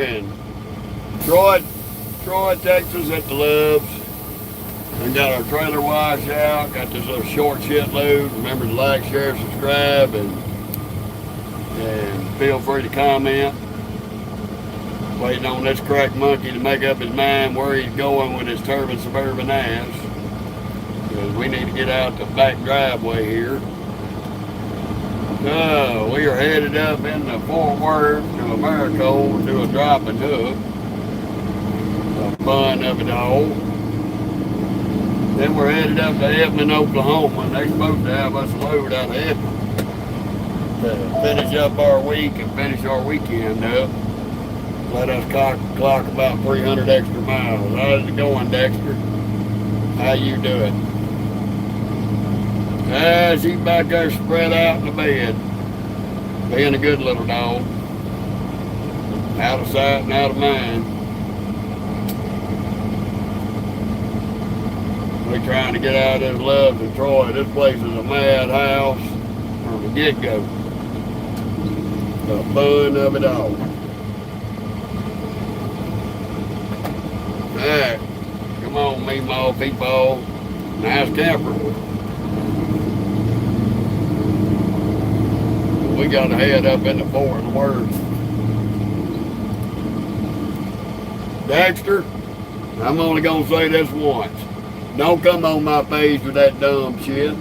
in Troy, Texas at the Loves. We got our trailer wash out, got this little short shit load. Remember to like, share, subscribe, and feel free to comment. Waiting on this crack monkey to make up his mind where he's going with his turbine suburban ass. Because we need to get out the back driveway here. We are headed up into Fort Worth to Americo to do a drop and hook. The fun of it all. Then we're headed up to Edmond, Oklahoma, and they're supposed to have us a load out of Edmond to finish up our week and finish our weekend up. Let us clock about 300 extra miles. How's it going, Dexter? How you doing? She's back there spread out in the bed. Being a good little dog. Out of sight and out of mind. We're trying to get out of this Loves in Troy. This place is a madhouse from the get-go. The fun of it all. Alright, come on, me-maw, people. Nice camper. We gotta head up in the Fort Worth. Dexter, I'm only gonna say this once. Don't come on my page with that dumb shit.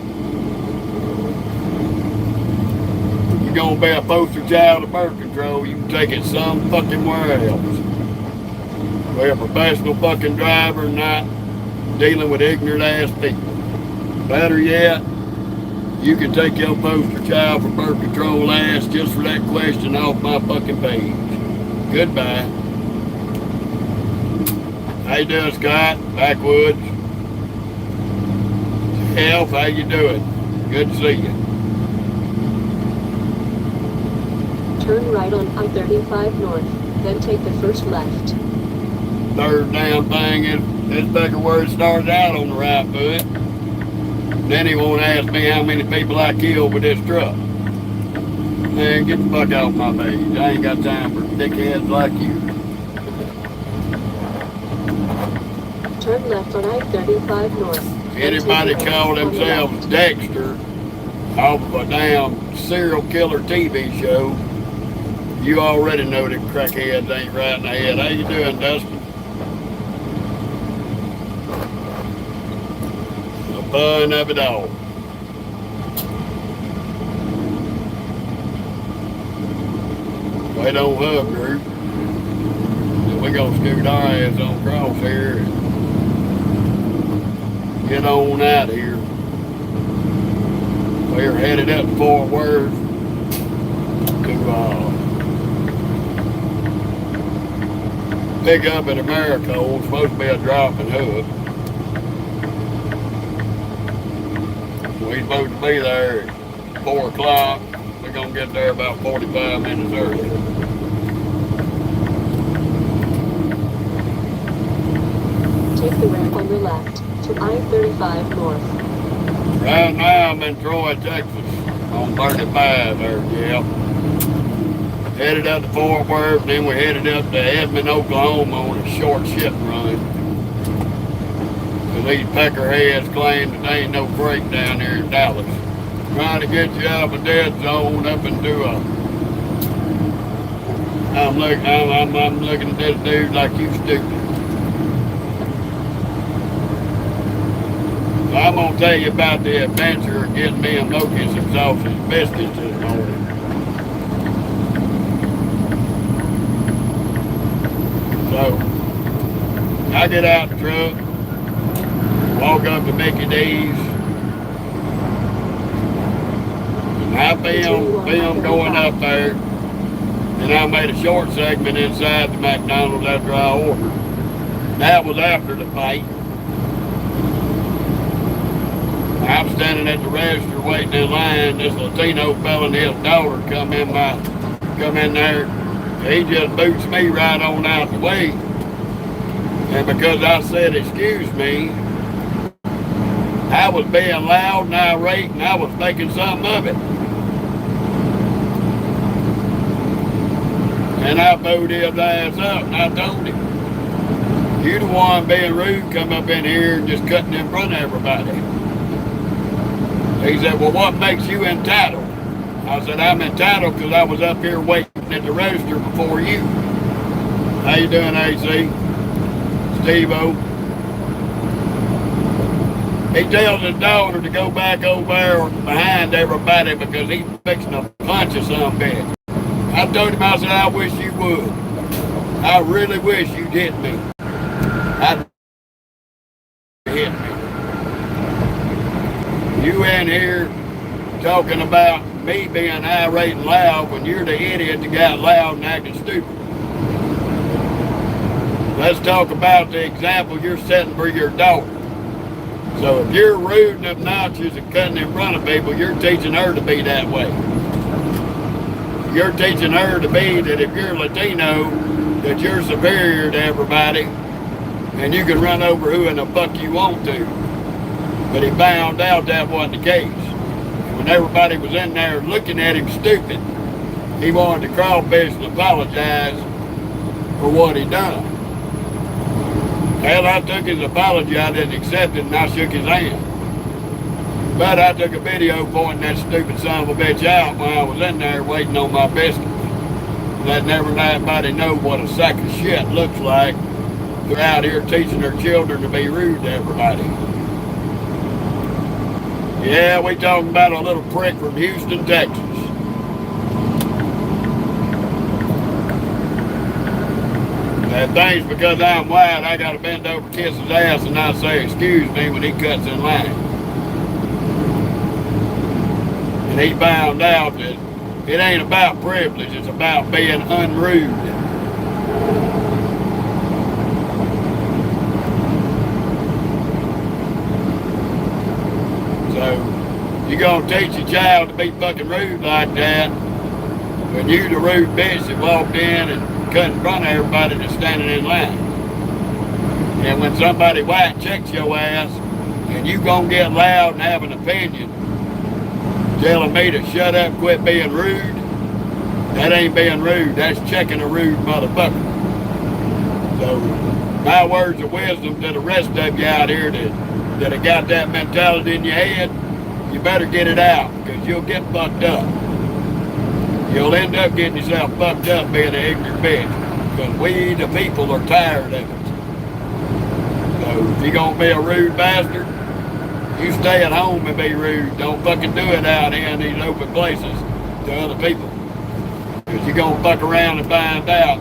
You're gonna be a poster child of birth control, you can take it some fucking where else. We're a professional fucking driver, not dealing with ignorant ass people. Better yet, you can take your poster child for birth control ass just for that question off my fucking page. Goodbye. How you doing, Scott? Backwoods. Health, how you doing? Good to see you. Turn right on I-35 north, then take the first left. Third damn thing is this backer where it started out on the right foot. Then he won't ask me how many people I killed with this truck. Man, get the fuck off my page. I ain't got time for dickheads like you. Turn left on I-35 north. Anybody call themselves Dexter off of a damn serial killer TV show, you already know that crackheads ain't right in the head. How you doing, Dustin? The fun of it all. Wait on Hub Group. Then we gonna scoot our ass on across here and get on out of here. We're headed up to Fort Worth to pick up at Americo. It's supposed to be a drop and hook. We're supposed to be there at 4 o'clock. We're going to get there about 45 minutes early. Take the ramp on your left to I-35 north. Right now I'm in Troy, Texas on 35 there, yeah. Headed up to Fort Worth, then we headed up to Edmond, Oklahoma on a short ship run. Cause these peckerheads claim that there ain't no freight down here in Dallas. Trying to get you out of a dead zone up into a... I'm looking at this dude like you stupid. So I'm gonna tell you about the adventure of getting me and Locust Exhausted biscuits this morning. So, I get out the truck, walk up to Mickey D's, and I film going up there, and I made a short segment inside the McDonald's after I ordered. That was after the fight. I'm standing at the register waiting in line. This Latino fella and his daughter come in there. He just boots me right on out the way. And because I said excuse me, I was being loud and irate and I was making something of it. And I bowed his ass up and I told him, you the one being rude, come up in here and just cutting in front of everybody. He said, well, what makes you entitled? I said, I'm entitled because I was up here waiting at the register before you. How you doing, AC? Steve-O. He tells his daughter to go back over there behind everybody because he's fixing to punch or something. I told him, I said, I wish you would. I really wish you'd hit me. I'd hit me. You in here talking about me being irate and loud when you're the idiot that got loud and acting stupid. Let's talk about the example you're setting for your daughter. So if you're rude and obnoxious and cutting in front of people, you're teaching her to be that way. You're teaching her to be that if you're Latino, that you're superior to everybody and you can run over who in the fuck you want to. But he found out that wasn't the case. When everybody was in there looking at him stupid, he wanted to crawfish and apologize for what he done. Hell, I took his apology, I didn't accept it, and I shook his hand. But I took a video pointing that stupid son of a bitch out while I was in there waiting on my biscuits. Letting everybody know what a sack of shit looks like. They're out here teaching their children to be rude to everybody. Yeah, we talking about a little prick from Houston, Texas. That thing's because I'm white, I gotta bend over, kiss his ass, and not say excuse me when he cuts in line. And he found out that it ain't about privilege, it's about being unrude. So, you gonna teach your child to be fucking rude like that when you the rude bitch that walked in and cut in front of everybody that's standing in line. And when somebody white checks your ass and you gonna get loud and have an opinion telling me to shut up, quit being rude, that ain't being rude, that's checking a rude motherfucker. So my words of wisdom to the rest of you out here that have got that mentality in your head, you better get it out because you'll get fucked up. You'll end up getting yourself fucked up being an ignorant bitch. Because we, the people, are tired of it. So if you're going to be a rude bastard, you stay at home and be rude. Don't fucking do it out here in these open places to other people. Because you're going to fuck around and find out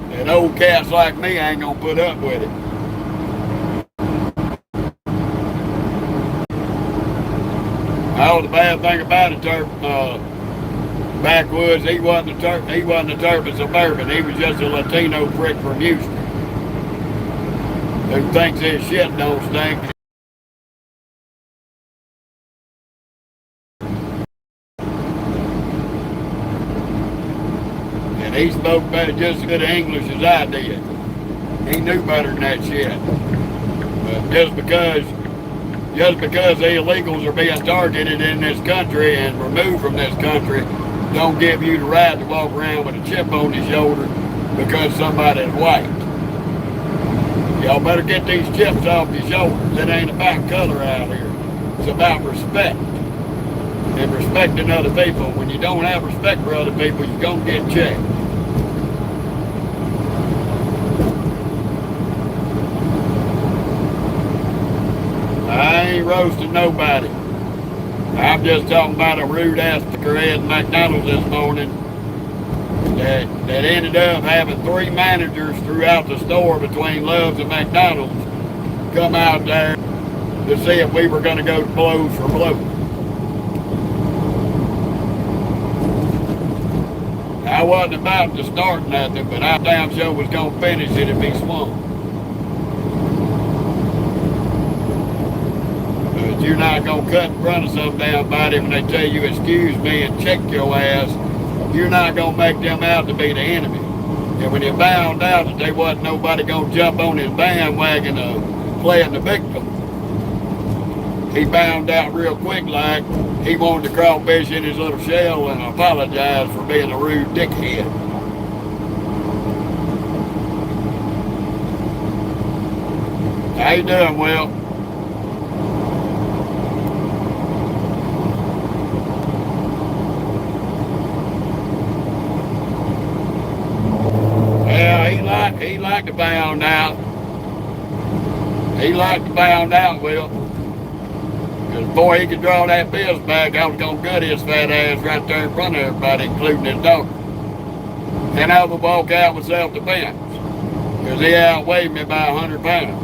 that old cats like me ain't going to put up with it. Oh, the bad thing about it, backwoods, he wasn't a turban suburban. He was just a Latino prick from Houston who thinks his shit don't stink. And he spoke about just as good English as I did. He knew better than that shit. But just because the illegals are being targeted in this country and removed from this country, don't give you the right to walk around with a chip on your shoulder because somebody's white. Y'all better get these chips off your shoulders. It ain't about color out here. It's about respect. And respecting other people. When you don't have respect for other people, you're going to get checked. I ain't roasting nobody. I'm just talking about a rude ass pickerhead in McDonald's this morning that ended up having 3 managers throughout the store between Love's and McDonald's come out there to see if we were going to go to blows for blows. I wasn't about to start nothing, but I damn sure was going to finish it and be swung. But you're not going to cut in front of some damn body when they tell you excuse me and check your ass. You're not going to make them out to be the enemy. And when you found out that they wasn't nobody going to jump on his bandwagon of playing the victim, he found out real quick like he wanted to crawfish in his little shell and apologize for being a rude dickhead. How you doing, Will? Yeah, he liked to bound out. He liked to bound out, Will. Because, boy, he could draw that bills back. I was going to gut his fat ass right there in front of everybody, including his daughter. And I would walk out with self-defense. Because he outweighed me by 100 pounds.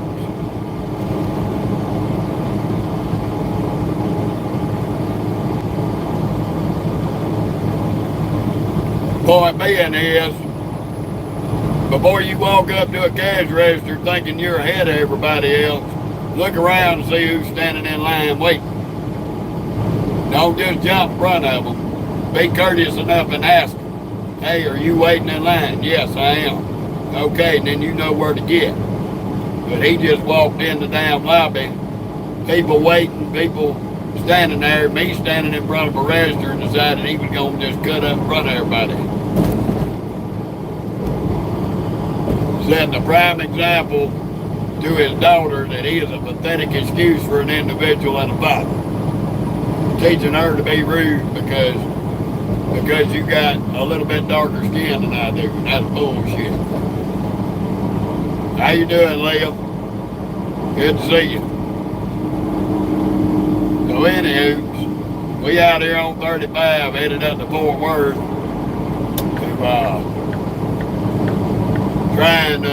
Point being is, before you walk up to a cash register thinking you're ahead of everybody else, look around and see who's standing in line waiting. Don't just jump in front of them. Be courteous enough and ask them, hey, are you waiting in line? Yes, I am. Okay, then you know where to get. But he just walked in the damn lobby. People waiting, people standing there, me standing in front of a register, and decided he was going to just cut up in front of everybody. Setting a prime example to his daughter that he is a pathetic excuse for an individual and a father. Teaching her to be rude because you got a little bit darker skin than I do. That's bullshit. How you doing, Liam? Good to see you. So anywho, we out here on 35 headed up to Fort Worth to try and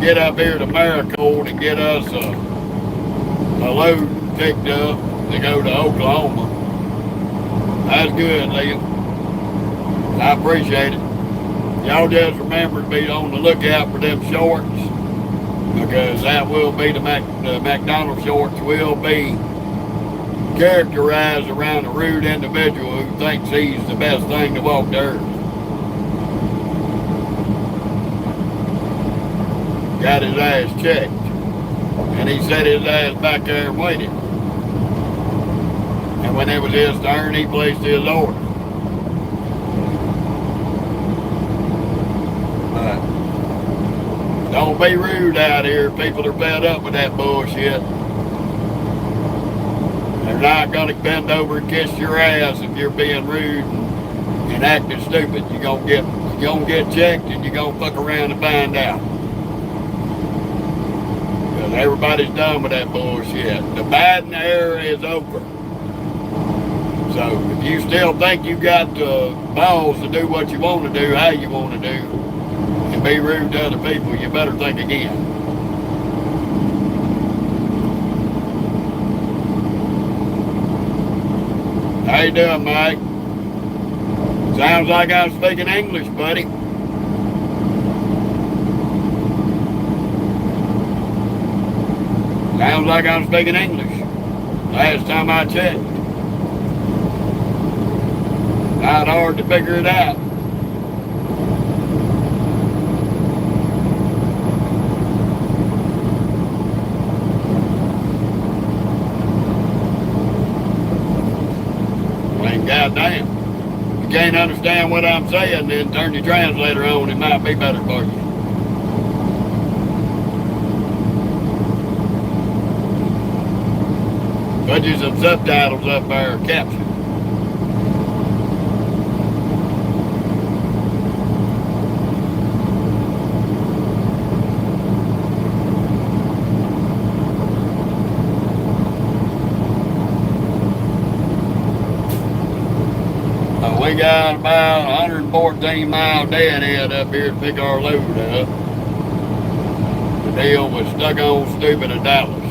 get up here to Maricold and get us a load picked up to go to Oklahoma. That's good, Liam. I appreciate it. Y'all just remember to be on the lookout for them shorts, because that will be the McDonald's shorts will be characterized around a rude individual who thinks he's the best thing to walk the earth. Got his ass checked, and he set his ass back there and waited. And when it was his turn, he placed his order. But don't be rude out here. People are fed up with that bullshit. They're not going to bend over and kiss your ass if you're being rude and acting stupid. You're gonna get checked, and you're gonna fuck around and find out. Because everybody's done with that bullshit. The Biden era is over. So if you still think you got the balls to do what you want to do, how you want to do, and be rude to other people, you better think again. How you doing, Mike? Sounds like I'm speaking English, buddy. Sounds like I'm speaking English. Last time I checked. Not hard to figure it out. Well, goddamn. If you can't understand what I'm saying, then turn your translator on. It might be better for you. Put you some subtitles up there, caption. We got about 114 mile deadhead up here to pick our load up. The deal was stuck on stupid of Dallas.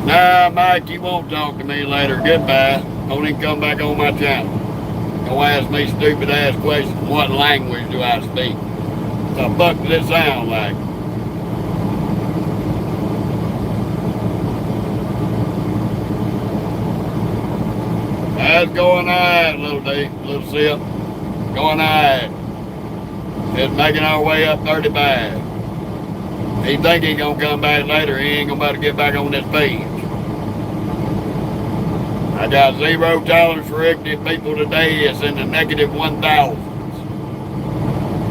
Nah, Mike, you won't talk to me later. Goodbye. Don't even come back on my channel. Don't ask me stupid ass questions. What language do I speak? The fuck does it sound like? That's going alright, little sip. Going alright. Just making our way up 35. He think he gonna come back later. He ain't gonna be able to get back on this page. I got 0 tolerance for ignorant people today. It's in the negative 1,000s.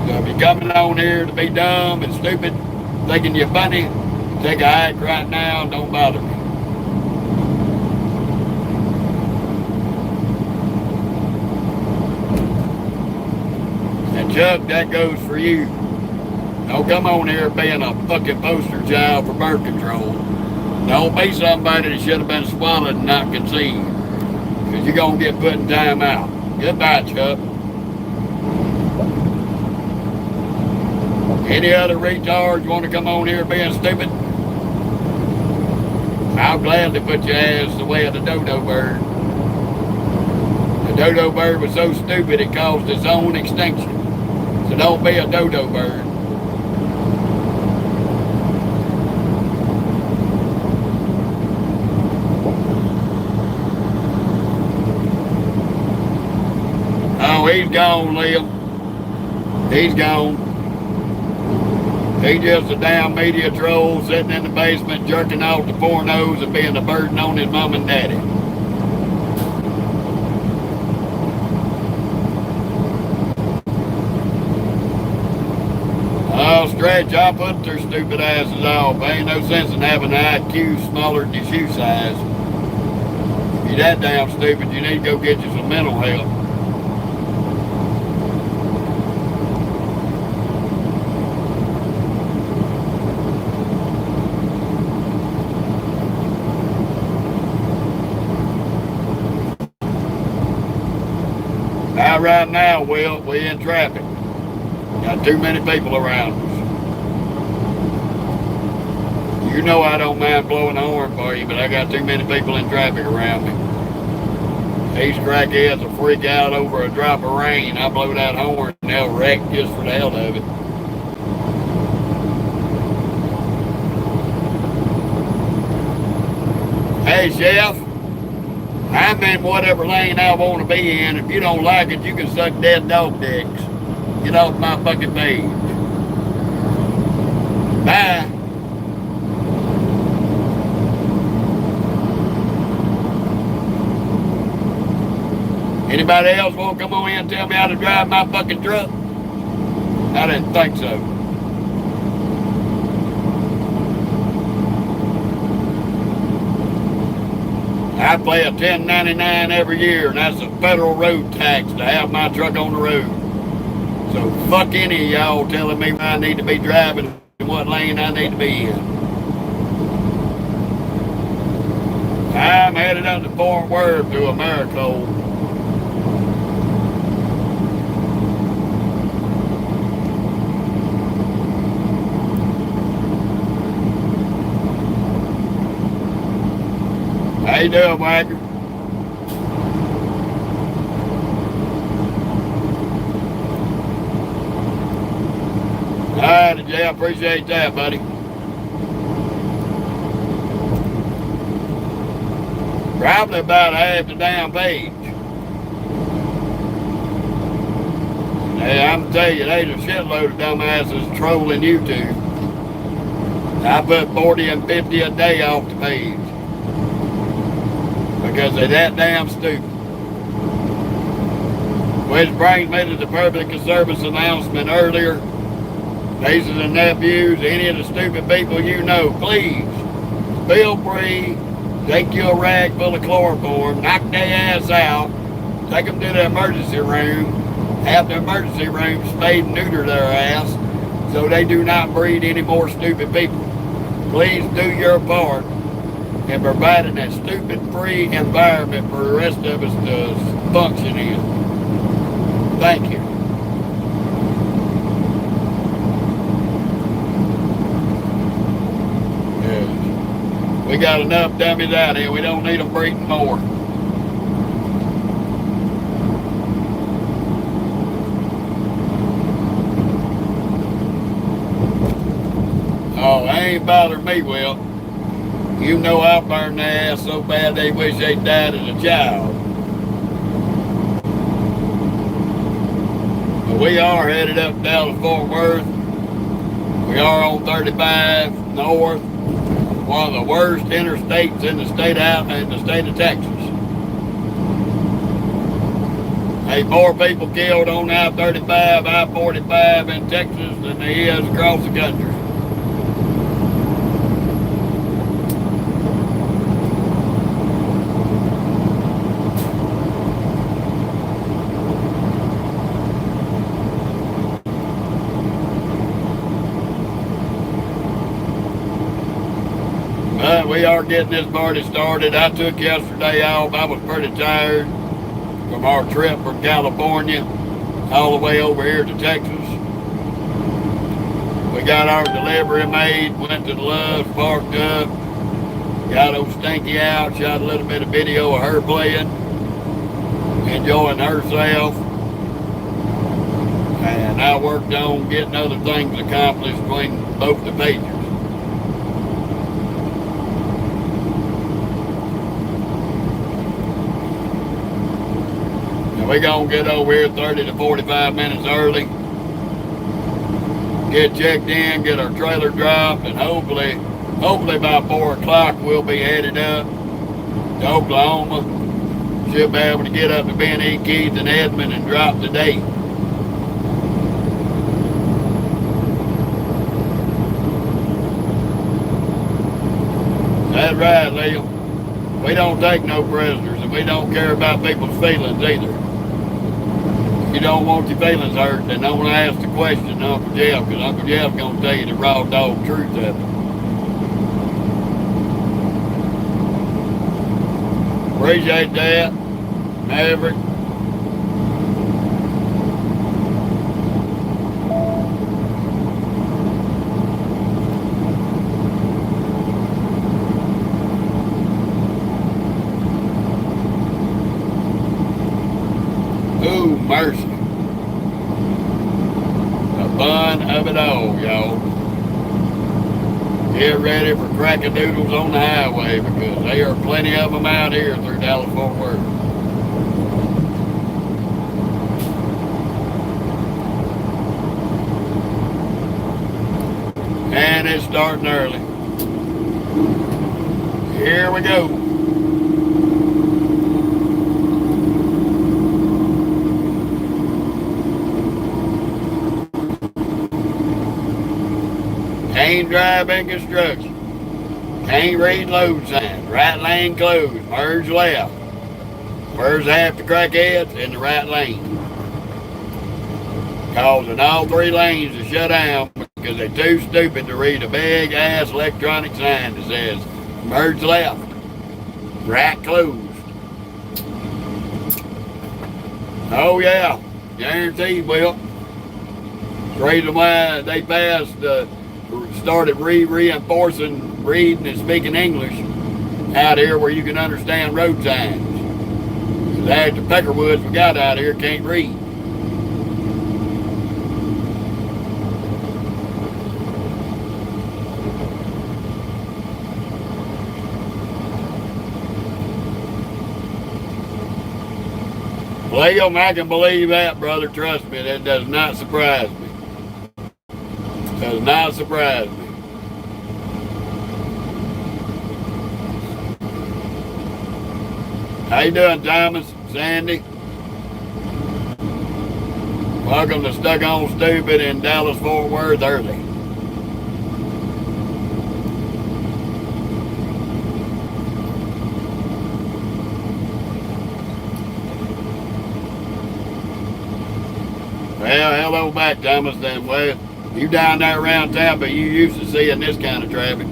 So if you're coming on here to be dumb and stupid, thinking you're funny, take a hike right now and don't bother me. And Chuck, that goes for you. Don't come on here being a fucking poster child for birth control. Don't be somebody that should have been swallowed and not conceived. Because you're going to get put in time out. Goodbye, Chuck. Any other retards want to come on here being stupid? I'll gladly put your ass the way of the dodo bird. The dodo bird was so stupid it caused its own extinction. So don't be a dodo bird. Oh, he's gone, Liam. He's gone. He's just a damn media troll sitting in the basement jerking off the pornos and being a burden on his mom and daddy. Oh, Stretch, I'll put their stupid asses off. Ain't no sense in having an IQ smaller than your shoe size. If you're that damn stupid, you need to go get you some mental help. Now, right now, Will, we in traffic. Got too many people around us. You know I don't mind blowing the horn for you, but I got too many people in traffic around me. These crackheads will freak out over a drop of rain. I blow that horn and they'll wreck just for the hell of it. Hey, Chef. I'm in whatever lane I want to be in. If you don't like it, you can suck dead dog dicks. Get off my fucking page. Bye. Anybody else want to come on in and tell me how to drive my fucking truck? I didn't think so. I pay a $10.99 every year, and that's a federal road tax to have my truck on the road. So fuck any of y'all telling me where I need to be driving and what lane I need to be in. I'm headed up to Fort Worth to Americold. How you doing, Whacker? Alright, Jay, I appreciate that, buddy. Probably about half the damn page. Hey, I'm telling you, there's a shitload of dumbasses trolling YouTube. I put 40 and 50 a day off the page. Because they're that damn stupid. Which brings me to the public service announcement earlier. Nieces and nephews, any of the stupid people you know, please, feel free, take you a rag full of chloroform, knock their ass out, take them to the emergency room, have the emergency room spade and neuter their ass so they do not breed any more stupid people. Please do your part in providing a stupid free environment for the rest of us to function in. Thank you. Yes. We got enough dummies out here. We don't need them breeding more. Oh, they ain't bothering me, Will. You know I'll burn their ass so bad they wish they died as a child. But we are headed up down to Fort Worth. We are on 35 North, one of the worst interstates in the state of Texas. There's more people killed on I-35, I-45 in Texas than there is across the country. But we are getting this party started. I took yesterday off. I was pretty tired from our trip from California all the way over here to Texas. We got our delivery made, went to the Love's, parked up, got old Stinky out, shot a little bit of video of her playing, enjoying herself. And I worked on getting other things accomplished between both the pages. We're going to get over here 30 to 45 minutes early, get checked in, get our trailer dropped, and hopefully by 4 o'clock we'll be headed up to Oklahoma. Should be able to get up to Ben E. Keith and Edmond and drop the date. That's right, Leo. We don't take no prisoners, and we don't care about people's feelings either. You don't want your feelings hurt, then don't ask the question to Uncle Jeff, because Uncle Jeff's going to tell you the raw dog truth of it. Appreciate that, Maverick. Ooh, mercy. The fun of it all, y'all. Get ready for crackadoodles on the highway, because there are plenty of them out here through Dallas-Fort Worth. And it's starting early. Here we go. Can't drive in construction. Can't read load signs. Right lane closed. Merge left. Where's half the crackheads? In the right lane. Causing all 3 lanes to shut down because they're too stupid to read a big ass electronic sign that says merge left. Right closed. Oh yeah. Guaranteed, Will. The reason why they passed started reinforcing reading and speaking English out here where you can understand road signs. Because the Peckerwoods we got out here can't read. Liam, I can believe that, brother. Trust me, that does not surprise me. Does not surprise me. How you doing, Thomas? Sandy? Welcome to Stuck on Stupid in Dallas-Fort Worth early. Well, hello back, Thomas, then. Well, you down there around town, but you used to seeing this kind of traffic.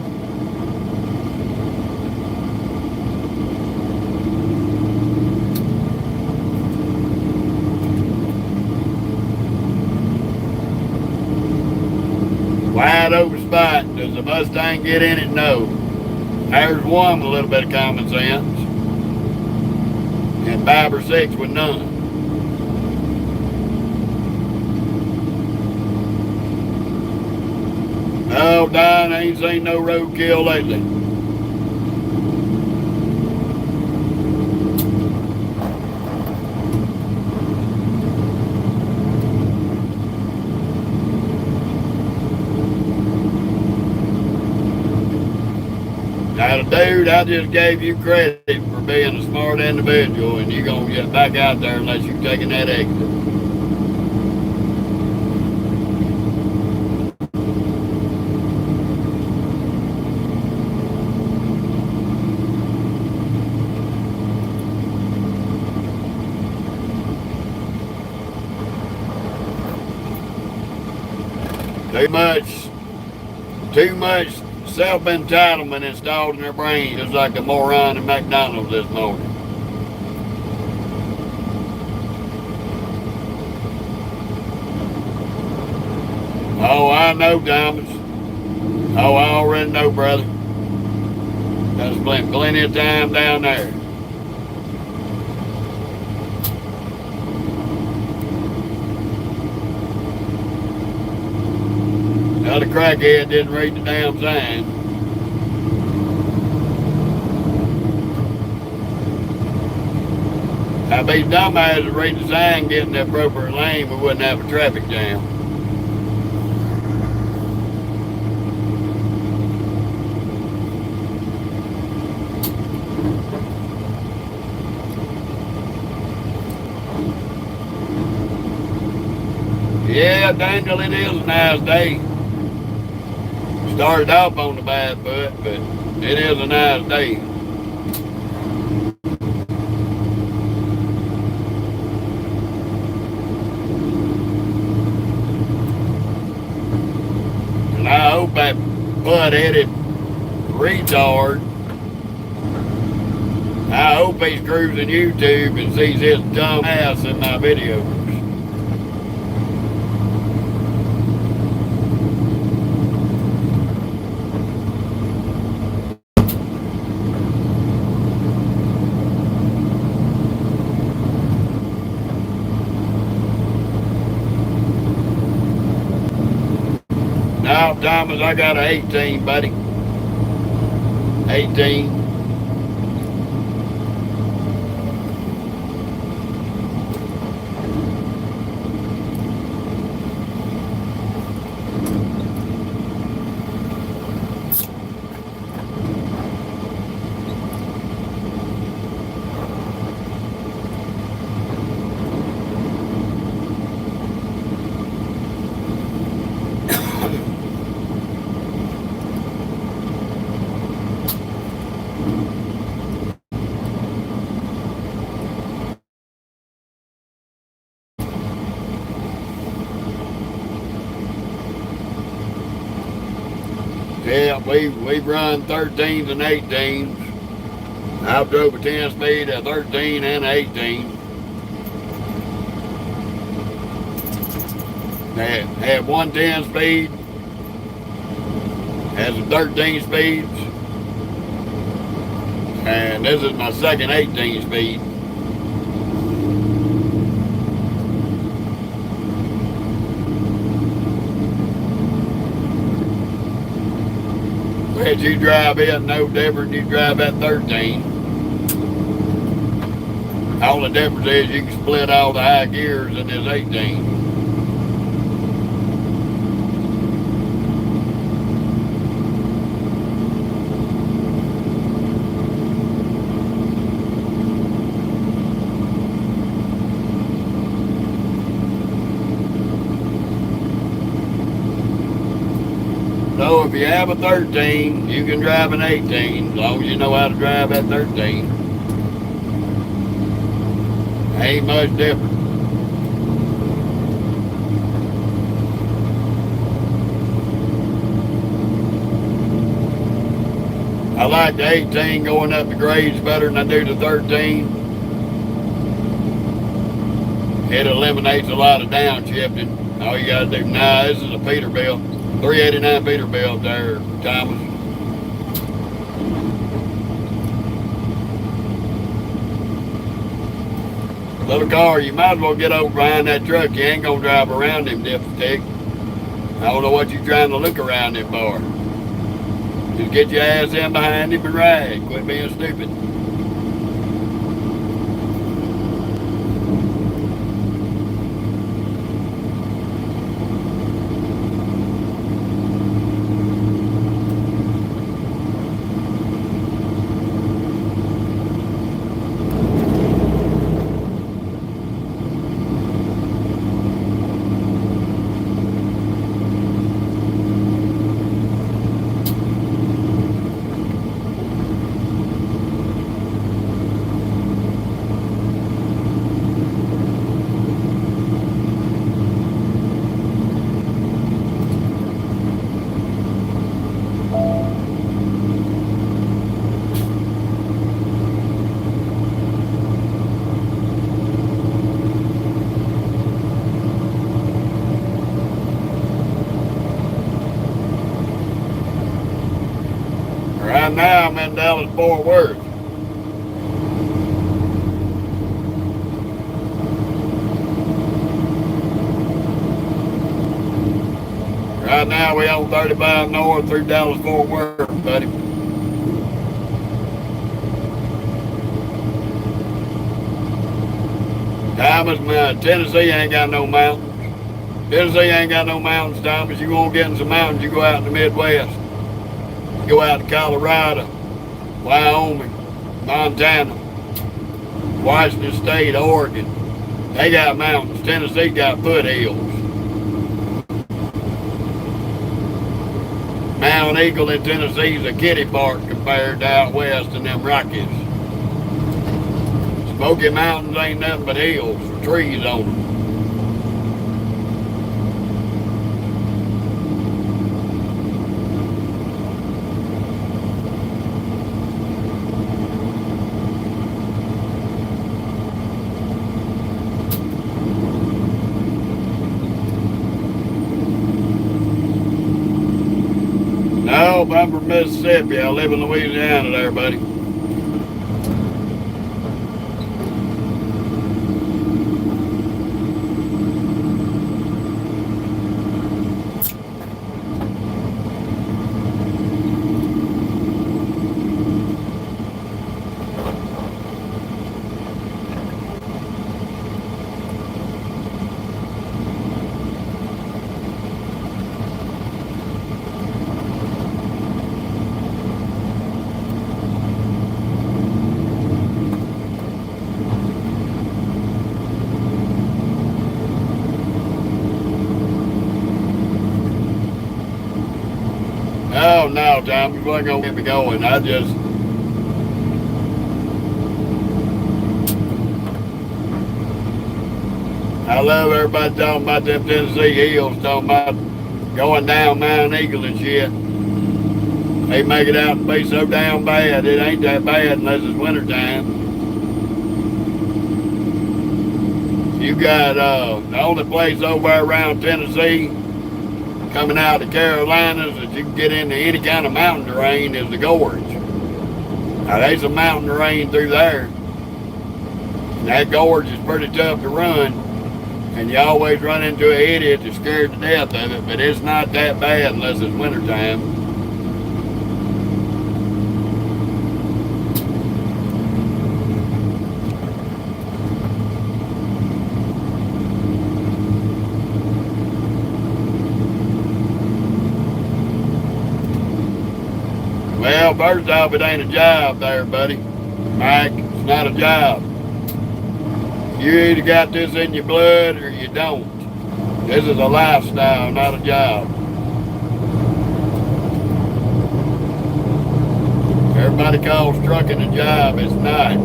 Wide open spot. Does the Mustang get in it? No. There's one with a little bit of common sense. And 5 or 6 with none. No, Don, I ain't seen no roadkill lately. Now, dude, I just gave you credit for being a smart individual, and you're going to get back out there unless you're taking that exit. Too much self-entitlement installed in their brains, just like the moron in McDonald's this morning. Oh, I know, Thomas. Oh, I already know, brother. I spent plenty of time down there. Now the crackhead didn't read the damn sign. Now, if these dumbasses read the sign, get in the appropriate lane, we wouldn't have a traffic jam. Yeah, Daniel, it is a nice day. Started off on the bad foot, but it is a nice day. And I hope that butt-headed retard, I hope he's cruising YouTube and sees his dumb ass in my videos. Now, Thomas, I got an 18, buddy. 18. Yeah, we've run 13s and 18s. I've drove a 10 speed, a 13 and 18. Had one 10 speed, had some 13 speeds, and this is my second 18 speed. As you drive it, no different you drive that 13. All the difference is you can split all the high gears in this 18. So if you have a 13, you can drive an 18, as long as you know how to drive that 13. Ain't much different. I like the 18 going up the grades better than I do the 13. It eliminates a lot of downshifting. All you gotta do, this is a Peterbilt. 389 Peterbilt there, Thomas. Little car, you might as well get over behind that truck. You ain't gonna drive around him, dipstick. I don't know what you're trying to look around him for. Just get your ass in behind him and ride. Quit being stupid. Right now I'm in Dallas Fort Worth. Right now we on 35 north through Dallas Fort Worth, buddy. Thomas, man, Tennessee ain't got no mountains. Tennessee ain't got no mountains, Thomas. You want to get in some mountains, you go out in the Midwest. You go out to Colorado, Wyoming, Montana, Washington State, Oregon. They got mountains. Tennessee got foothills. Mount Eagle in Tennessee is a kitty park compared to out west in them Rockies. Smoky Mountains ain't nothing but hills with trees on them. No, I'm from Mississippi. I live in Louisiana there, buddy. Oh, no, Tom, you wasn't going to get me going. I love everybody talking about them Tennessee hills, talking about going down Mount Eagle and shit. They make it out to be so damn bad. It ain't that bad unless it's wintertime. You got the only place over around Tennessee coming out of the Carolinas that you can get into any kind of mountain terrain is the gorge. Now there's a mountain terrain through there. And that gorge is pretty tough to run. And you always run into an idiot that's scared to death of it, but it's not that bad unless it's wintertime. Well, first off, it ain't a job there, buddy. Mike, it's not a job. You either got this in your blood or you don't. This is a lifestyle, not a job. Everybody calls trucking a job. It's not.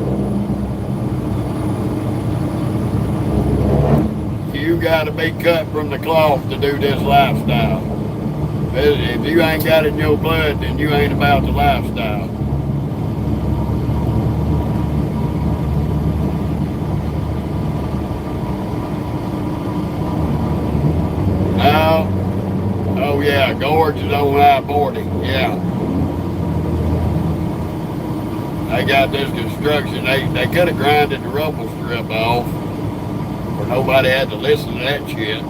You got to be cut from the cloth to do this lifestyle. If you ain't got it in your blood, then you ain't about the lifestyle. Oh yeah, gorge is on I-40, yeah. They got this construction, they could have grinded the rumble strip off, or nobody had to listen to that shit.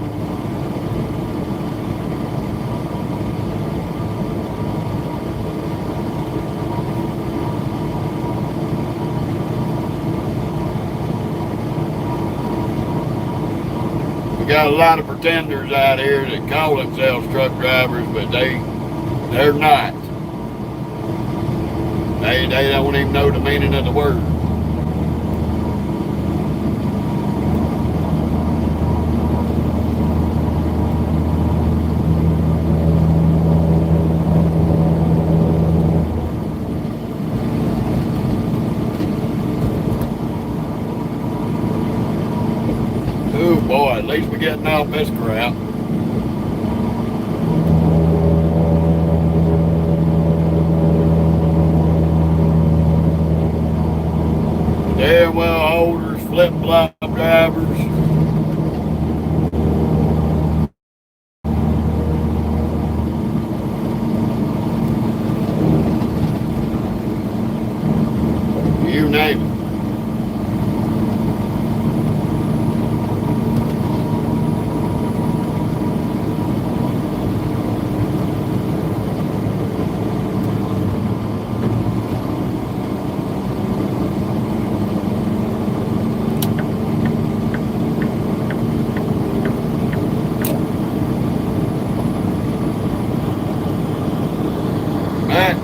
We got a lot of pretenders out here that call themselves truck drivers, but they're not. They don't even know the meaning of the word. Oh boy, at least we're getting off this crap. Damn well holders, flip-flop drivers.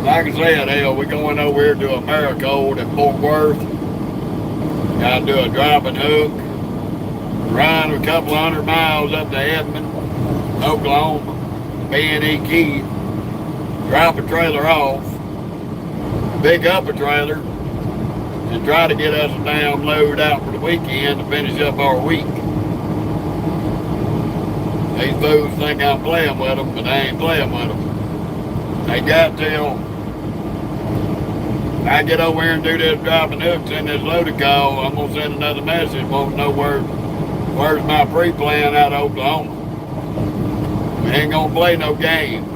Like I said, hell, we're going over here to Americold at Fort Worth. Gotta do a drop and hook. Run a couple 100 miles up to Edmond, Oklahoma. B&E Key. Drop a trailer off. Pick up a trailer. And try to get us a damn load out for the weekend to finish up our week. These fools think I'm playing with them, but I ain't playing with them. They got till I get over here and do this drop and hook, send this loaded call, I'm going to send another message, won't know where's my pre-plan out of Oklahoma. We ain't going to play no games.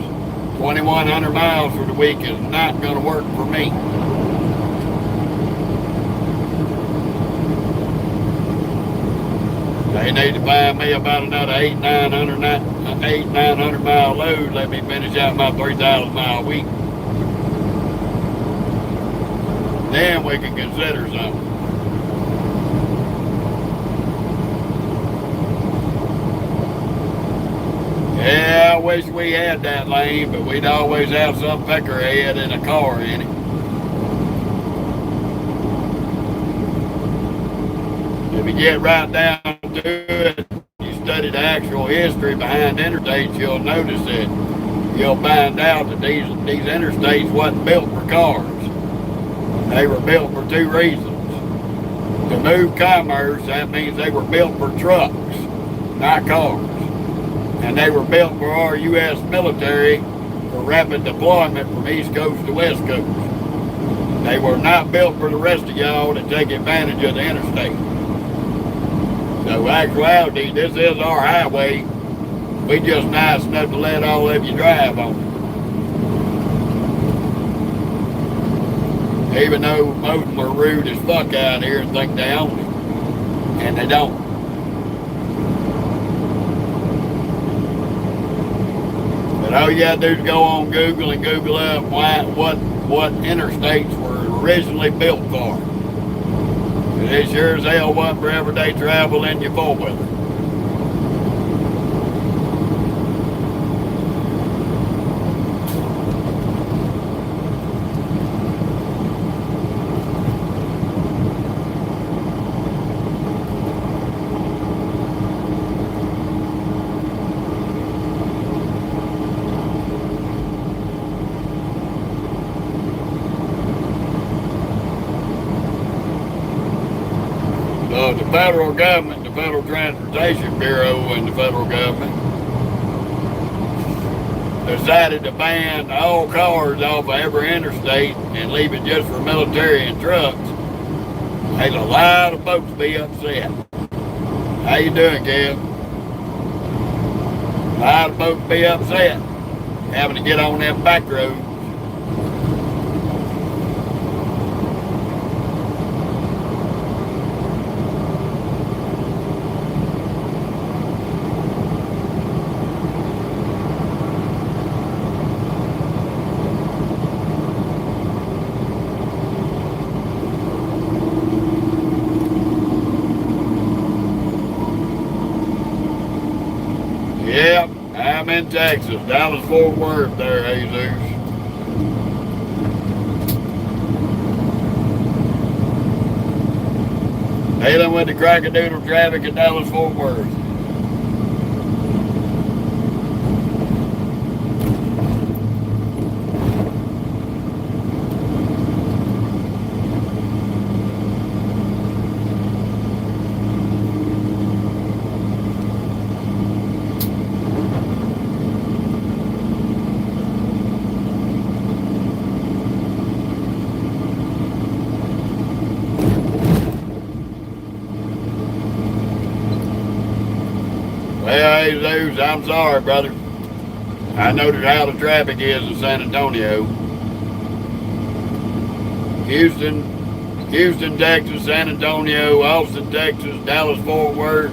2,100 miles for the week is not going to work for me. They need to find me about another 900 mile load. Let me finish out my 3,000 mile week. Then we can consider something. Yeah, I wish we had that lane, but we'd always have some peckerhead in a car in it. If you get right down to it, you study the actual history behind interstates, you'll notice that you'll find out that these interstates wasn't built for cars. They were built for two reasons. To move commerce, that means they were built for trucks, not cars. And they were built for our U.S. military for rapid deployment from East Coast to West Coast. They were not built for the rest of y'all to take advantage of the interstate. So actuality, this is our highway. We just nice enough to let all of you drive on it. Even though most of them are rude as fuck out here and think they own it. And they don't. But all you gotta do is go on Google and Google up what interstates were originally built for. And it sure as hell wasn't for everyday travel in your four-wheeler. The federal government, the Federal Transportation Bureau and the federal government decided to ban all cars off of every interstate and leave it just for military and trucks. There's a lot of folks be upset. How you doing, Kev? A lot of folks be upset having to get on them back roads. Yep, I'm in Texas, Dallas Fort Worth there, Jesus. Dealing with the crackadoodle traffic at Dallas Fort Worth. Well, Jesus, I'm sorry, brother. I noted how the traffic is in San Antonio. Houston, Texas, San Antonio, Austin, Texas, Dallas, Fort Worth.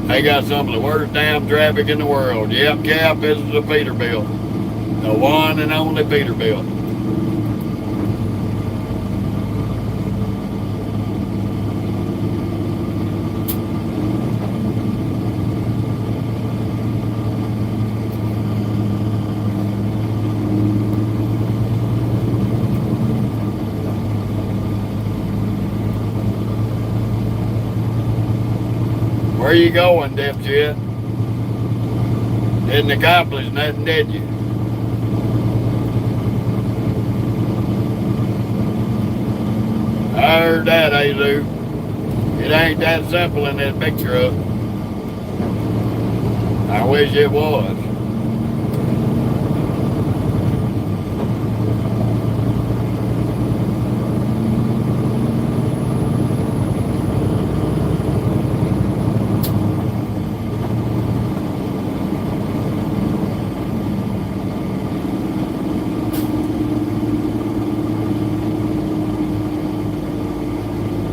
They got some of the worst damn traffic in the world. Yep, Cap, this is a Peterbilt. The one and only Peterbilt. Where you going, dipshit? Didn't accomplish nothing, did you? I heard that, Azu. It ain't that simple in this big truck. I wish it was.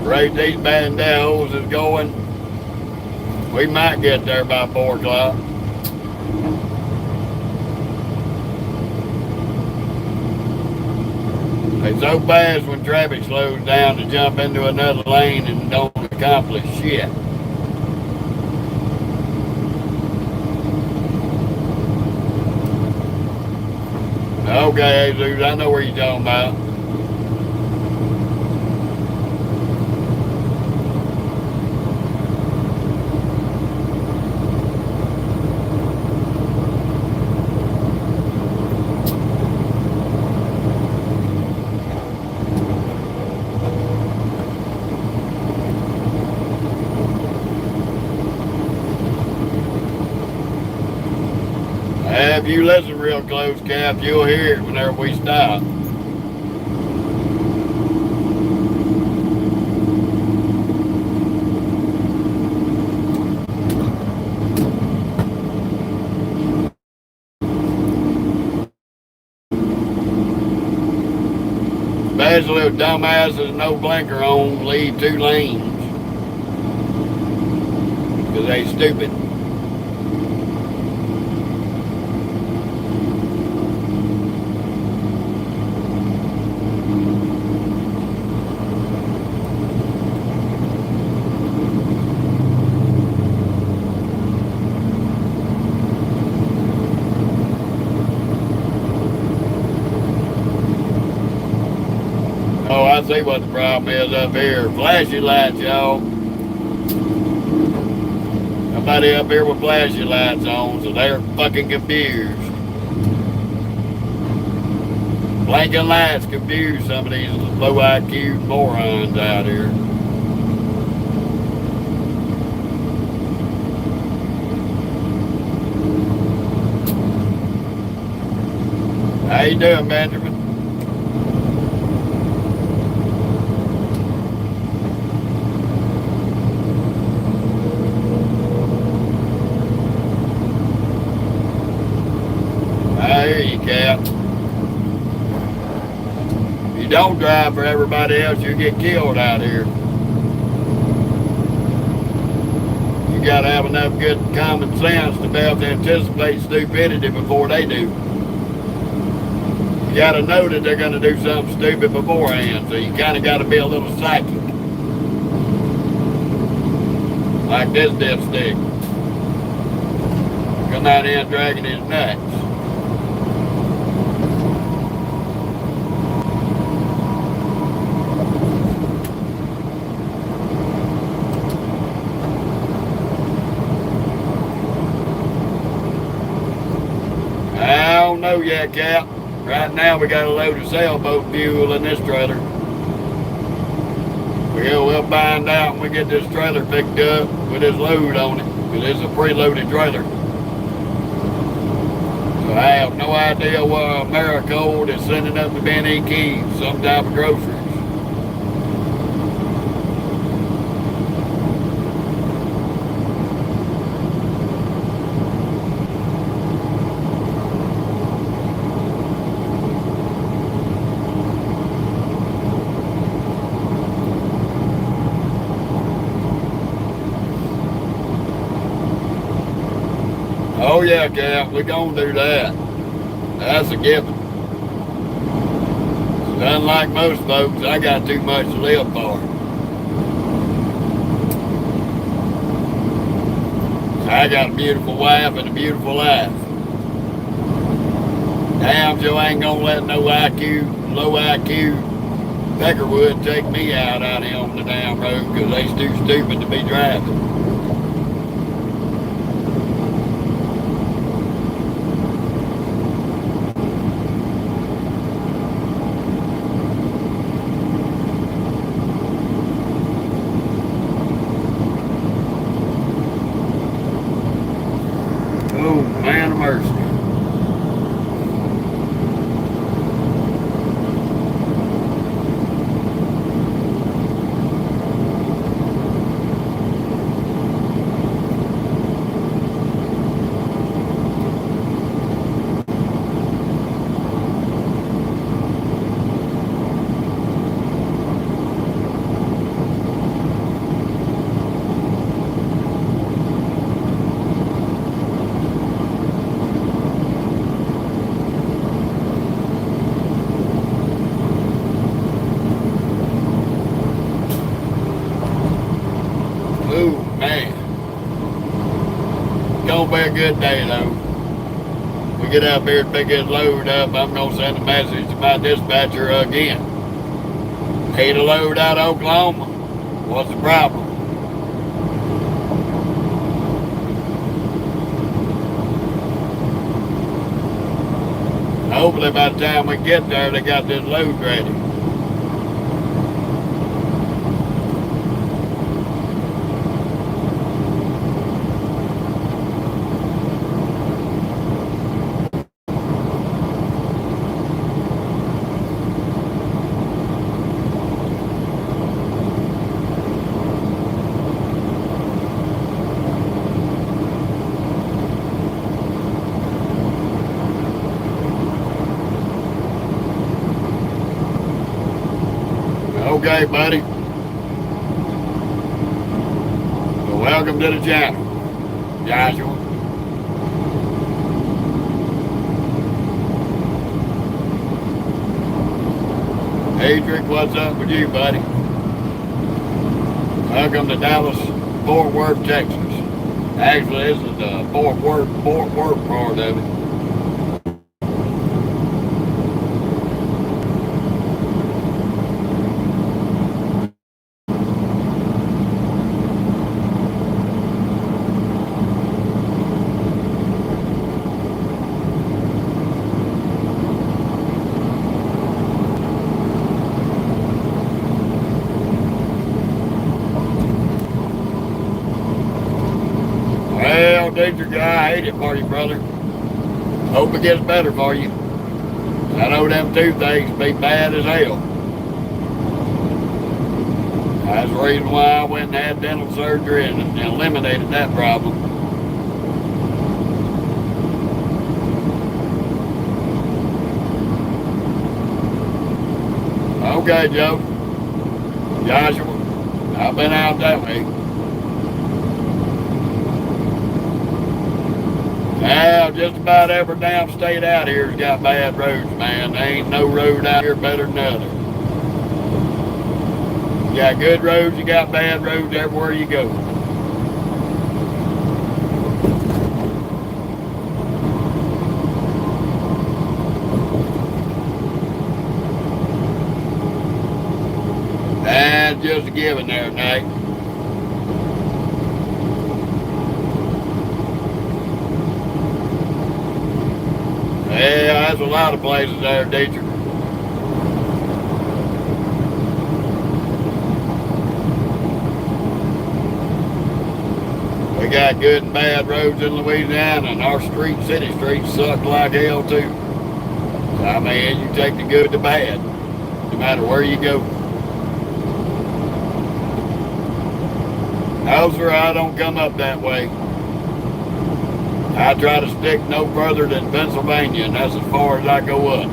Rate these banderos is going. We might get there by 4 o'clock. It's so fast when traffic slows down to jump into another lane and don't accomplish shit. Okay, Jesus, I know where you're talking about. If you listen real close, Cap, you'll hear it whenever we stop. Especially if dumbasses no blinker on, leave 2 lanes. Because they stupid. Oh, I see what the problem is up here. Flashy lights, y'all. Somebody up here with flashy lights on, so they're fucking confused. Blinking lights confuse some of these low IQ morons out here. How you doing, Benjamin? I hear you, Cap. If you don't drive for everybody else, you get killed out here. You gotta have enough good common sense to be able to anticipate stupidity before they do. You gotta know that they're gonna do something stupid beforehand, so you kinda gotta be a little psychic. Like this dipstick. Come out here and dragging his nuts. I don't know yet, Cap. Right now we got a load of sailboat fuel in this trailer. We'll find out when we get this trailer picked up with this load on it. Because it's a preloaded trailer. So I have no idea what Americold is sending up to Benny Keys, some type of groceries. Oh yeah, Cap, we're gonna do that. That's a given. Unlike most folks, I got too much to live for. I got a beautiful wife and a beautiful life. Damn, Joe ain't gonna let no low IQ Peckerwood take me out here on the damn road because they too stupid to be driving. Oh, man of mercy. Oh, man. It's gonna be a good day, though. We get up here and pick this load up, I'm gonna send a message to my dispatcher again. Need a load out of Oklahoma. What's the problem? Hopefully by the time we get there, they got this load ready. Okay, buddy. Well, welcome to the channel, Joshua. Adric, what's up with you, buddy? Welcome to Dallas, Fort Worth, Texas. Actually, this is the Fort Worth part of it. Well, Danger Guy, I hate it for you, brother. Hope it gets better for you. I know them toothaches be bad as hell. That's the reason why I went and had dental surgery and eliminated that problem. Okay, Joe. Joshua, I've been out that way. Now, just about every damn state out here's got bad roads, man. There ain't no road out here better than other. You got good roads, you got bad roads everywhere you go. That's just a given there, Nate. Yeah, that's a lot of places there, teacher. We got good and bad roads in Louisiana, and our city streets suck like hell too. I mean, you take the good to bad, no matter where you go. No, sir, I don't come up that way. I try to stick no further than Pennsylvania, and that's as far as I go up.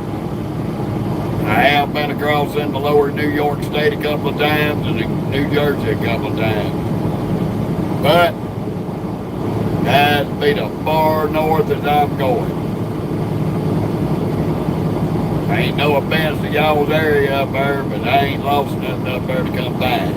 I have been across into lower New York State a couple of times and in New Jersey a couple of times. But that'd be the far north as I'm going. Ain't no offense to y'all's area up there, but I ain't lost nothing up there to come back.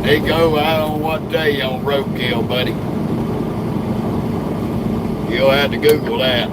Nico, I don't know what to tell you on roadkill, buddy. You'll have to Google that.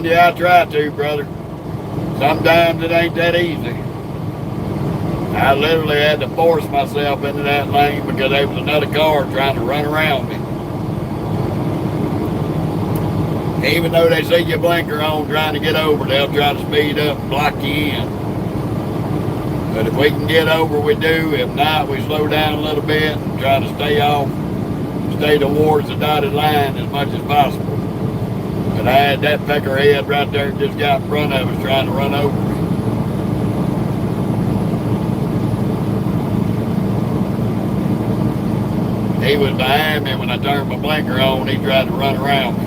telling you, I try to, brother. Sometimes it ain't that easy. I literally had to force myself into that lane because there was another car trying to run around me. Even though they see your blinker on trying to get over, they'll try to speed up and block you in. But if we can get over, we do. If not, we slow down a little bit and try to stay towards the dotted line as much as possible. But I had that peckerhead right there just got in front of us trying to run over me. He was behind me when I turned my blinker on. He tried to run around me.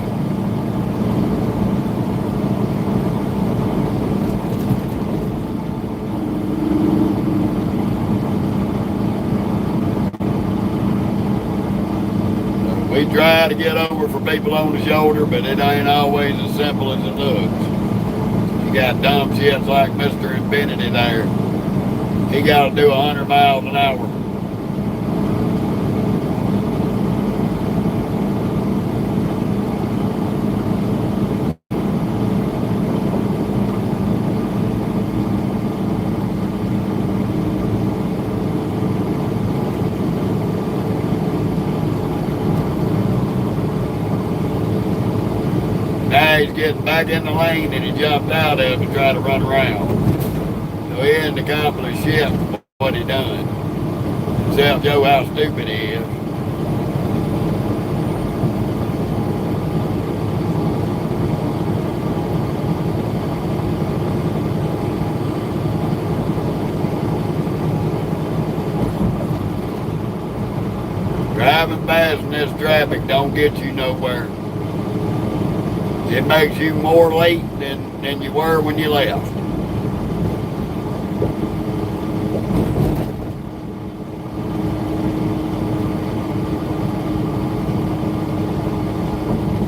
We try to get over for people on the shoulder, but it ain't always as simple as it looks. You got dumb shits like Mr. Infinity there. He got to do 100 miles an hour. Now he's getting back in the lane and he jumped out of it and tried to run around. So he hadn't accomplished shit for what he done. Except Joe how stupid he is. Driving fast in this traffic don't get you nowhere. It makes you more late than you were when you left.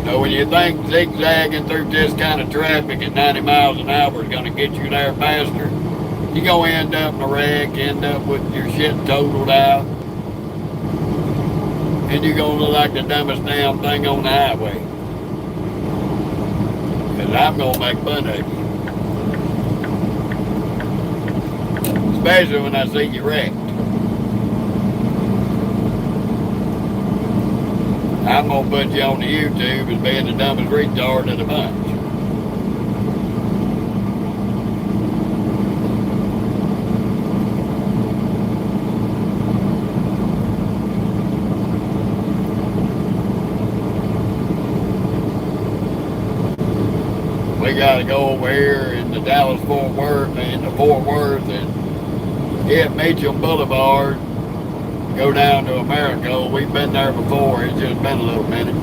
So when you think zigzagging through this kind of traffic at 90 miles an hour is going to get you there faster, you're going to end up in a wreck, end up with your shit totaled out, and you're going to look like the dumbest damn thing on the highway. And I'm going to make fun of you. Especially when I see you wrecked. I'm going to put you on the YouTube as being the dumbest retard of the bunch. We got to go over here in the Dallas-Fort Worth and hit Meacham Boulevard, go down to America. We've been there before. It's just been a little minute.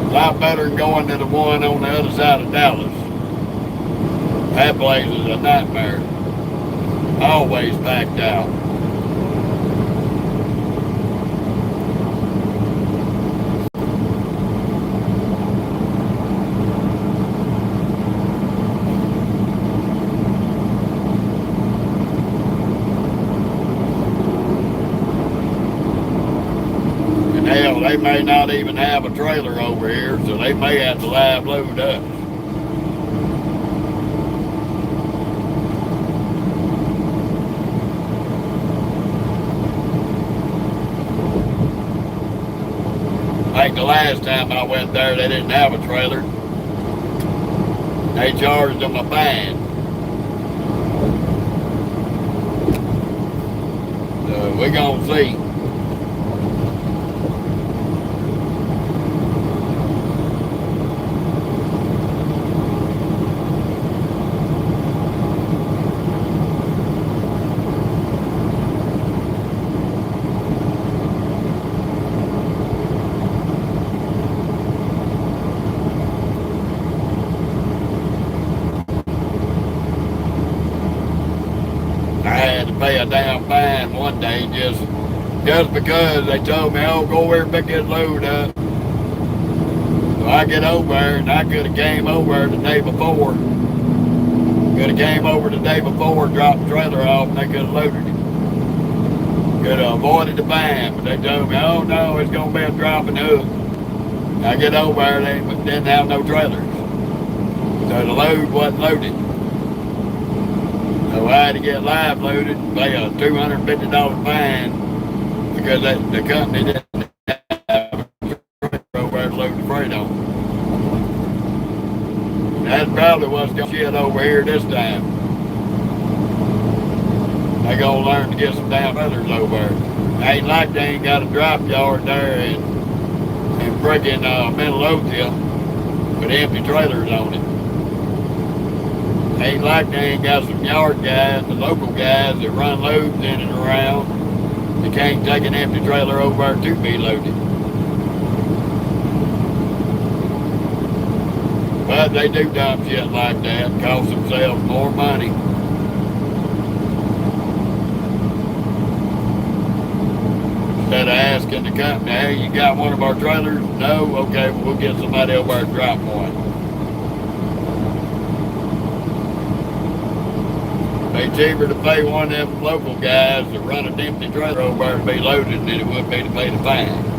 A lot better than going to the one on the other side of Dallas. That place is a nightmare. Always packed out. Hell, they may not even have a trailer over here, so they may have to live load us. Like the last time I went there, they didn't have a trailer. They charged them a fine. So we're gonna see. I had to pay a damn fine one day just because they told me, oh, go over and pick this load up. So I get over there, and I could have came over the day before. Could have came over the day before, dropped the trailer off, and they could have loaded it. Could have avoided the fine, but they told me, oh no, it's going to be a drop and hook. I get over there, they didn't have no trailers. So the load wasn't loaded. So I had to get live loaded and pay a $250 fine because the company didn't have a trailer over there to load the freight on. That's probably what's going shit over here this time. They gonna learn to get some damn others over there. Ain't like they ain't got a drop yard there in freaking Midlothian with empty trailers on it. Ain't like they ain't got some yard guys, the local guys that run loads in and around. They can't take an empty trailer over there to be loaded. But they do dumb shit like that, cost themselves more money. Instead of asking the company, hey, you got one of our trailers? No? Okay, well, we'll get somebody over there to drop one. It's cheaper to pay one of them local guys to run an empty trailer over there to be loaded than it would be to pay the fine.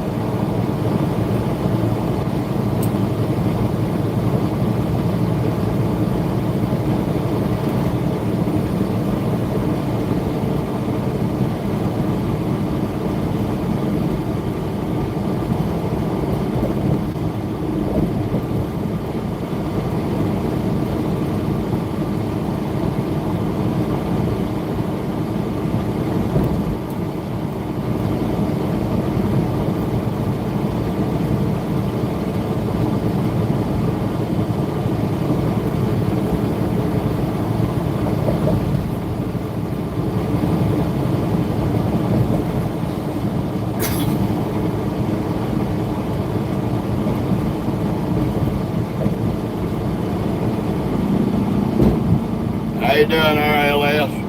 How you doing, RLS?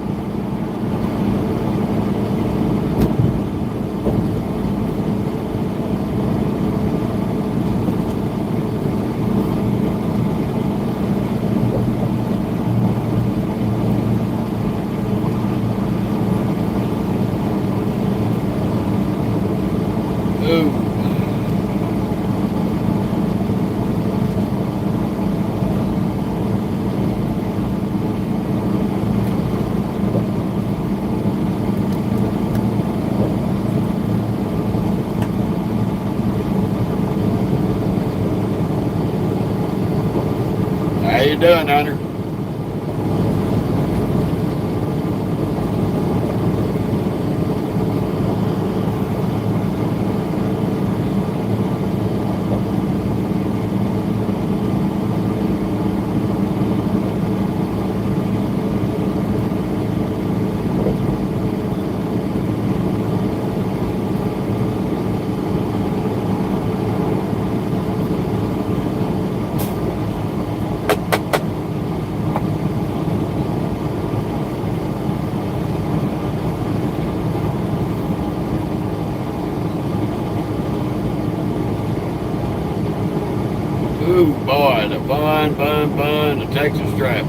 Ooh. How you doing, Hunter? Ooh, boy, the fun of Texas traffic.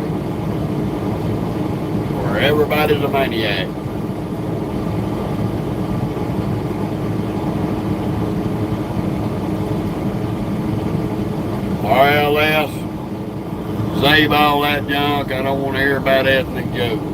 Where everybody's a maniac. RLS, save all that junk. I don't want to hear about ethnic jokes.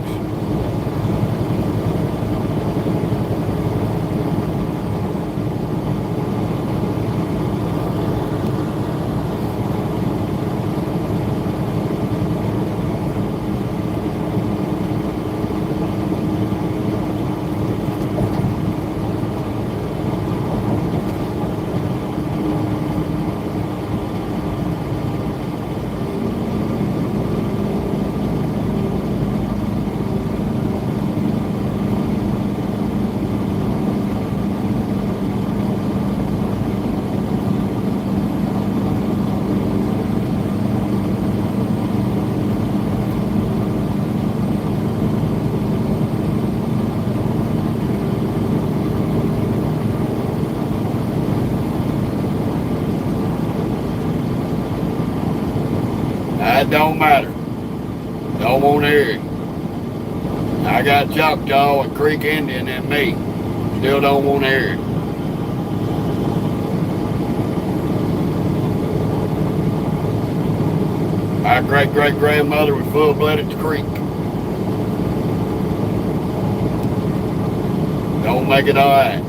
That don't matter. Don't want to hear it. I got Choctaw and Creek Indian in me. Still don't want to hear it. My great-great-grandmother was full-blooded to creek. Don't make it all right.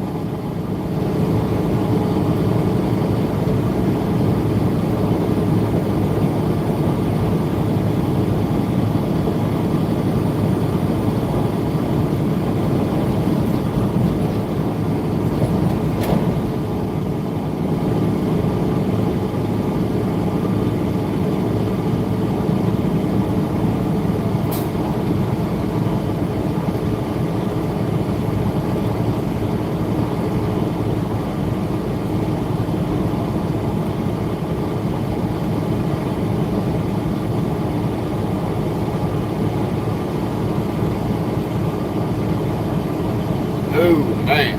Oh, man.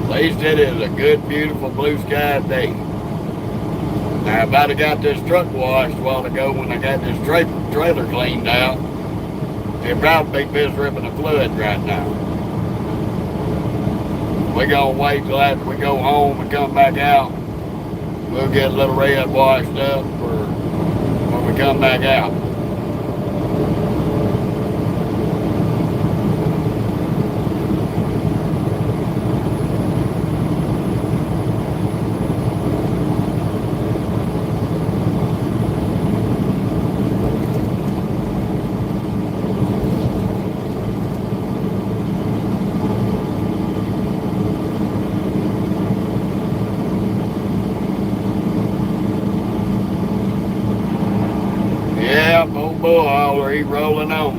At least it is a good, beautiful blue sky day. Now, if I'd have got this truck washed a while ago when I got this trailer cleaned out, it'd probably be piss ripping a flood right now. We're going to wait till after we go home and come back out. We'll get a little red washed up for when we come back out. Yeah, old bull hauler, he rolling on.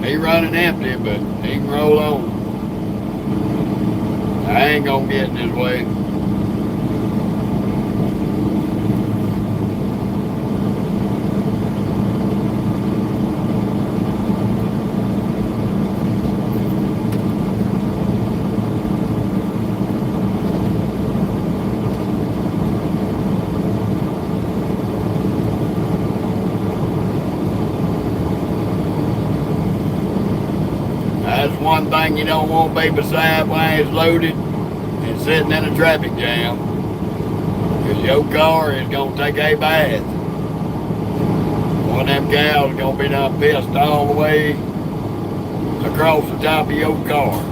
He running empty, but he can roll on. I ain't gonna get in his way. That's one thing you don't want to be beside when it's loaded and sitting in a traffic jam. Because your car is going to take a bath. One of them gals is going to be done pissed all the way across the top of your car.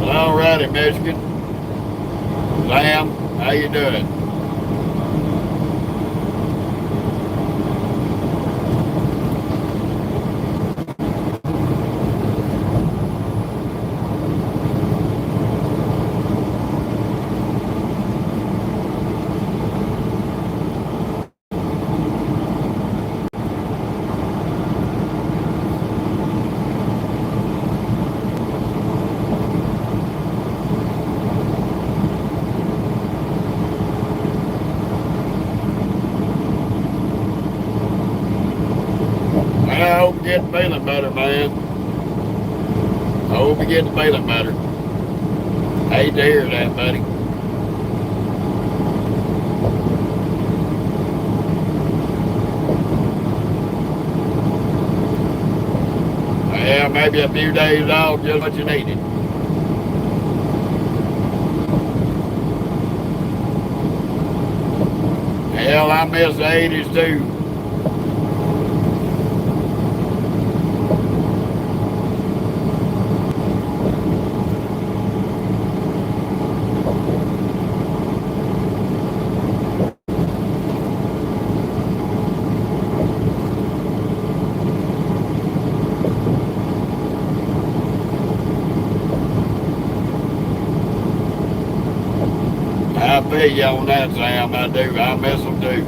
Alrighty, Michigan. Sam, how you doing? I hope you get feeling better, man. I hope you get feeling better. Hate to hear that, buddy. Yeah, maybe a few days off, just what you needed. Hell, I miss the 80s too. I feel you on that, Sam. I do. I miss them too.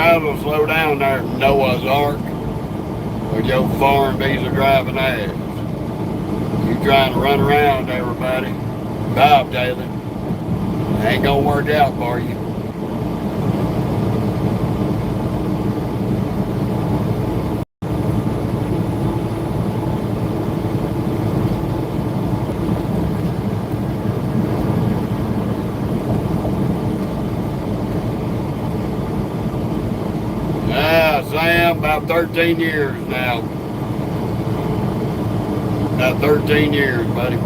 might as well slow down there at Noah's Ark with your foreign visa driving ass. You trying to run around everybody, bobtailing. Ain't gonna work out for you. Sam, about 13 years now. About 13 years, buddy.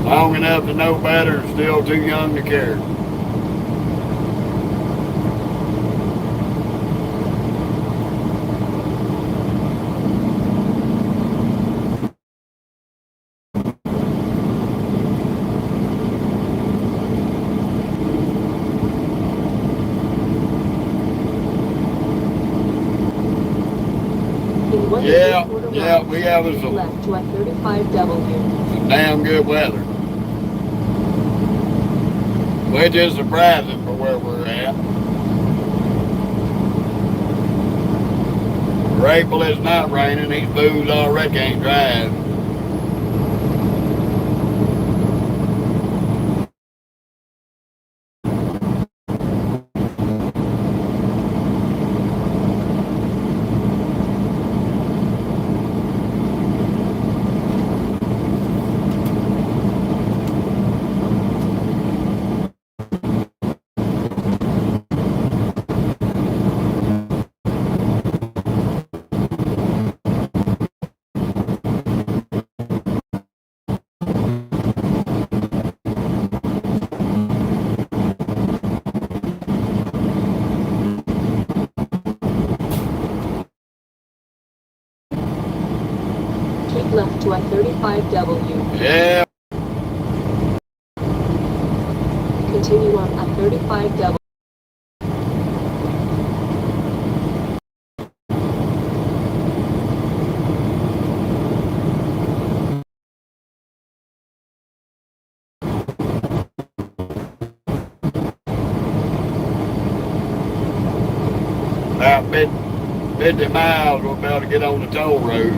Long enough to know better and still too young to care. Yeah, we have some left to I-35W. Some damn good weather. Which is surprising for where we're at. We're grateful it's not raining. These fools already can't drive. Keep left to I-35W. Yeah. Continue on I-35W. About 50 miles, we're about to get on the toll road.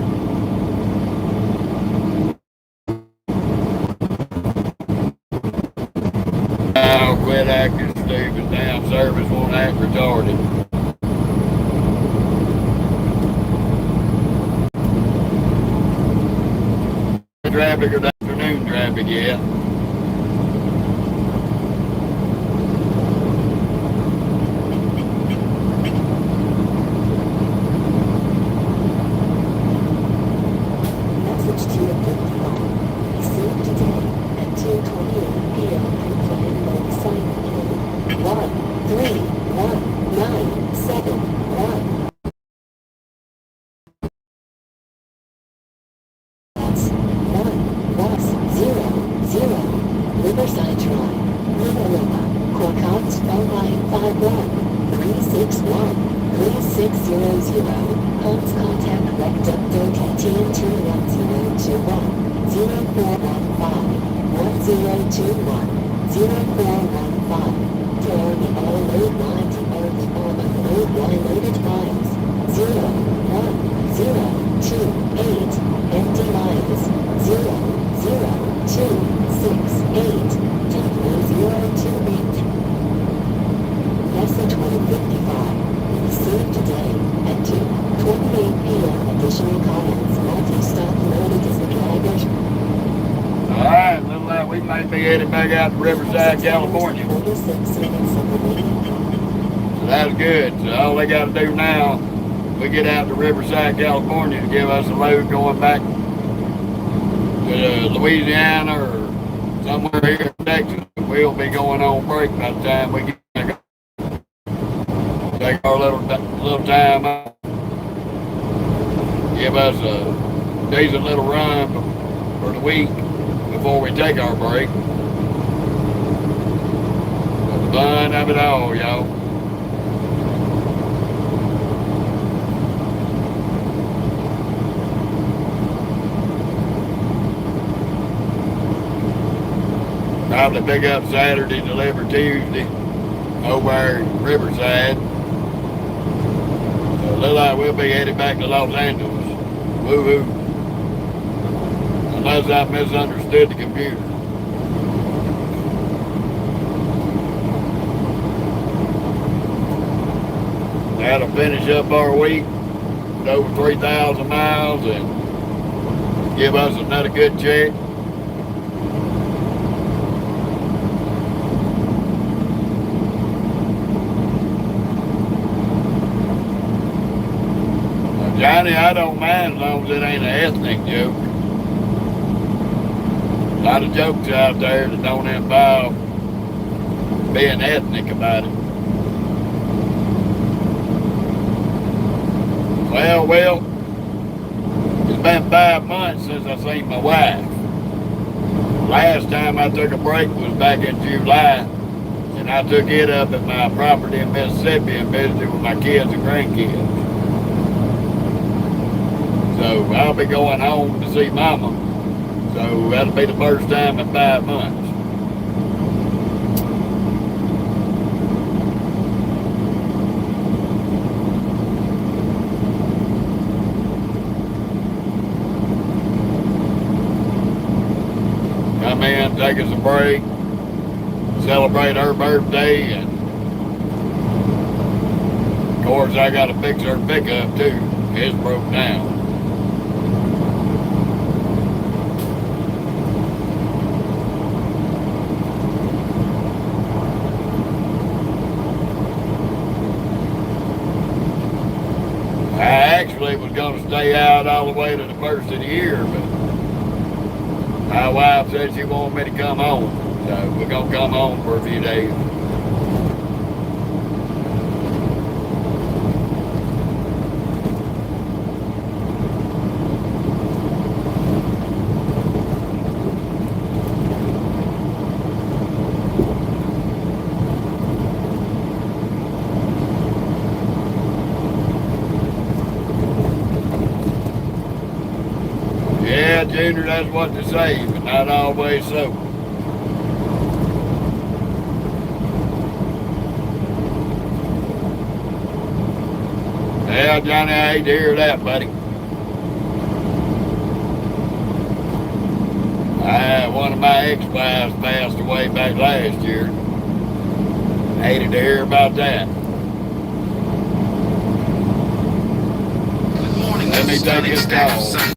Now quit acting stupid. Damn service won't act retarded. Traffic or afternoon traffic yet. Riverside Drive, Riverina, Corcott's phone line 51-361-3600. Homes contact rectum 13-21021 0415-1021 0415. For the all load lines and all the load line loaded lines 01028. Empty lines 00268. Tempo 028. Lesson 2055. Received today at 2:28 p.m. Additional comments. Multi-stop loaded as the drivers. Alright, little that we might be headed back out to Riverside, California. 46 minutes of the waiting time. So that's good. So all they got to do now, we get out to Riverside, California to give us a load going back to Louisiana or somewhere here in Texas. We'll be going on break by the time we get back. Take our little time out. Give us a decent little run for the week before we take our break. The fun of it all, y'all. Probably pick up Saturday, deliver Tuesday. over there in Riverside. So it looks like we'll be headed back to Los Angeles. Woo-hoo. Unless I misunderstood the computer. That'll finish up our week with over 3,000 miles and give us another good check. Now, Johnny, I don't mind as long as it ain't an ethnic joke. A lot of jokes out there that don't involve being ethnic about it. Well, it's been 5 months since I seen my wife. Last time I took a break was back in July, and I took it up at my property in Mississippi and visited with my kids and grandkids. So I'll be going home to see Mama. So that'll be the first time in 5 months. Come in, take us a break, celebrate her birthday, and of course I gotta fix her pickup too. It's broke down. I actually was gonna stay out all the way to the first of the year, but my wife said she wanted me to come home, so we're gonna come home for a few days. Yeah, Junior, that's what they say, but not always so. Yeah, Johnny, I hate to hear that, buddy. One of my ex-wives passed away back last year. Hated to hear about that. Good morning, Let me this is take Stunning this Staff call. Sun.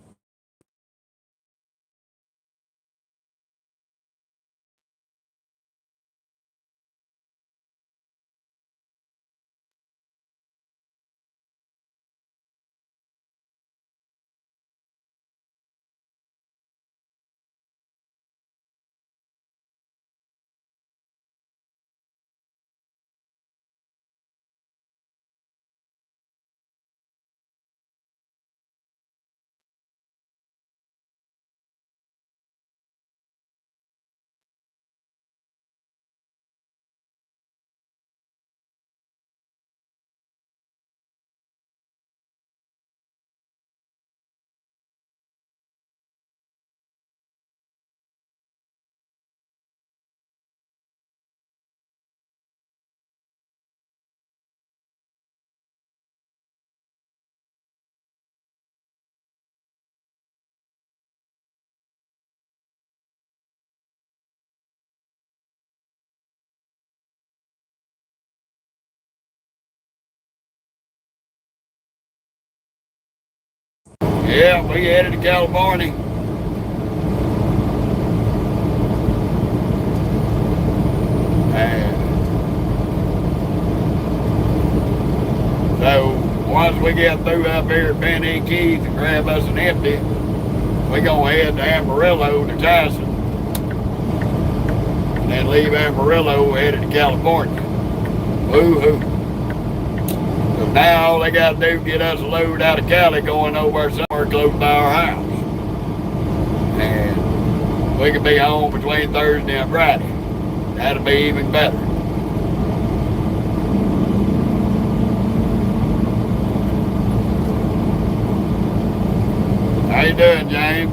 Yeah, we headed to California. So once we get through up here at Penny Keys and grab us an empty, we're gonna head to Amarillo to Tyson. And then leave Amarillo headed to California. Woo-hoo. So now all they gotta do is get us a load out of Cali going over somewhere close by our house. And we can be home between Thursday and Friday. That'll be even better. How you doing, James?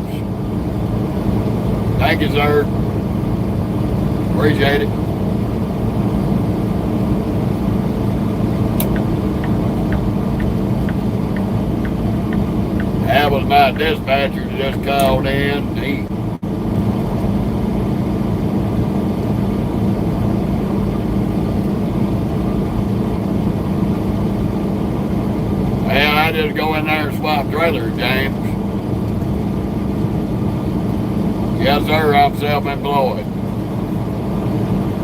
Thank you, sir. Appreciate it. That was my dispatcher that just called in. Well, I just go in there and swap trailers, James. Yes, sir, I'm self-employed.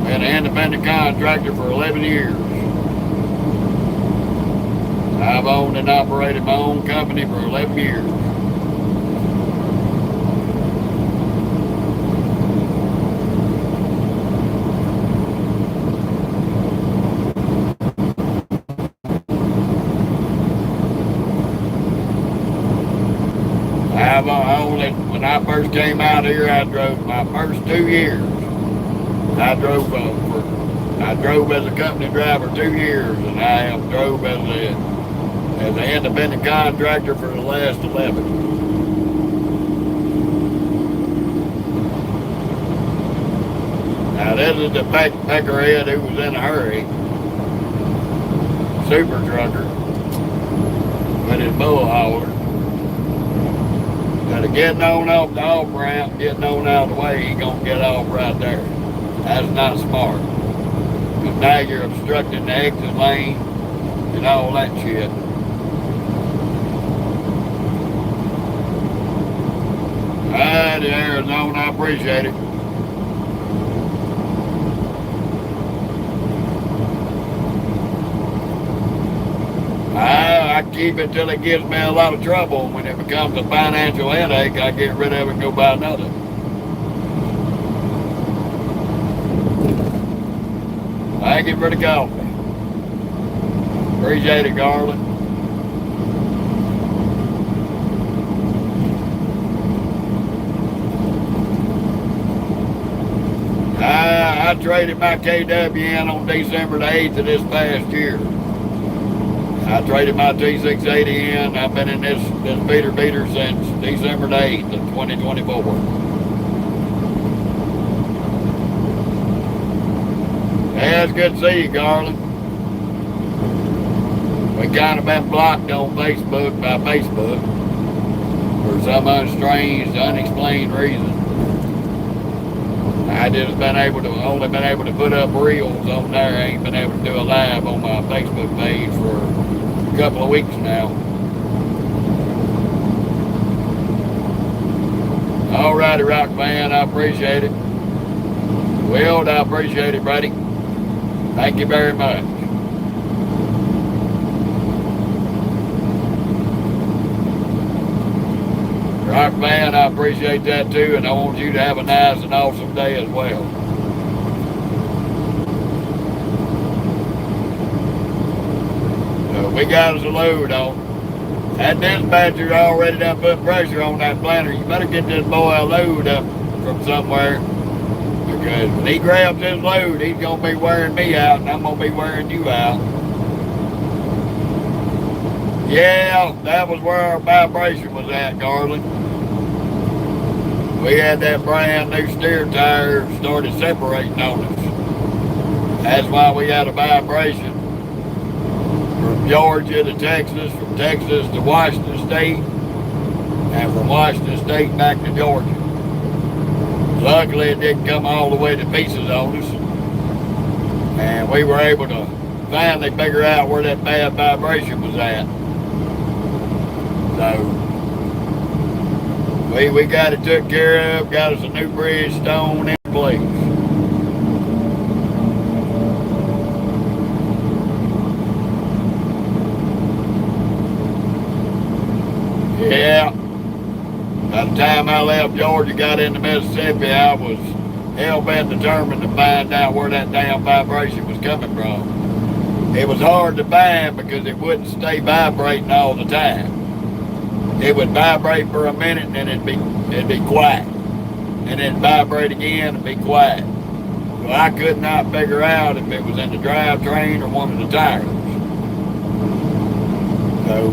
Been an independent contractor for 11 years. I've owned and operated my own company for 11 years. When I first came out here, I drove my first 2 years. I drove as a company driver 2 years, and I have drove as an independent contractor for the last 11. Now this is the peckerhead who was in a hurry, super trucker, with his bull hauler. Instead of getting on off the off ramp, getting on out of the way, he's gonna get off right there. That's not smart. Because now you're obstructing the exit lane and all that shit. Alright, Arizona, I appreciate it. I keep it till it gives me a lot of trouble. When it becomes a financial headache, I get rid of it and go buy another. Thank you for the coffee. Appreciate it, Garland. I traded my KW in on December the 8th of this past year. I traded my T680 in. I've been in this beater since December the 8th of 2024. Yeah, it's good to see you, Garland. We kind of been blocked on Facebook by Facebook for some unexplained reason. I just only been able to put up reels on there. I ain't been able to do a live on my Facebook page for a couple of weeks now. Alrighty, Rock Man, I appreciate it. Will, I appreciate it, buddy. Thank you very much. Rock Man, I appreciate that too, and I want you to have a nice and awesome day as well. So we got us a load on. That dispatcher already done put pressure on that planter. You better get this boy a load up from somewhere, because when he grabs his load, he's going to be wearing me out, and I'm going to be wearing you out. Yeah, that was where our vibration was at, Garland. We had that brand new steer tire started separating on us. That's why we had a vibration from Georgia to Texas, from Texas to Washington State, and from Washington State back to Georgia. Luckily, it didn't come all the way to pieces on us, and we were able to finally figure out where that bad vibration was at. So we got it took care of, got us a new bridge stone in place. Yeah, by the time I left Georgia, got into Mississippi, I was hell-bent determined to find out where that damn vibration was coming from. It was hard to find because it wouldn't stay vibrating all the time. It would vibrate for a minute and then it'd be quiet. And then vibrate again and be quiet. So I could not figure out if it was in the drivetrain or one of the tires. So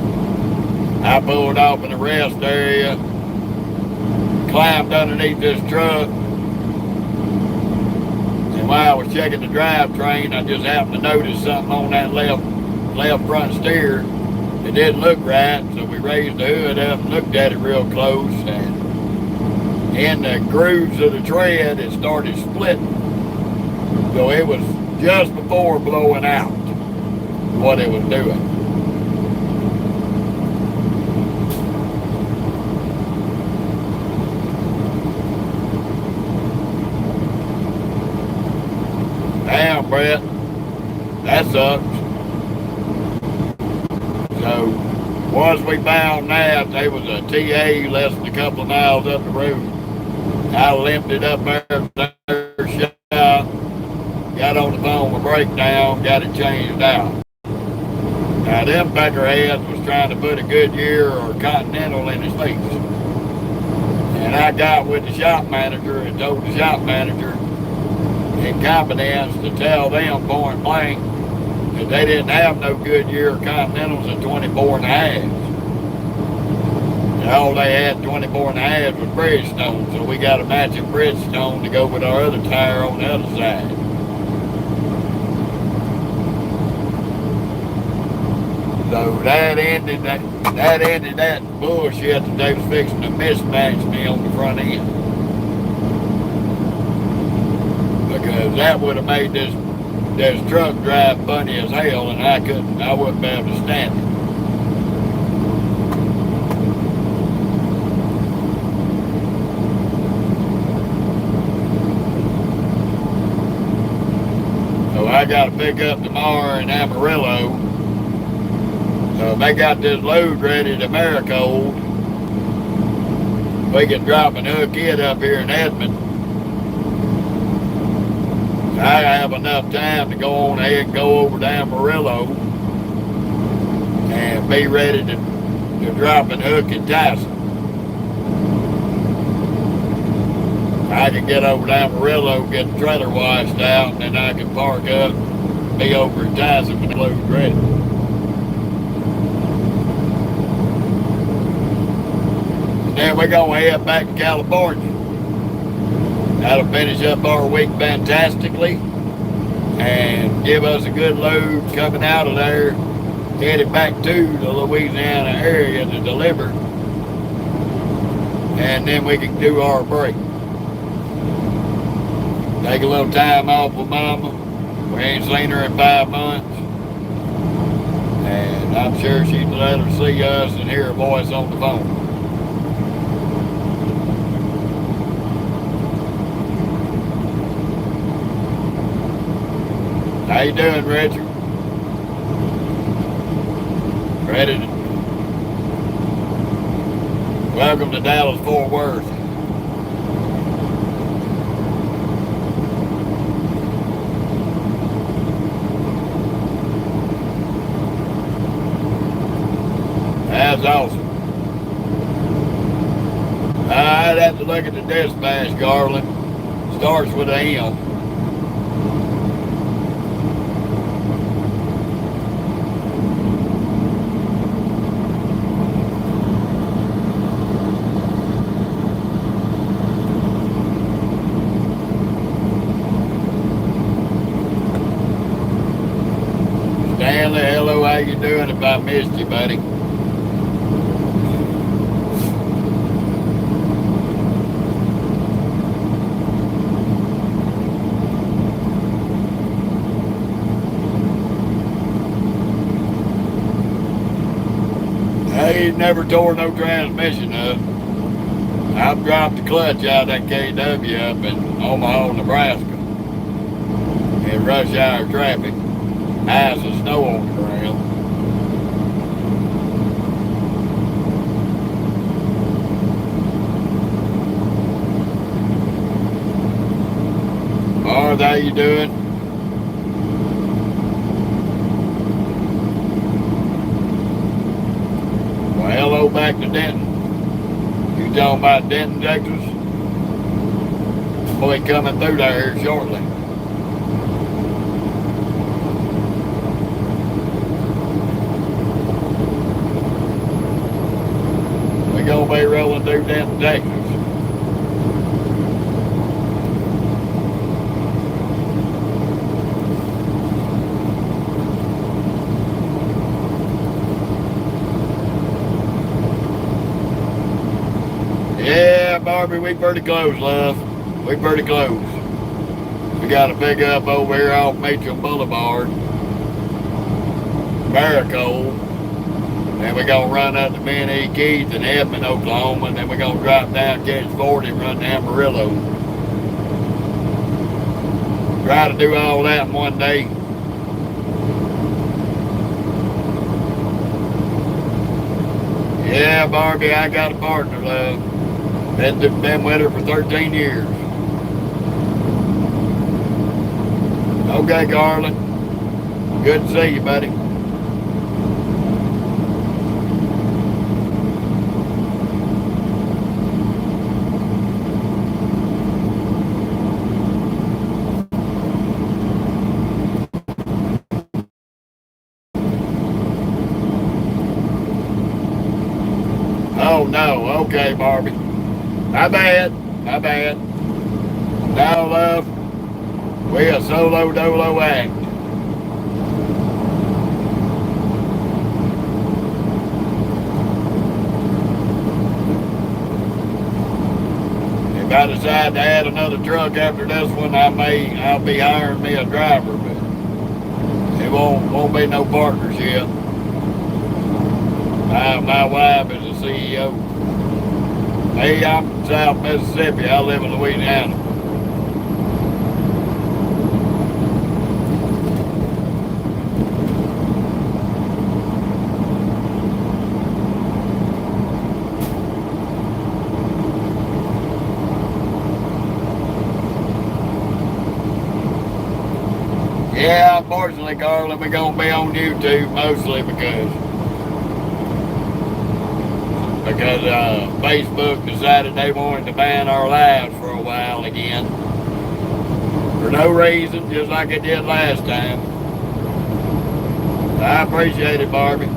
I pulled off in the rest area, climbed underneath this truck, and while I was checking the drivetrain, I just happened to notice something on that left front steer. it didn't look right, so we raised the hood up and looked at it real close, and in the grooves of the tread, it started splitting. So it was just before blowing out what it was doing. Damn, Brett, that sucks. So once we found that, there was a TA less than a couple of miles up the road. I limped it up there to their shop, got on the phone with breakdown, got it changed out. Now them peckerheads was trying to put a Goodyear or Continental in his face. And I got with the shop manager and told the shop manager in confidence to tell them point blank that they didn't have no Goodyear or Continentals at 24 and a half. And all they had 24 and a half was Bridgestone, so we got a matching Bridgestone to go with our other tire on the other side. So that ended that bullshit that they was fixing to mismatch me on the front end. Because that would have made this truck drive funny as hell, and I wouldn't be able to stand it. So I got to pick up tomorrow in Amarillo. So they got this load ready to Maricold. We can drop and hook it up here in Edmond. I have enough time to go on ahead and go over to Amarillo and be ready to drop and hook in Tyson. I can get over to Amarillo, get the trailer washed out, and then I can park up, be over in Tyson when the load's ready. Then we're going to head back to California. That'll finish up our week fantastically and give us a good load coming out of there, headed back to the Louisiana area to deliver. And then we can do our break. Take a little time off with Mama. We ain't seen her in 5 months. And I'm sure she'd let her see us and hear her voice on the phone. How you doing, Richard? Ready to... Welcome to Dallas-Fort Worth. That's awesome. I'd have to look at the dispatch, Garland. Starts with an M. Stanley, hello, how you doing? If I missed you, buddy. I ain't never tore no transmission up. I've dropped the clutch out of that KW up in Omaha, Nebraska. In rush hour traffic. Ice and snow on the ground. Martha, how you doing? Well, hello back to Denton. You talking about Denton, Texas? Boy coming through there here shortly. We're gonna be rolling through Denton, Texas. Barbie, we pretty close, love. We pretty close. We got to pick up over here off Mitchell Boulevard, Barracold. Then we're going to run up to Minnie Keith in Edmond, Oklahoma. And then we're going to drop down catch 40 and run to Amarillo. Try to do all that in one day. Yeah, Barbie, I got a partner, love. Been with her for 13 years. Okay, Garland. Good to see you, buddy. Oh, no. Okay, Barbie. My bad. My bad. No, love. We a solo dolo act. If I decide to add another truck after this one, I'll be hiring me a driver, but it won't be no partnership. My wife is the CEO. Hey, I'm from South Mississippi. I live in Louisiana. Yeah, unfortunately, Carla, we're going to be on YouTube mostly because Facebook decided they wanted to ban our lives for a while again. For no reason, just like it did last time. I appreciate it, Barbie.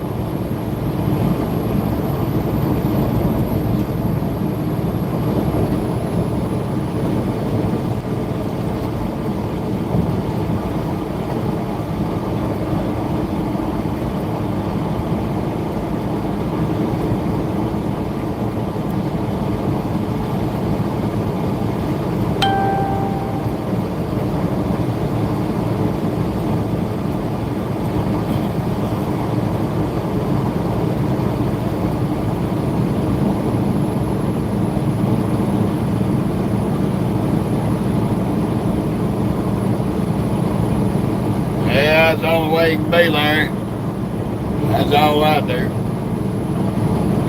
That's the only way you can be, Larry. That's all I do.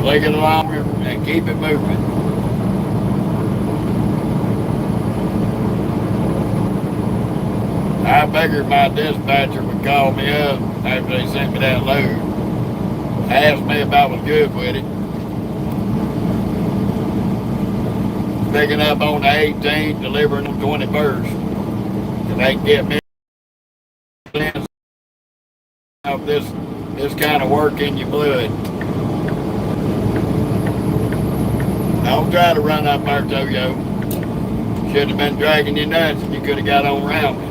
Click it along and keep it moving. I figured my dispatcher would call me up after they sent me that load. Asked me if I was good with it. Picking up on the 18th, delivering on the 21st. And they can get me of this kind of work in your blood. Don't try to run up our Toyo. Should have been dragging you nuts and you could have got on around me.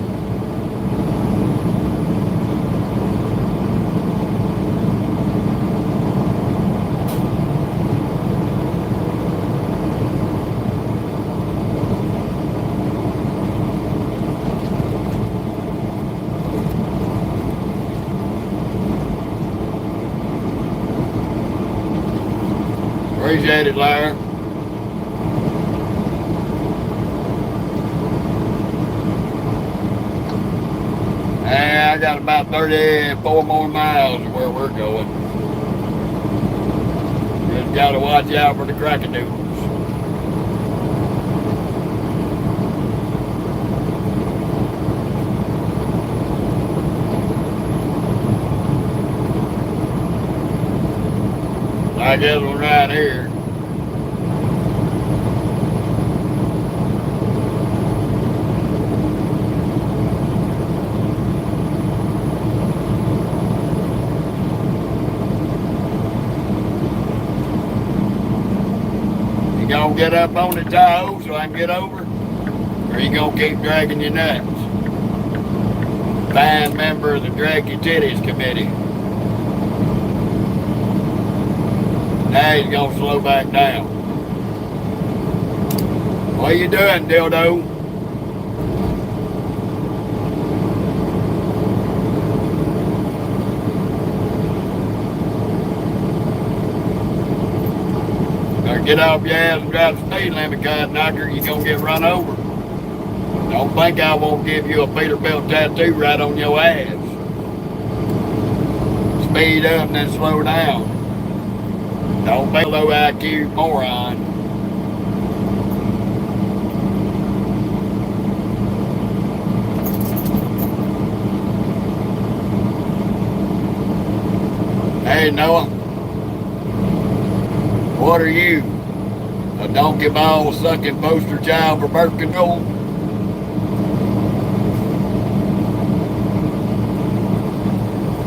Appreciate it, Larry. I got about 34 more miles to where we're going. Just got to watch out for the crackadoodles. Like this one right here. You gonna get up on the Tahoe so I can get over? Or you gonna keep dragging your nuts? Fine member of the Drag Your Titties Committee. Now he's gonna slow back down. What you doing, dildo? Better get off your ass and drive the speed limit, cod knocker. You gonna get run over. Don't think I won't give you a Peterbilt tattoo right on your ass. Speed up and then slow down. Don't be a low IQ moron. Hey Noah, what are you? A donkey ball sucking poster child for birth control?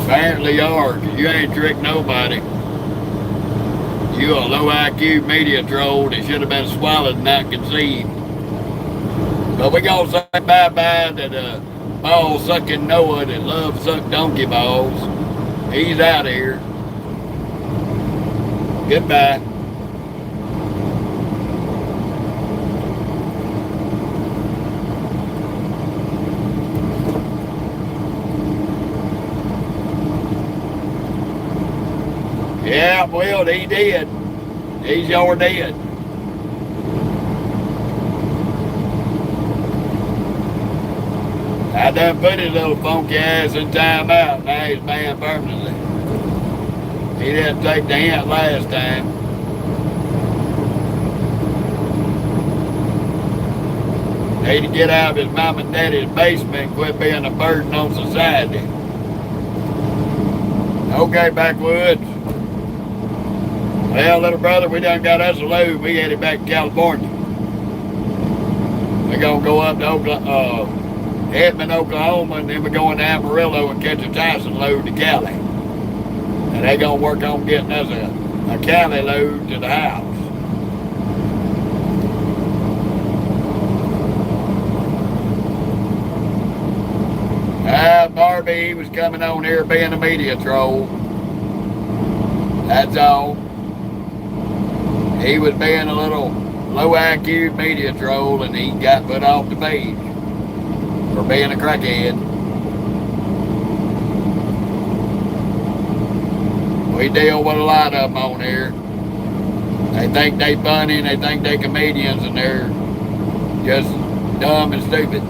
Apparently you are, 'cause you ain't tricked nobody. You a low IQ media troll that should have been swallowed and not conceived. But we gonna say bye-bye to the ball-sucking Noah that loves suck donkey balls. He's out of here. Goodbye. Yeah, well, he did. He's your dead. I done put his little funky ass in timeout. Now he's banned permanently. He didn't take the hint last time. Need to get out of his mom and daddy's basement and quit being a burden on society. Okay, backwoods. Well, little brother, we done got us a load. We headed back to California. We're gonna go up to Edmond, Oklahoma, and then we're going to Amarillo and catch a Tyson load to Cali. And they gonna work on getting us a Cali load to the house. Barbie was coming on here being a media troll. That's all. He was being a little low IQ media troll and he got put off the page for being a crackhead. We deal with a lot of them on here. They think they funny and they think they comedians and they're just dumb and stupid.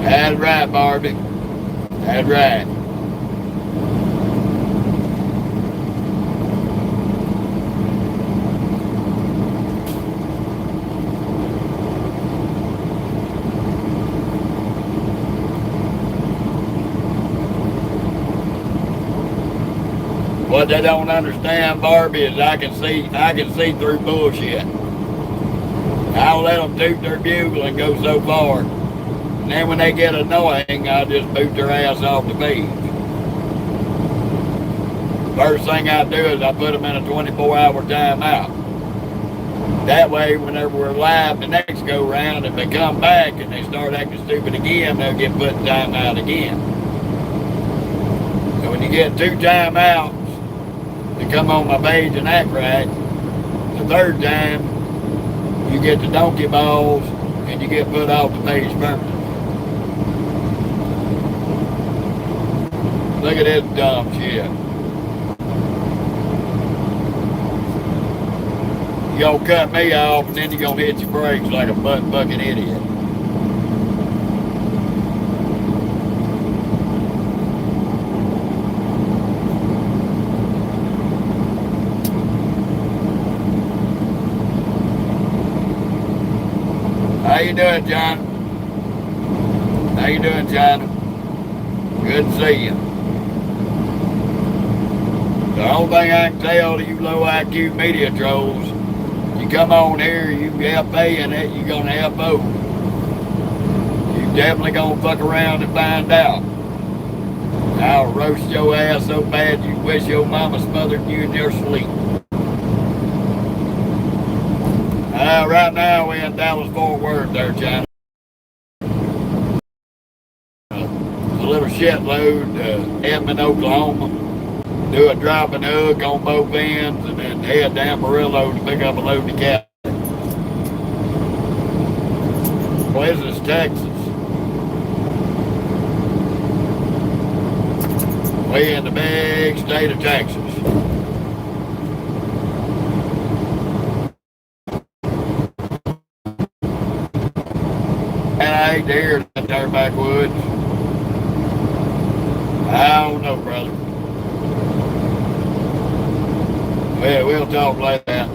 That's right, Barbie. That's right. What they don't understand, Barbie, is I can see through bullshit. I'll let them toot their bugle and go so far. And then when they get annoying, I'll just boot their ass off the page. First thing I do is I put them in a 24-hour timeout. That way, whenever we're live the next go round, if they come back and they start acting stupid again, they'll get put in timeout again. So when you get 2 timeouts to come on my page and act right, the third time you get the donkey balls and you get put off the page permanently. Look at this dumb shit. You gonna cut me off and then you gonna hit your brakes like a butt-fucking idiot. How you doing, John? How you doing, John? Good to see you. The only thing I can tell to you low IQ media trolls, you come on here, you FA and it, you're gonna FO. You definitely gonna fuck around and find out. I'll roast your ass so bad you wish your mama smothered you in your sleep. Right now we're in Dallas Fort Worth there, China. A little shitload, Edmond, Oklahoma. do a drop and hook on both ends, and then head to Amarillo to pick up a load of cattle. Well, this is Texas. We in the big state of Texas. And I hate to hear that there backwoods. I don't know, brother. Well, we'll talk like that.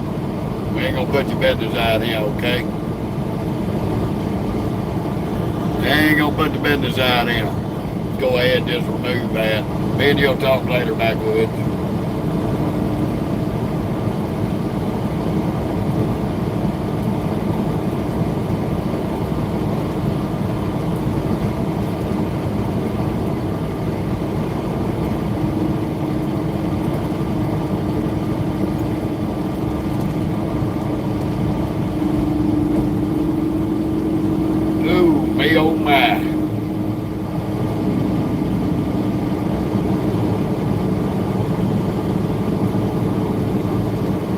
We ain't gonna put your business out here, okay? We ain't gonna put the business out here. Let's go ahead and just remove that. Me and you'll talk later, backwoods. Ooh, me oh my.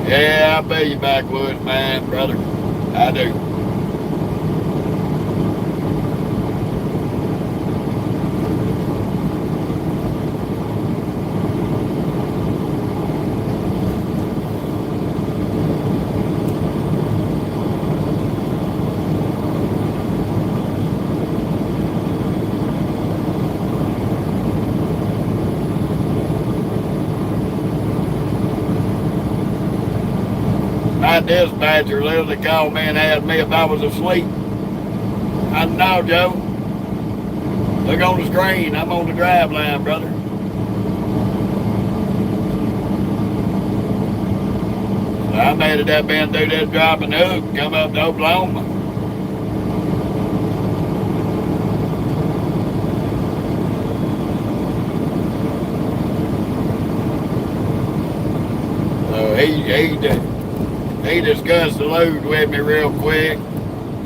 Yeah, I bet you backwoods, man, brother. I do. My dispatcher literally called me and asked me if I was asleep. I said, no, Joe. Look on the screen. I'm on the drive line, brother. So I'm headed up in through this drop and hook and come up to Oklahoma. So he discussed the load with me real quick.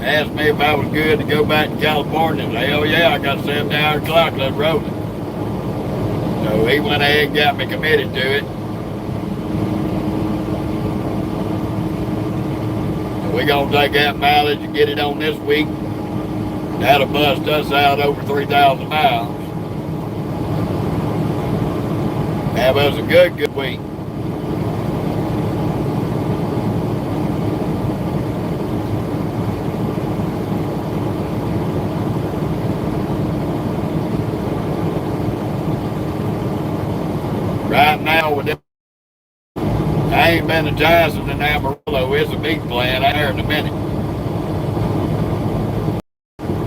Asked me if I was good to go back to California. I said, hell yeah, I got 7 hour clock, let's roll it. So he went ahead and got me committed to it. So we're gonna take that mileage and get it on this week. That'll bust us out over 3,000 miles. Have us a good week. Right now, with them, I ain't been to Johnson and Amarillo. It's a big plan. I'm there in a minute.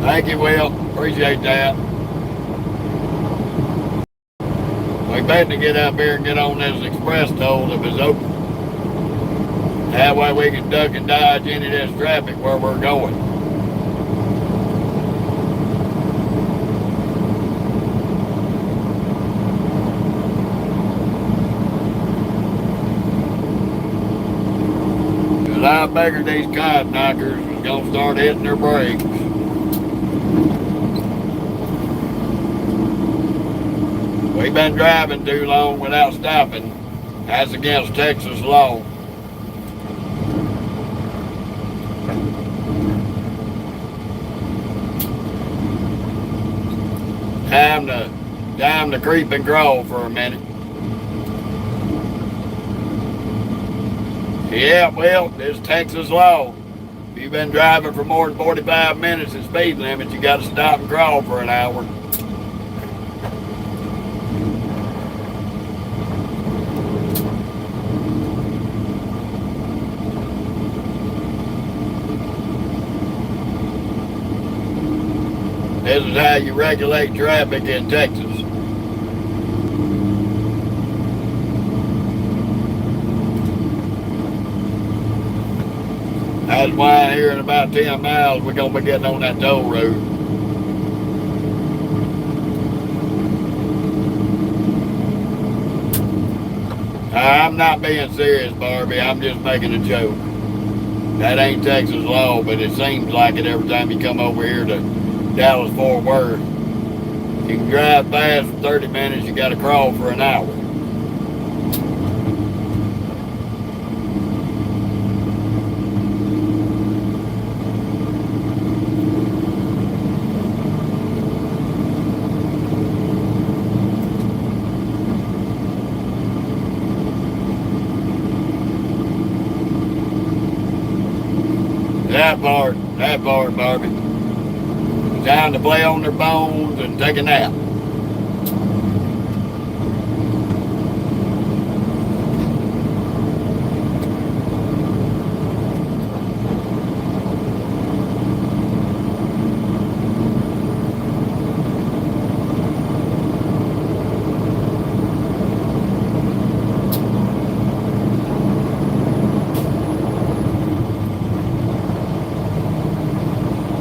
Thank you, Will. Appreciate that. We better get up here and get on this express toll if it's open. That way we can duck and dodge any of this traffic where we're going. I figured these cod knockers was gonna start hitting their brakes. We've been driving too long without stopping. That's against Texas law. Time to creep and crawl for a minute. Yeah, well, it's Texas law. If you've been driving for more than 45 minutes at speed limit, you got to stop and crawl for an hour. This is how you regulate traffic in Texas. That's why here in about 10 miles, we're going to be getting on that toll road. I'm not being serious, Barbie. I'm just making a joke. That ain't Texas law, but it seems like it every time you come over here to Dallas-Fort Worth. You can drive fast for 30 minutes, you got to crawl for an hour. That part, Barbie. Time to play on their bones and take a nap.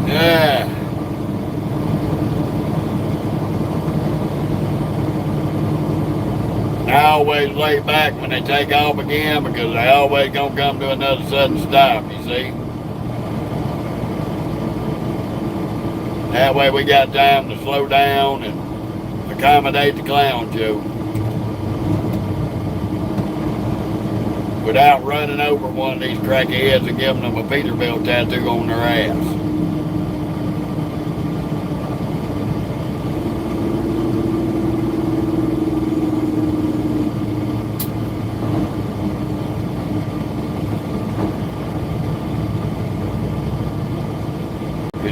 Yeah. I always lay back when they take off again because they always gonna come to another sudden stop, you see. That way we got time to slow down and accommodate the clown show without running over one of these crackheads and giving them a Peterbilt tattoo on their ass.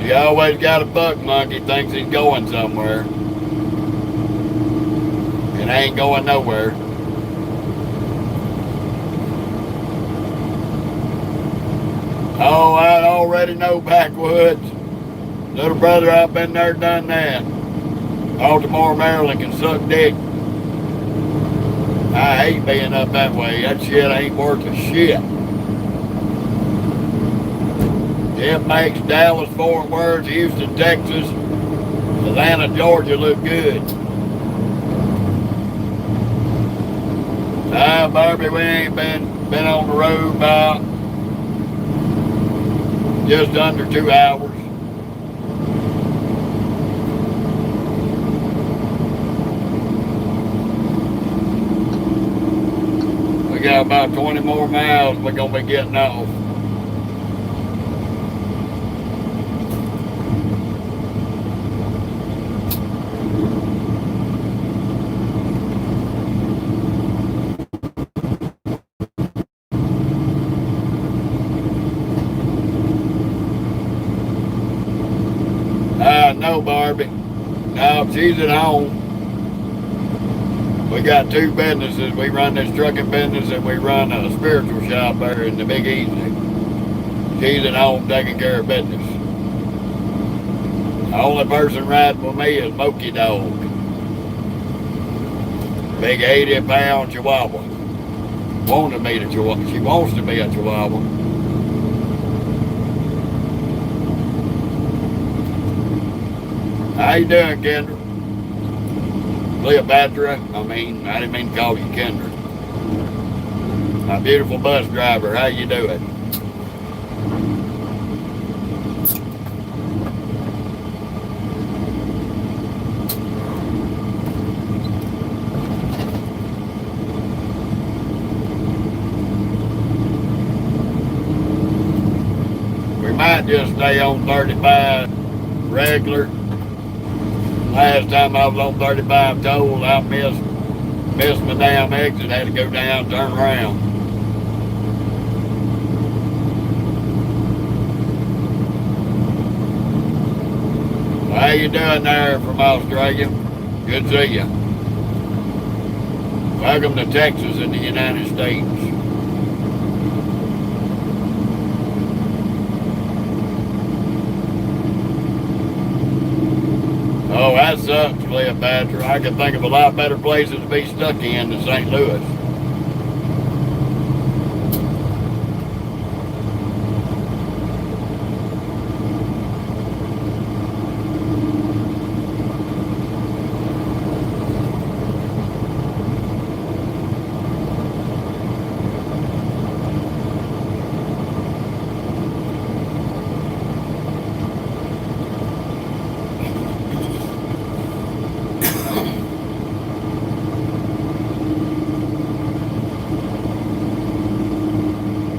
You always got a buck monkey thinks he's going somewhere. And ain't going nowhere. Oh, I already know backwoods. Little brother, I've been there, done that. Baltimore, Maryland can suck dick. I hate being up that way. That shit ain't worth a shit. It makes Dallas, Fort Worth, Houston, Texas, Atlanta, Georgia look good. Barbie, we ain't been on the road about just under 2 hours. We got about 20 more miles we're gonna be getting off. No, Barbie. No, she's at home. We got 2 businesses. We run this trucking business and we run a spiritual shop there in the Big Easy. She's at home taking care of business. The only person riding with me is Mokey Dog. Big 80-pound Chihuahua. Wanted me to Chihuahua. She wants to be a Chihuahua. How you doing, Kendra? Cleopatra? I didn't mean to call you Kendra. My beautiful bus driver, how you doing? We might just stay on 35 regular. Last time I was on 35 toll, I missed my damn exit. Had to go down, turn around. How you doing there from Australia? Good to see you. Welcome to Texas in the United States. Oh, that sucks, Cleopatra. I can think of a lot better places to be stuck in than St. Louis.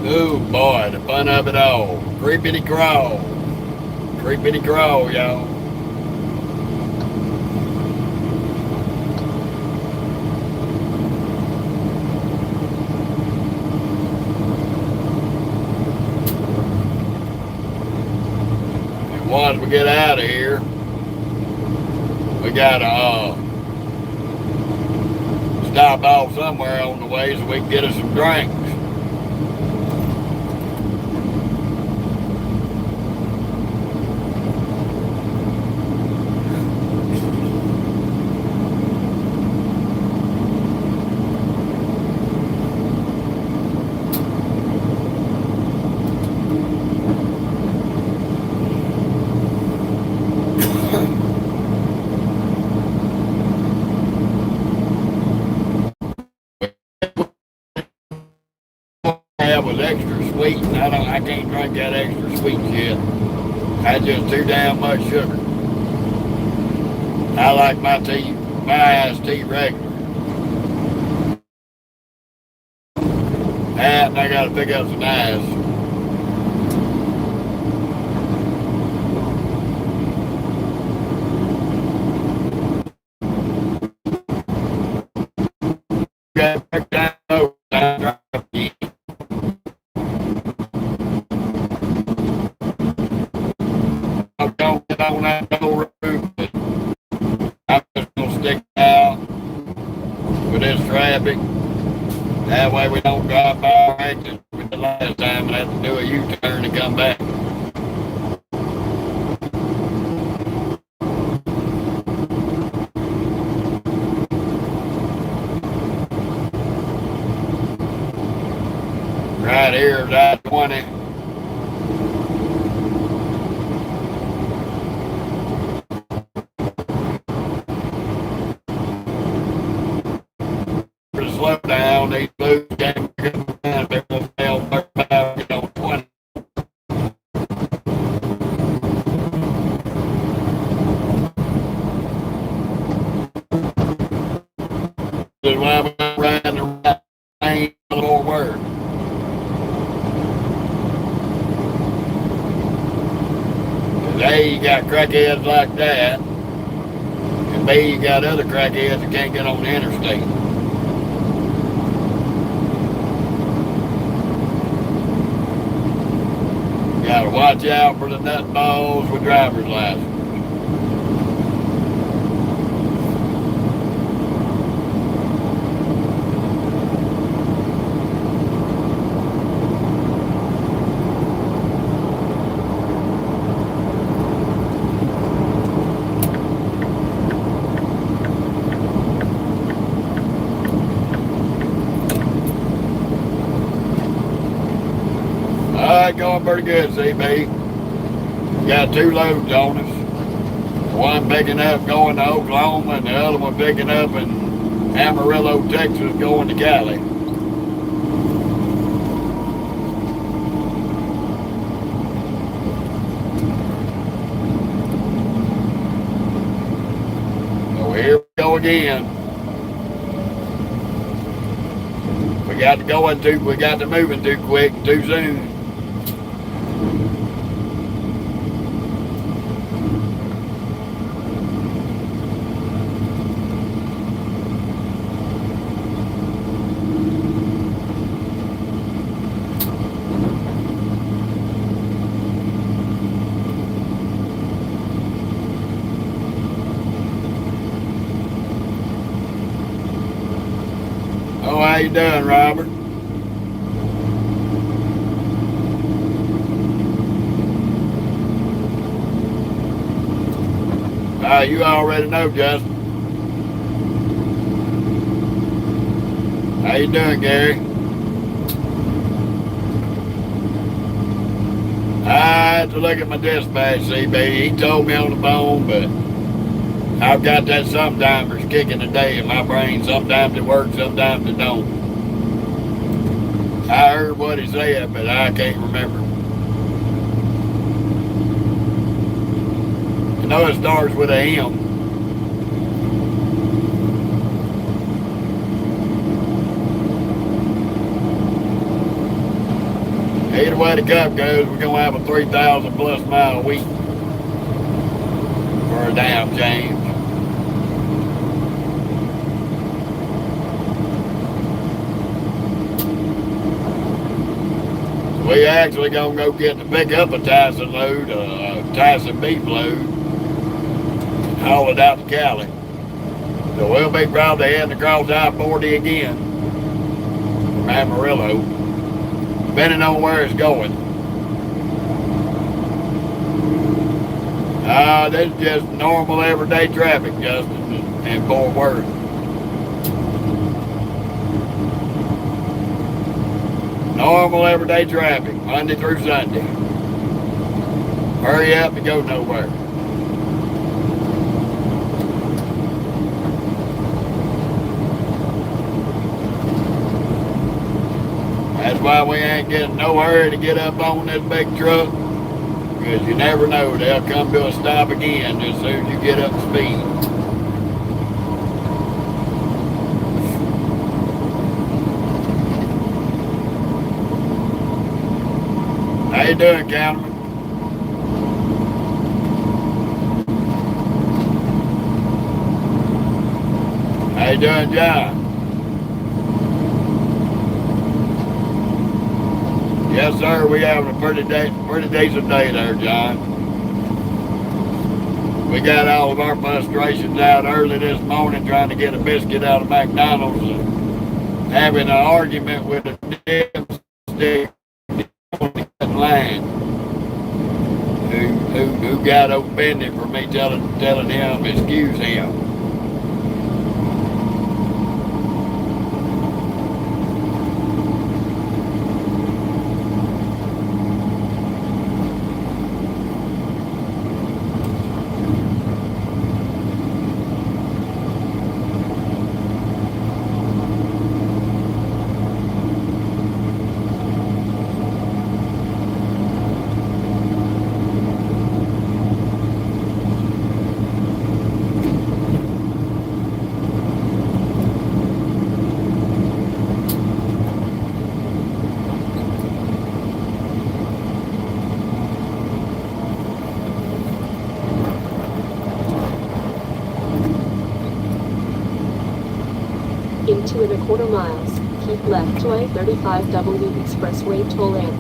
Oh boy, the fun of it all. Creepity crawl. Creepity crawl, y'all. we get out of here, we gotta stop off somewhere on the way so we can get us some drinks. That was extra sweet, and I can't drink that extra sweet shit. That's just too damn much sugar. I like my tea, my iced tea regular. That, and I gotta pick up some ice. Don't get on that door roof. I'm just gonna stick out with this traffic. That way we don't drive by our exit with the last time and have to do a U-turn and come back. Right here is I-20. Slow down, these boots can't get down, they're going to fail 35, get on 20. This is why we're riding the right lane a little word. A, you got crackheads like that, and B, you got other crackheads that can't get on the interstate. You gotta watch out for the nutballs with driver's license. Going pretty good, CB. Got 2 loads on us. One picking up going to Oklahoma and the other one picking up in Amarillo, Texas, going to Cali. So here we go again. We got to moving too quick and too soon. Oh, how you doing, Robert? You already know, Justin. How you doing, Gary? I had to look at my dispatch, CB. He told me on the phone, but I've got that sometimes kicking today in my brain. Sometimes it works, sometimes it don't. I heard what he said, but I can't remember. I know it starts with a M. Either way the cup goes, we're going to have a 3,000 plus mile week for a damn change. We actually gonna go get to pick up a Tyson load, Tyson beef load and haul it out to Cali. So we'll be probably heading across I-40 again from Amarillo, depending on where it's going. This is just normal everyday traffic, Justin, in Fort Worth. Normal everyday traffic, Monday through Sunday. Hurry up and go nowhere. That's why we ain't getting no hurry to get up on this big truck, because you never know, they'll come to a stop again as soon as you get up to speed. How you doing, Councilman? How you doing, John? Yes, sir. We having a pretty decent day there, John. We got all of our frustrations out early this morning trying to get a biscuit out of McDonald's and having an argument with a dipstick in line who got offended for me telling him excuse him. In 2¼ miles, keep left to I-35W Expressway toll in.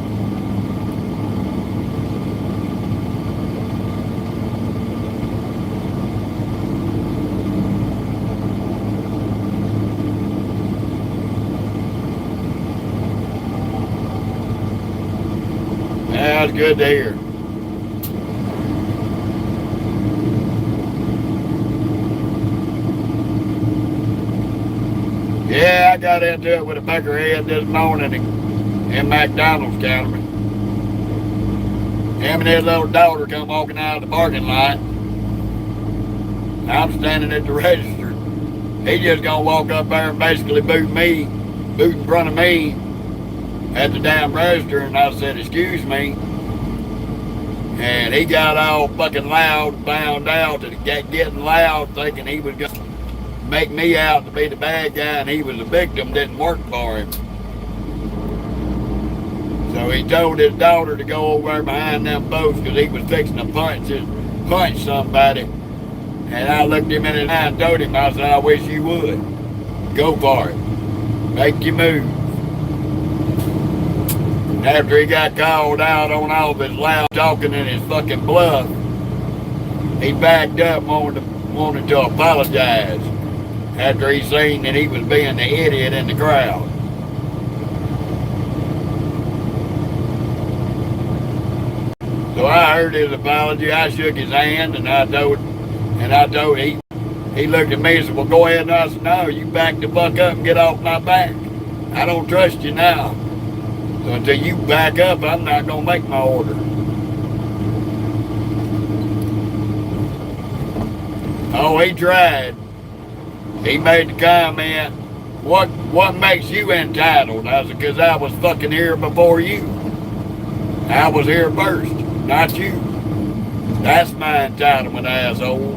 That's good to hear. Yeah, I got into it with a peckerhead this morning in McDonald's, Councilman. Him and his little daughter come walking out of the parking lot. I'm standing at the register. He just gonna walk up there and basically boot in front of me at the damn register, and I said, excuse me. And he got all fucking loud and found out that he got getting loud, thinking he was gonna make me out to be the bad guy and he was a victim, didn't work for him. So he told his daughter to go over there behind them folks because he was fixing to punch somebody. And I looked him in his eye and told him, I said, I wish you would. Go for it. Make your move. And after he got called out on all of his loud talking and his fucking bluff, he backed up and wanted to apologize after he seen that he was being the idiot in the crowd. So I heard his apology. I shook his hand and I told he looked at me and said, well, go ahead. And I said, no, you back the fuck up and get off my back. I don't trust you now. So until you back up, I'm not going to make my order. Oh, he tried. He made the comment, what makes you entitled? I said, because I was fucking here before you. I was here first, not you. That's my entitlement, asshole.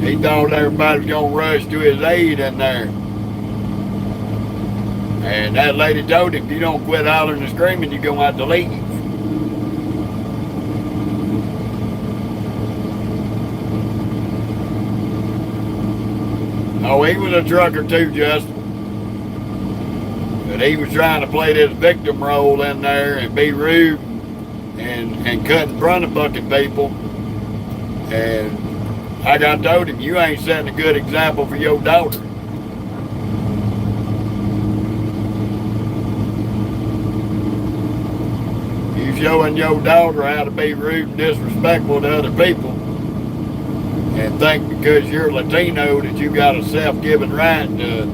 He thought everybody was going to rush to his aid in there. And that lady told him, if you don't quit hollering and screaming, you're going to have to leave. Oh, he was a trucker too, Justin. But he was trying to play this victim role in there and be rude and cut in front of fucking people. And like I told him, you ain't setting a good example for your daughter. You showing your daughter how to be rude and disrespectful to other people and think because you're Latino that you got a self-given right to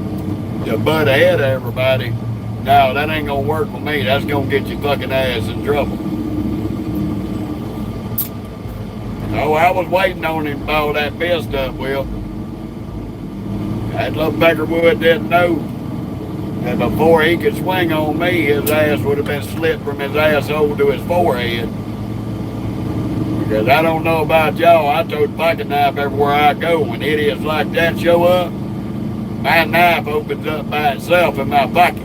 butt ahead of everybody. No, that ain't gonna work with me. That's gonna get your fucking ass in trouble. Oh, I was waiting on him to ball that fist up, Will. That little Peckerwood didn't know that before he could swing on me, his ass would have been slit from his asshole to his forehead. Because I don't know about y'all, I throw the pocket knife everywhere I go. When idiots like that show up, my knife opens up by itself in my pocket.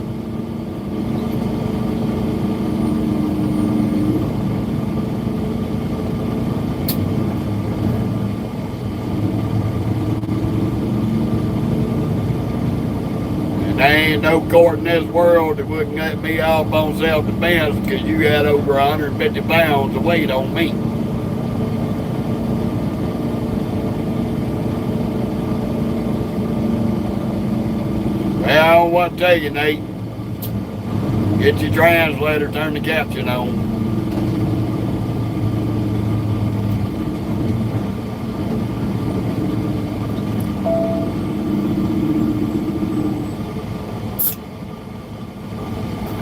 There ain't no court in this world that wouldn't let me off on self-defense because you had over 150 pounds of weight on me. Well, I don't want to tell you, Nate. Get your translator, turn the caption on.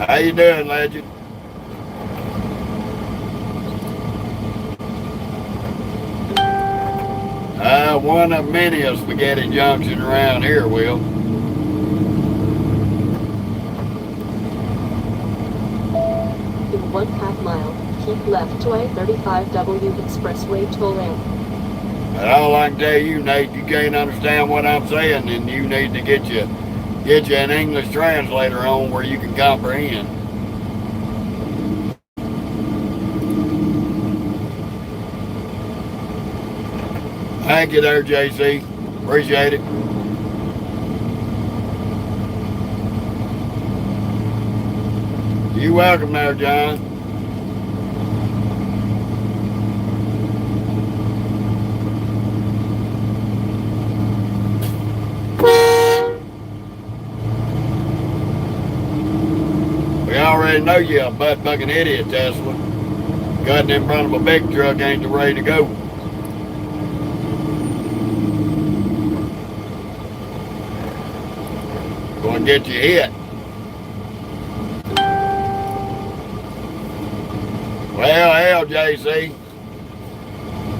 How you doing, legend? One of many a spaghetti junction around here, Will. In 1/2 mile, keep left to I-35W Expressway toll end. But all I can tell you, Nate, you can't understand what I'm saying, and you need to get you an English translator on where you can comprehend. Thank you there, JC. Appreciate it. You welcome there, John. We already know you're a butt-fucking idiot, Tesla. Cutting in front of a big truck ain't the way to go. Gonna get you hit. Well, hell, JC.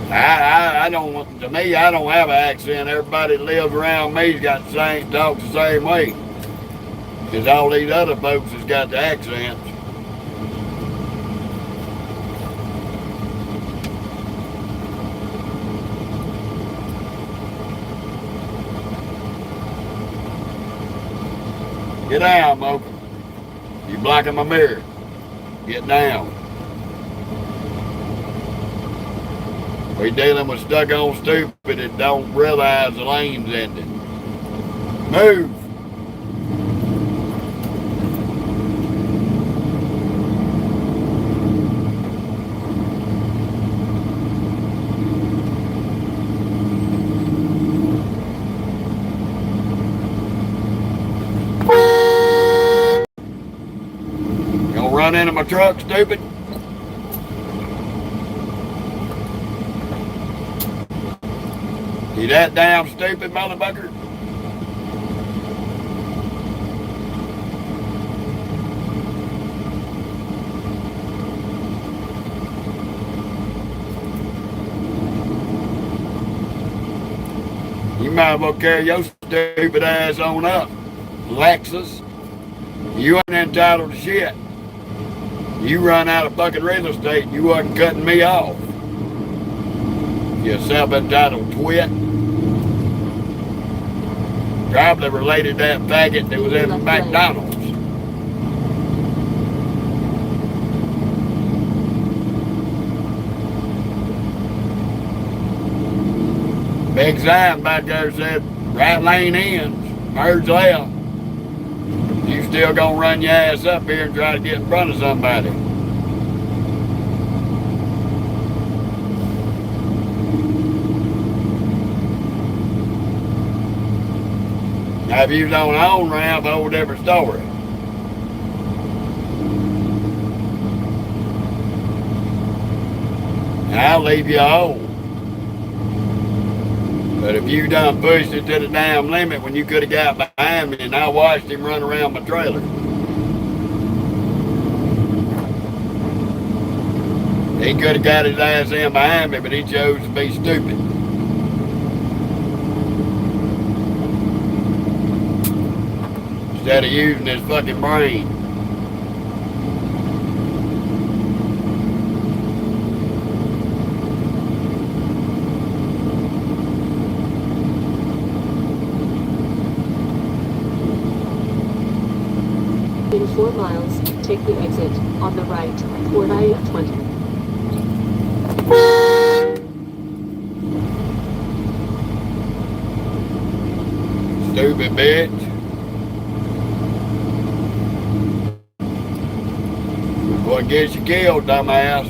I don't, to me, I don't have an accent. Everybody that lives around me's got the same, talks the same way. Because all these other folks has got the accents. Get down, Mocha. You blocking my mirror. Get down. We dealing with stuck-on stupid that don't realize the lane's ended. Move. Gonna run into my truck, stupid? You that damn stupid motherfucker? You might as well carry your stupid ass on up, Lexus. You ain't entitled to shit. You run out of fucking real estate and you wasn't cutting me off. You self-entitled twit. Probably related to that faggot that was in McDonald's. Big sign back there said, right lane ends, merge left. You still gonna run your ass up here and try to get in front of somebody. Now, if you was on the on ramp, a whole different story. I'll leave you alone. But if you done pushed it to the damn limit when you could have got behind me and I watched him run around my trailer. He could have got his ass in behind me, but he chose to be stupid. Instead of using his fucking brain. In 4 miles, take the exit on the right toward I-20. Stupid bitch. What gets you killed, dumbass?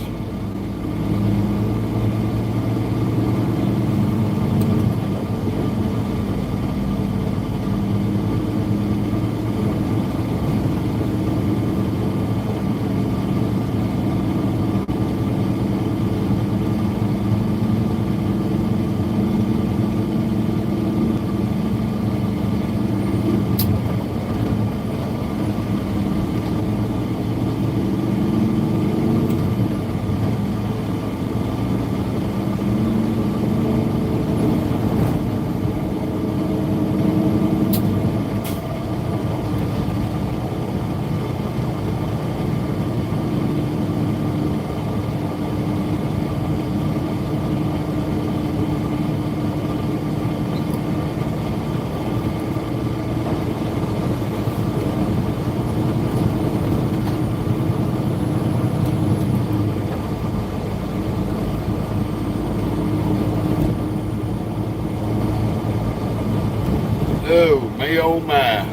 Oh, me oh my.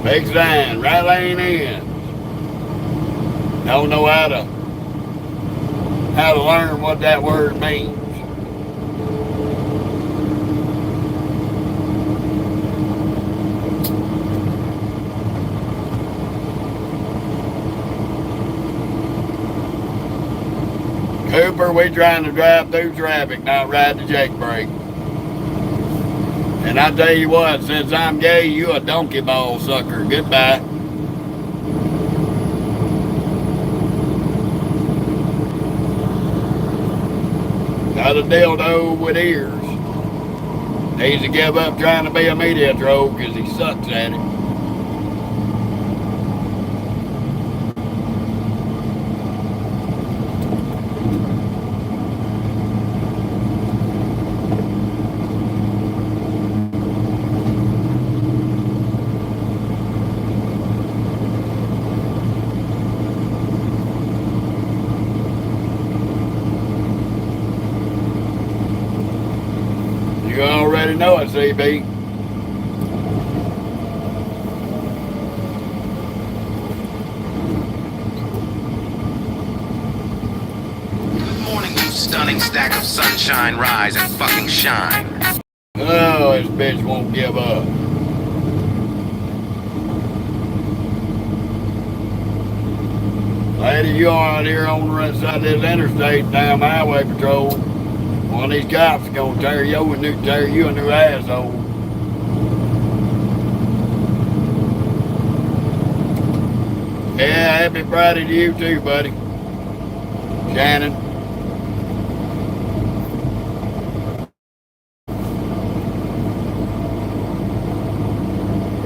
Big sign, right lane in. Don't know how to learn what that word means. Cooper, we trying to drive through traffic, not ride the jake brake. And I tell you what, since I'm gay, you a donkey ball sucker. Goodbye. Got a dildo with ears. Needs to give up trying to be a media troll because he sucks at it. You already know it, CB. Good morning, you stunning stack of sunshine. Rise and fucking shine. Oh, this bitch won't give up. Lady, you are out here on the right side of this interstate, damn highway patrol. One of these cops is gonna tear you a new asshole. Yeah, happy Friday to you too, buddy. Shannon.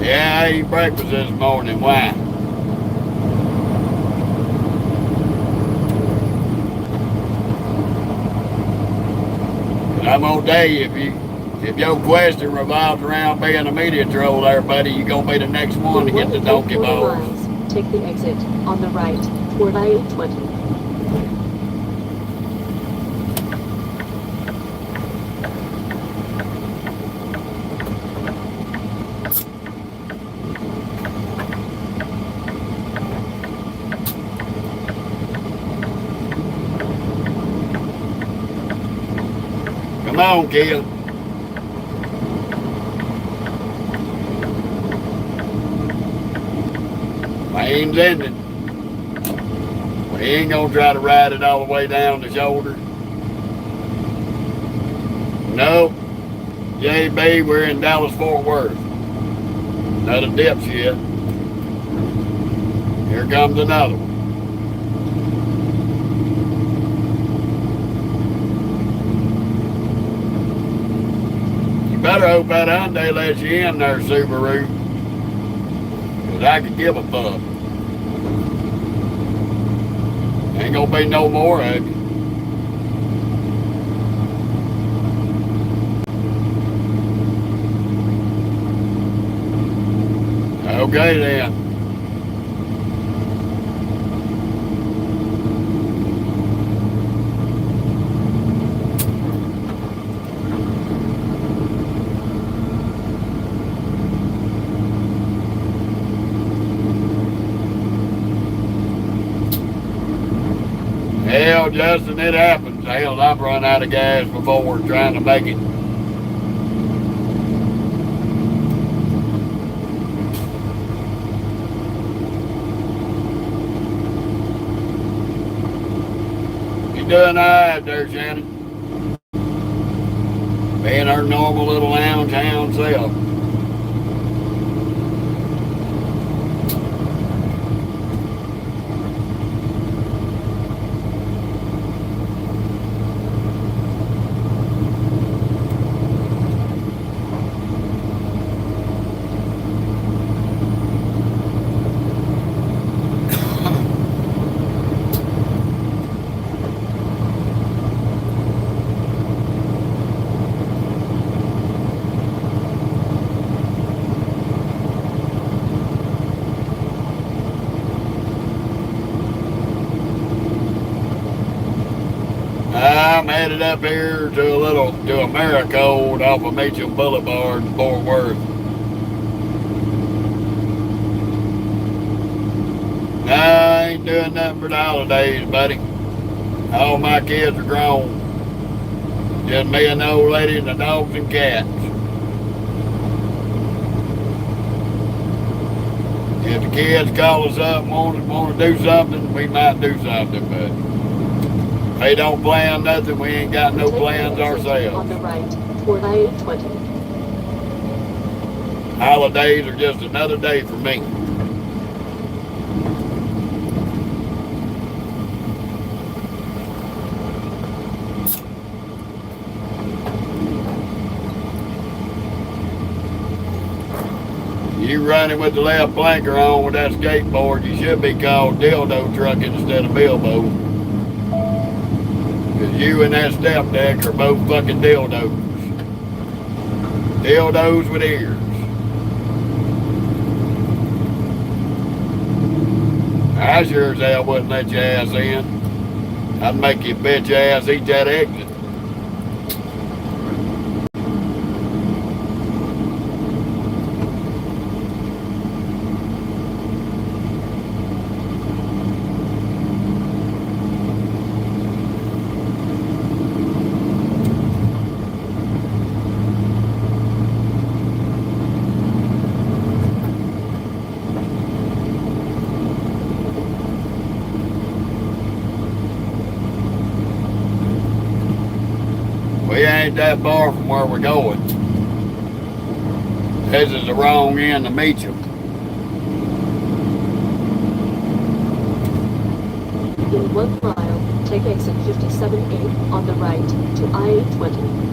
Yeah, I ate breakfast this morning. Why? I'm gonna tell you, if your question revolves around being a media troll there, buddy, you're gonna be the next one to get the donkey balls. Miles, take the exit on the right toward I-20. on, kid. Lane's ended. We ain't gonna try to ride it all the way down the shoulder. Nope. JB, we're in Dallas Fort Worth. Another dipshit. Here comes another one. You better hope that Hyundai lets you in there, Subaru. Cause I could give a fuck. Ain't gonna be no more of you. Okay then. Hell, Justin, it happens. Hell, I've run out of gas before trying to make it. You doing all right there, Shannon? Being our normal little lounge hound self. I'm headed up here to Americold off of Mitchell Boulevard in Fort Worth. Nah, I ain't doing nothing for the holidays, buddy. All my kids are grown. Just me and the old lady and the dogs and cats. If the kids call us up and want to do something, we might do something, but they don't plan nothing. We ain't got no plans ourselves. On the right, toward I-20. Holidays are just another day for me. You running with the left blinker on with that skateboard, you should be called dildo trucking instead of Bilbo. Cause you and that step deck are both fucking dildos. Dildos with ears. I sure as hell wouldn't let your ass in. I'd make you bitch ass eat that exit. We ain't that far from where we're going. This is the wrong end to Mitchell. In 1 mile, take exit 57A on the right to I-20.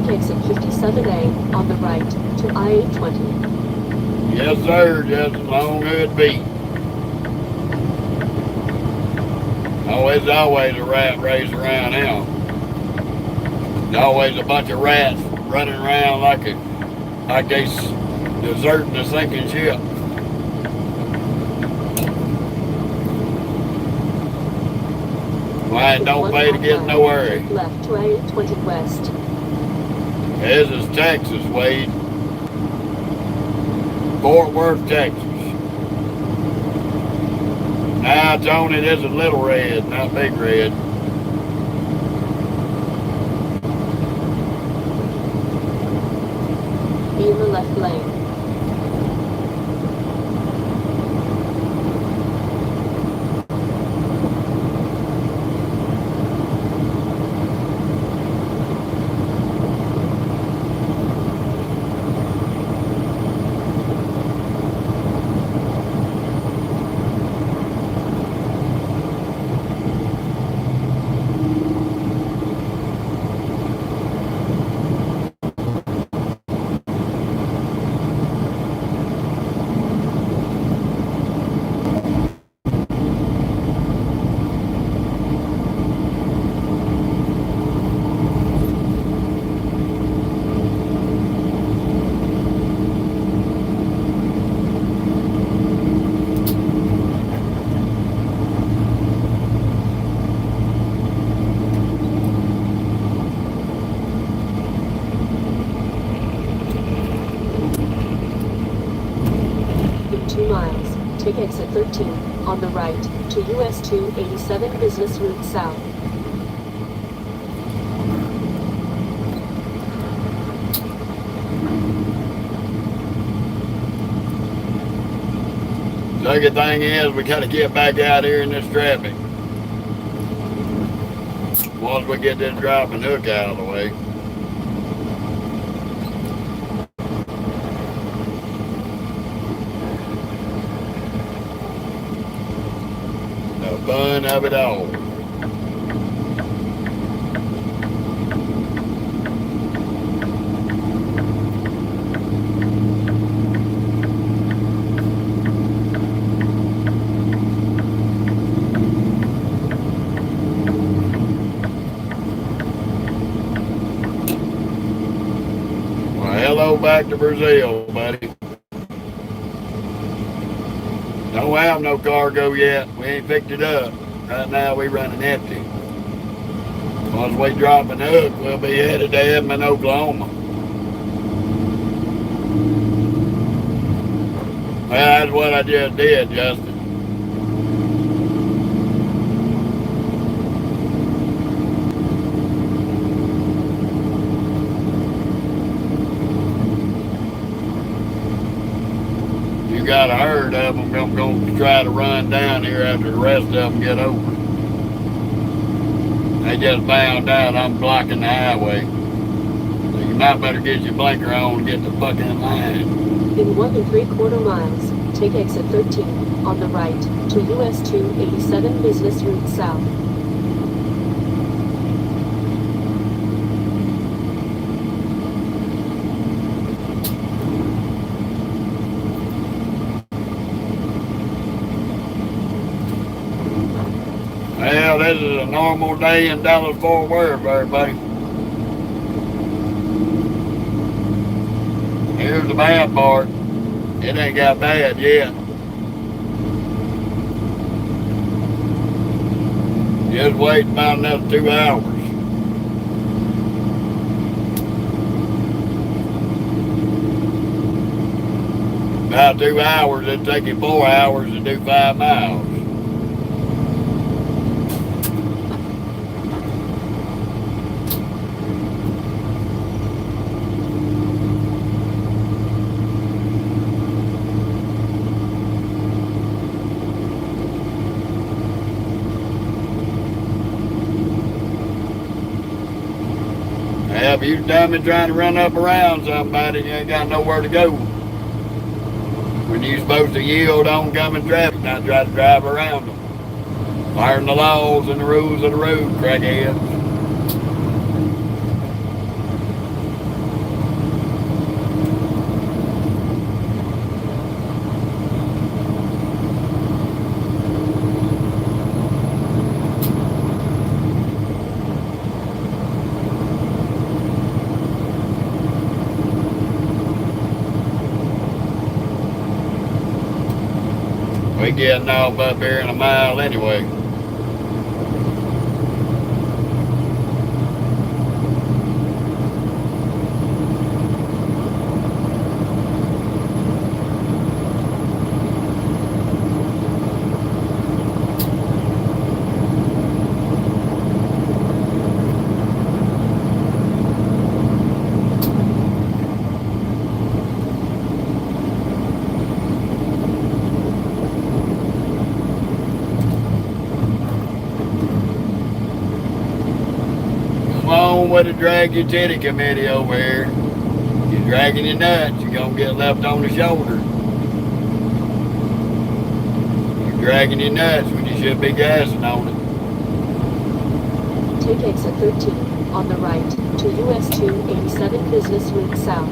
take exit 57A on the right to I-820. Yes, sir, just as long as it be. Oh, it's always a rat race around now. There's always a bunch of rats running around like they deserting a sinking ship. Why don't pay to get nowhere. Left to I-820 west. This is Texas, Wade. Fort Worth, Texas. Now, Tony, this is Little Red, not Big Red. Be in the left lane. Take exit 13 on the right to US 287 Business Route South. Second thing is we gotta get back out here in this traffic. Once we get this dropping hook out of the way. Fun of it all. Well, hello back to Brazil, buddy. Don't have no cargo yet. We ain't picked it up. Right now we running empty. Once we drop an hook, we'll be headed to Edmond, Oklahoma. Well, that's what I just did, Justin. Got a herd of them. I'm going to try to run down here after the rest of them get over. They just found out I'm blocking the highway. So you might better get your blinker on and get the fucking line. In 1 3/4 miles, take exit 13 on the right to US 287 Business Route South. Well, this is a normal day in Dallas-Fort Worth, everybody. Here's the bad part. It ain't got bad yet. Just wait about another 2 hours. About 2 hours, it'll take you 4 hours to do 5 miles. Yeah, if you dummy trying to run up around somebody, you ain't got nowhere to go. When you're supposed to yield oncoming traffic, not try to drive around them. Learn the laws and the rules of the road, crackheads. We getting off up here in a mile anyway. Come on with the drag your titty committee over here. You're dragging your nuts, you're gonna get left on the shoulder. You're dragging your nuts when you should be gassing on it. Take exit 13 on the right to US 287 Business Route South.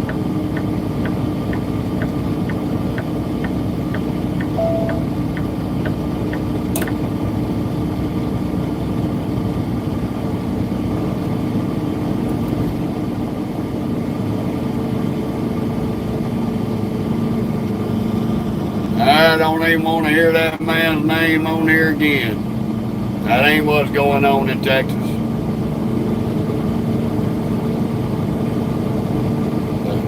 I don't even want to hear that man's name on here again. That ain't what's going on in Texas.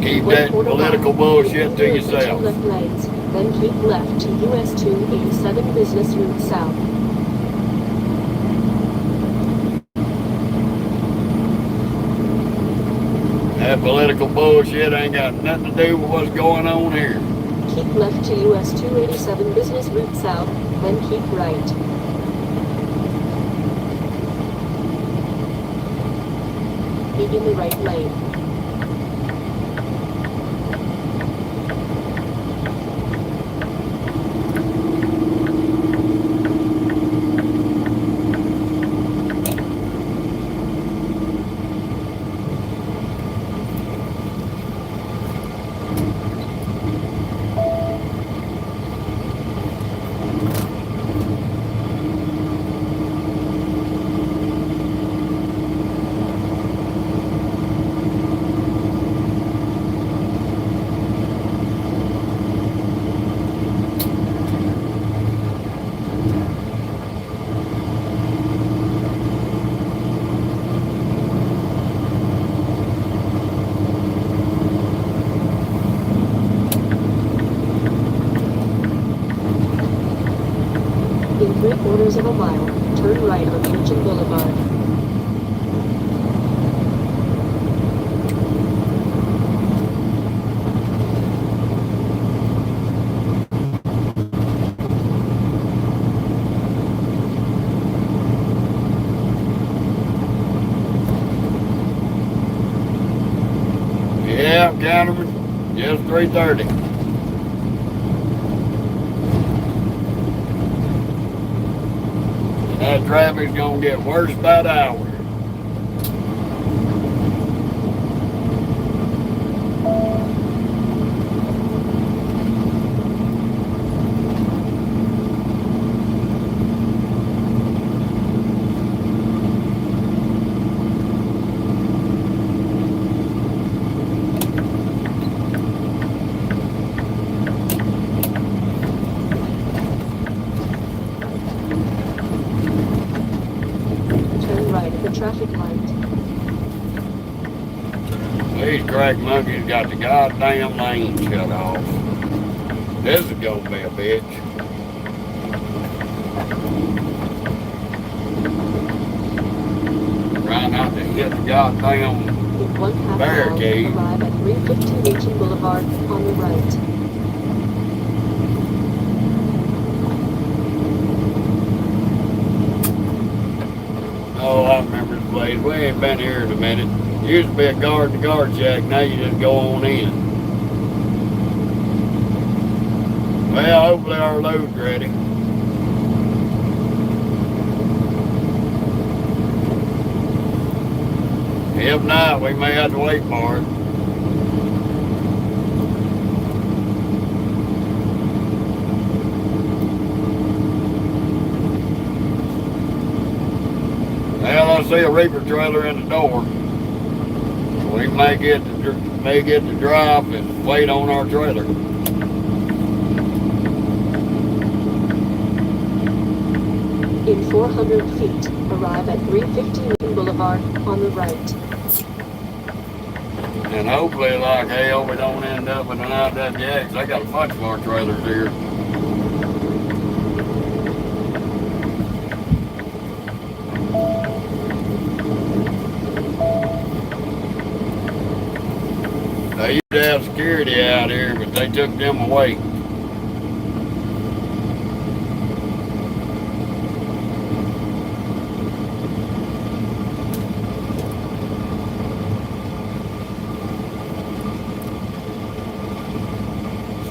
Keep that political bullshit to yourself. Left lanes, then keep left to US 287 Business Route South. That political bullshit ain't got nothing to do with what's going on here. Keep left to US 287 Business Route South, then keep right. Be in the right lane. In 3/4 of a mile, turn right on Ancient Boulevard. Yeah, Counterman, just 3:30. That traffic's gonna get worse by the hour. The traffic light. These crack monkeys got the goddamn lane shut off. This is gonna be a bitch. Try not to hit the goddamn In 1/2 barricade. mile, arrive at 315 Ancient Boulevard on the right. Oh, I remember the place. We ain't been here in a minute. Used to be a guard-to-guard shack. Now you just go on in. Well, hopefully our load's ready. If not, we may have to wait for it. Well, I see a reaper trailer in the door. We may get to drop and wait on our trailer. 400 feet. Arrive at 315 Boulevard on the right. And hopefully, like hell, we don't end up with an IWX. I got a bunch of our trailers here. They used to have security out here, but they took them away.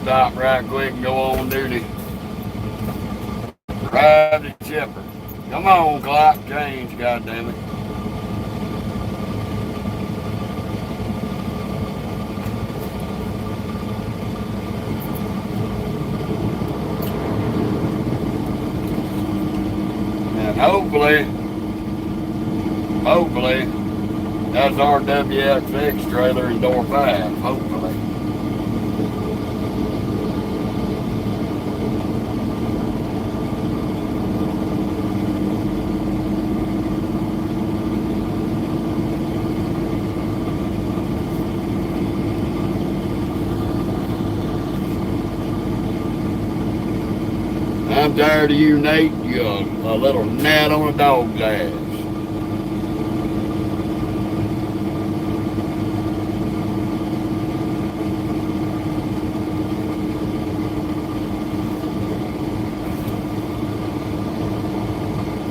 Stop right quick and go on duty. Ride the chipper. Come on, clock change, goddammit. And hopefully, that's our WXX trailer in door 5, hopefully. I'm tired of you, Nate. You're a little gnat on a dog's ass.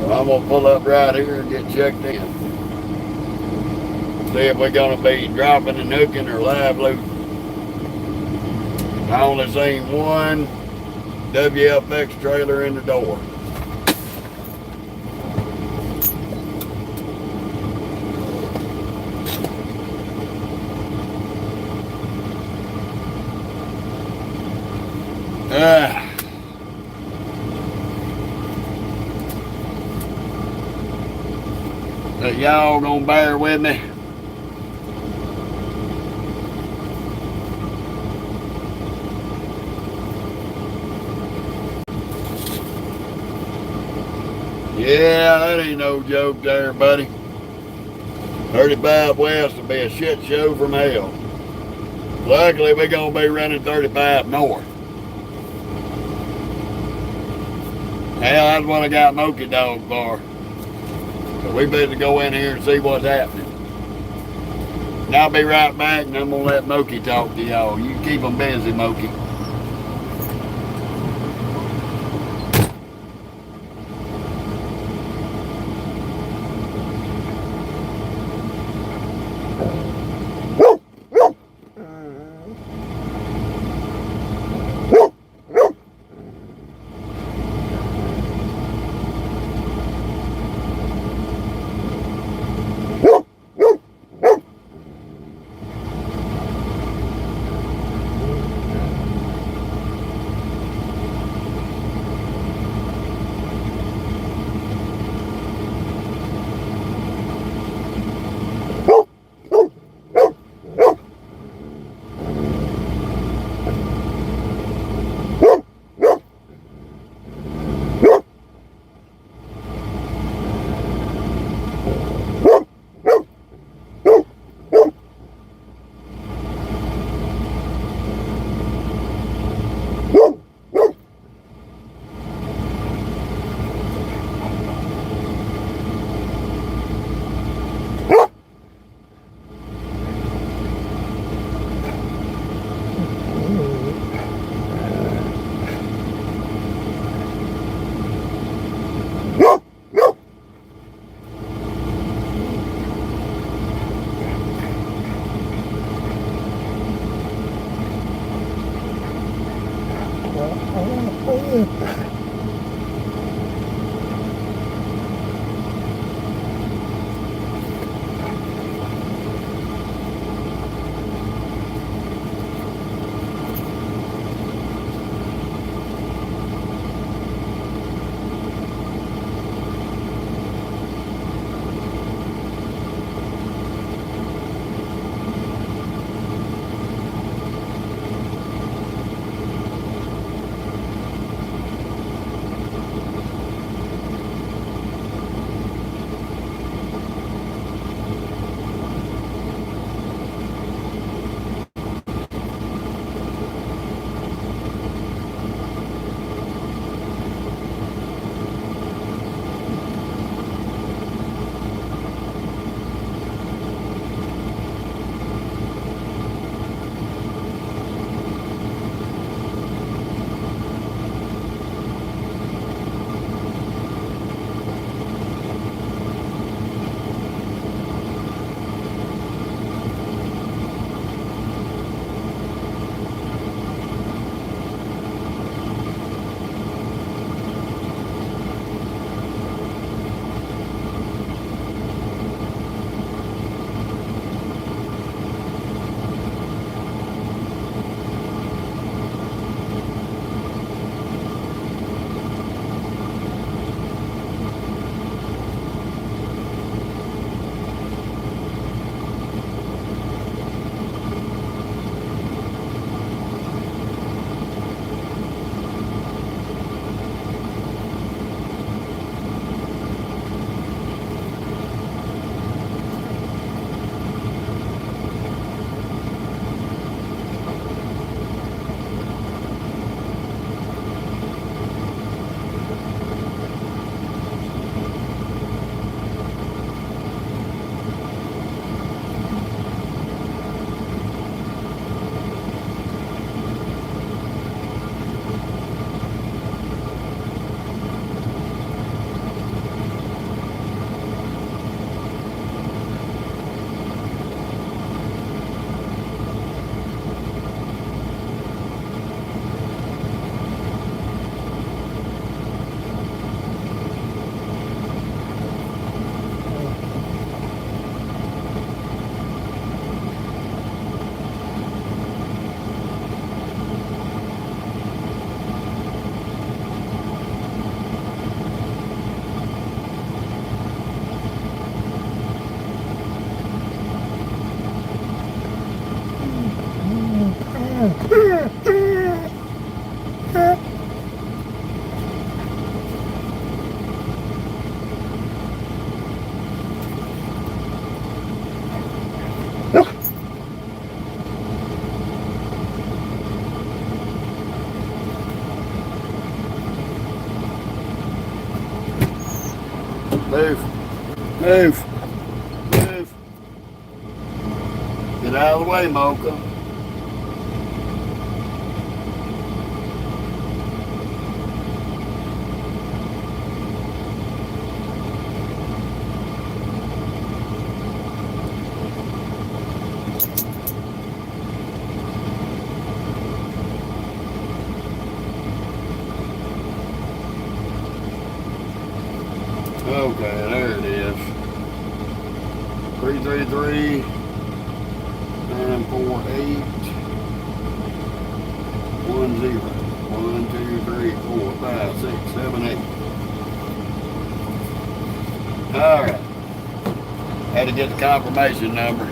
Well, I'm gonna pull up right here and get checked in. See if we're gonna be dropping and hooking or live loading. I only seen one WFX trailer in the door. Y'all gonna bear with me? Yeah, that ain't no joke there, buddy. 35 West will be a shit show from hell. Luckily, we're gonna be running 35 North. Hell, that's what I got Moki Dog for. So we better go in here and see what's happening. And I'll be right back, and I'm gonna let Moki talk to y'all. You keep them busy, Moki. Move. Move. Get out of the way, Mocha. Okay, there it is. 333 948 10. 1, 2, 3, 4, 5, 6, 7, 8. Alright. Had to get the confirmation number.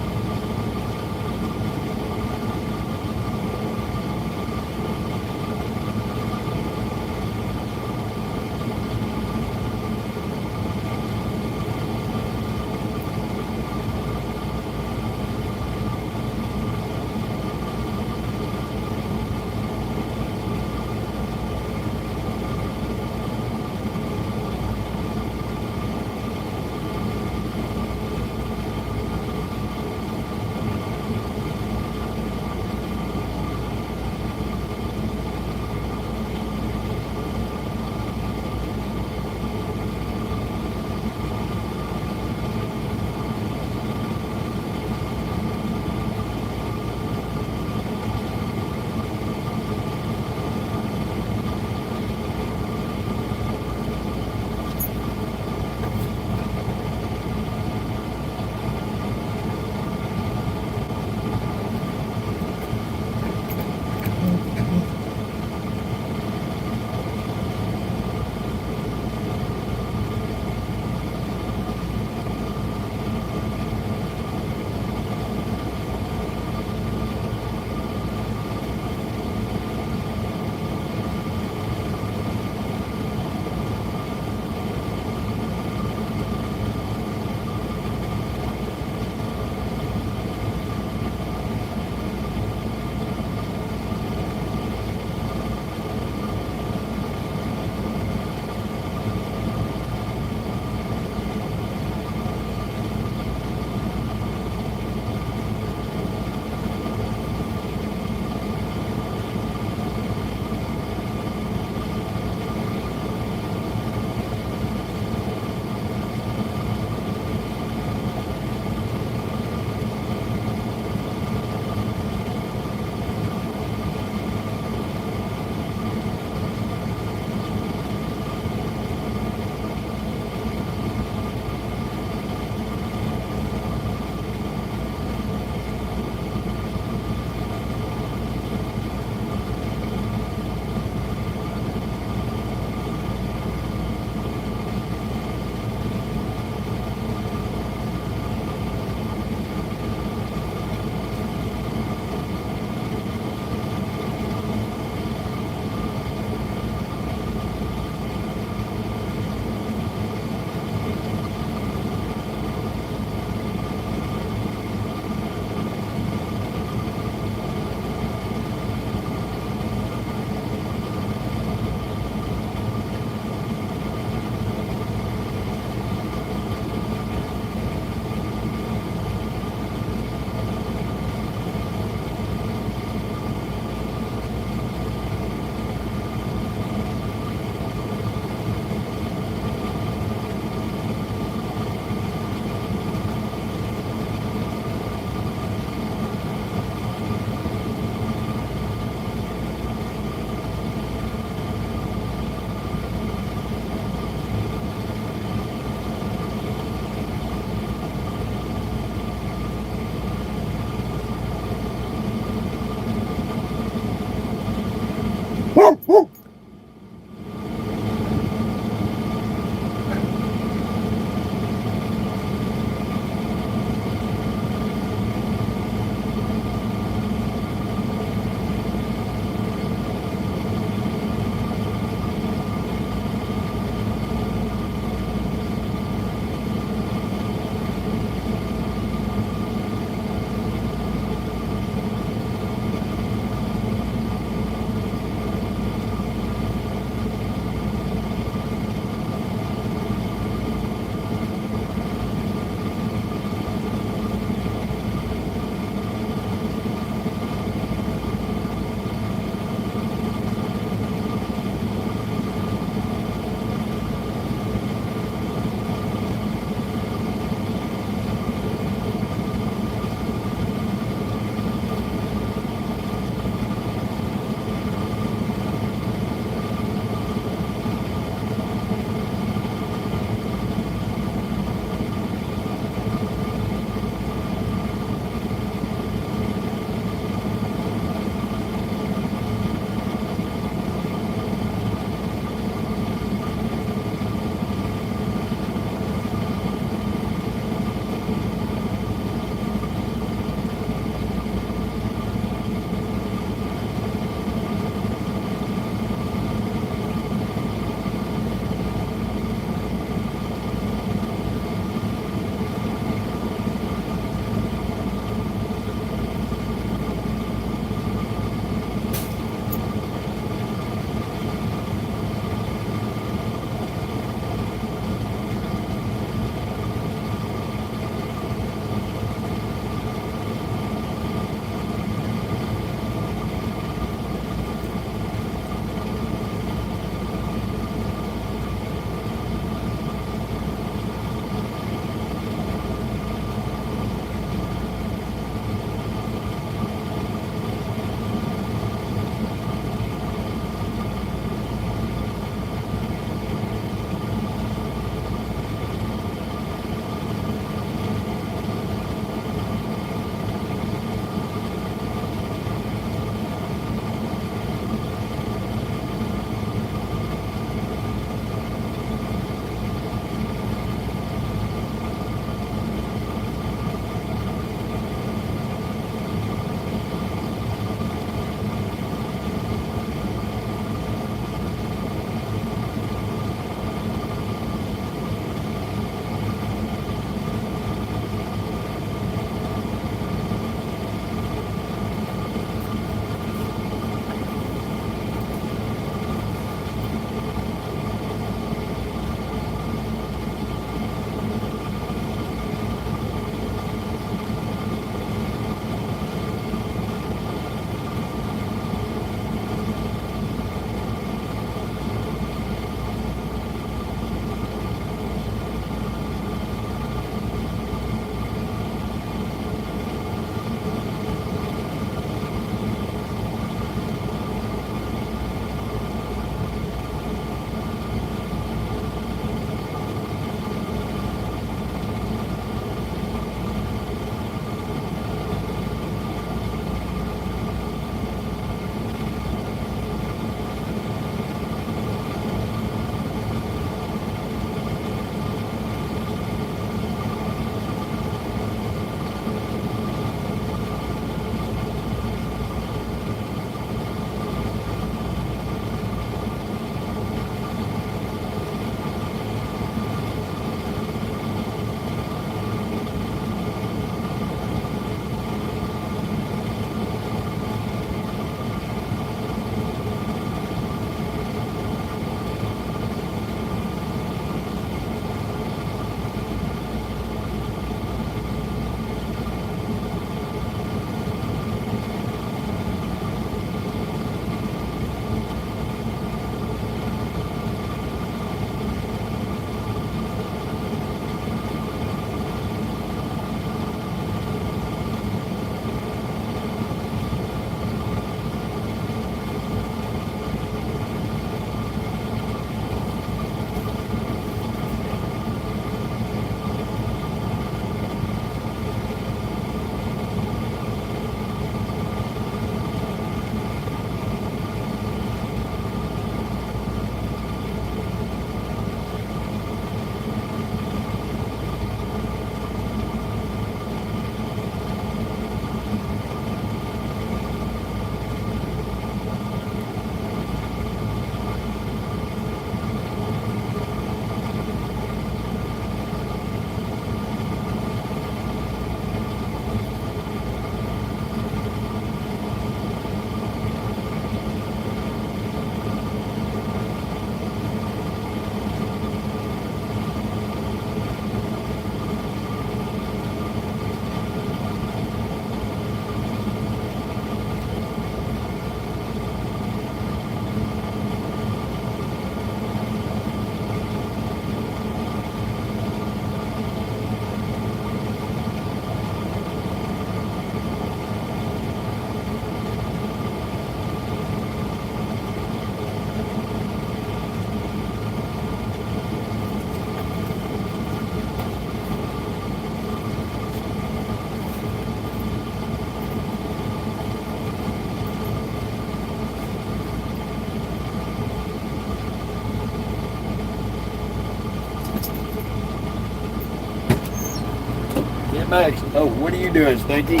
back. Oh, what are you doing, Stinky?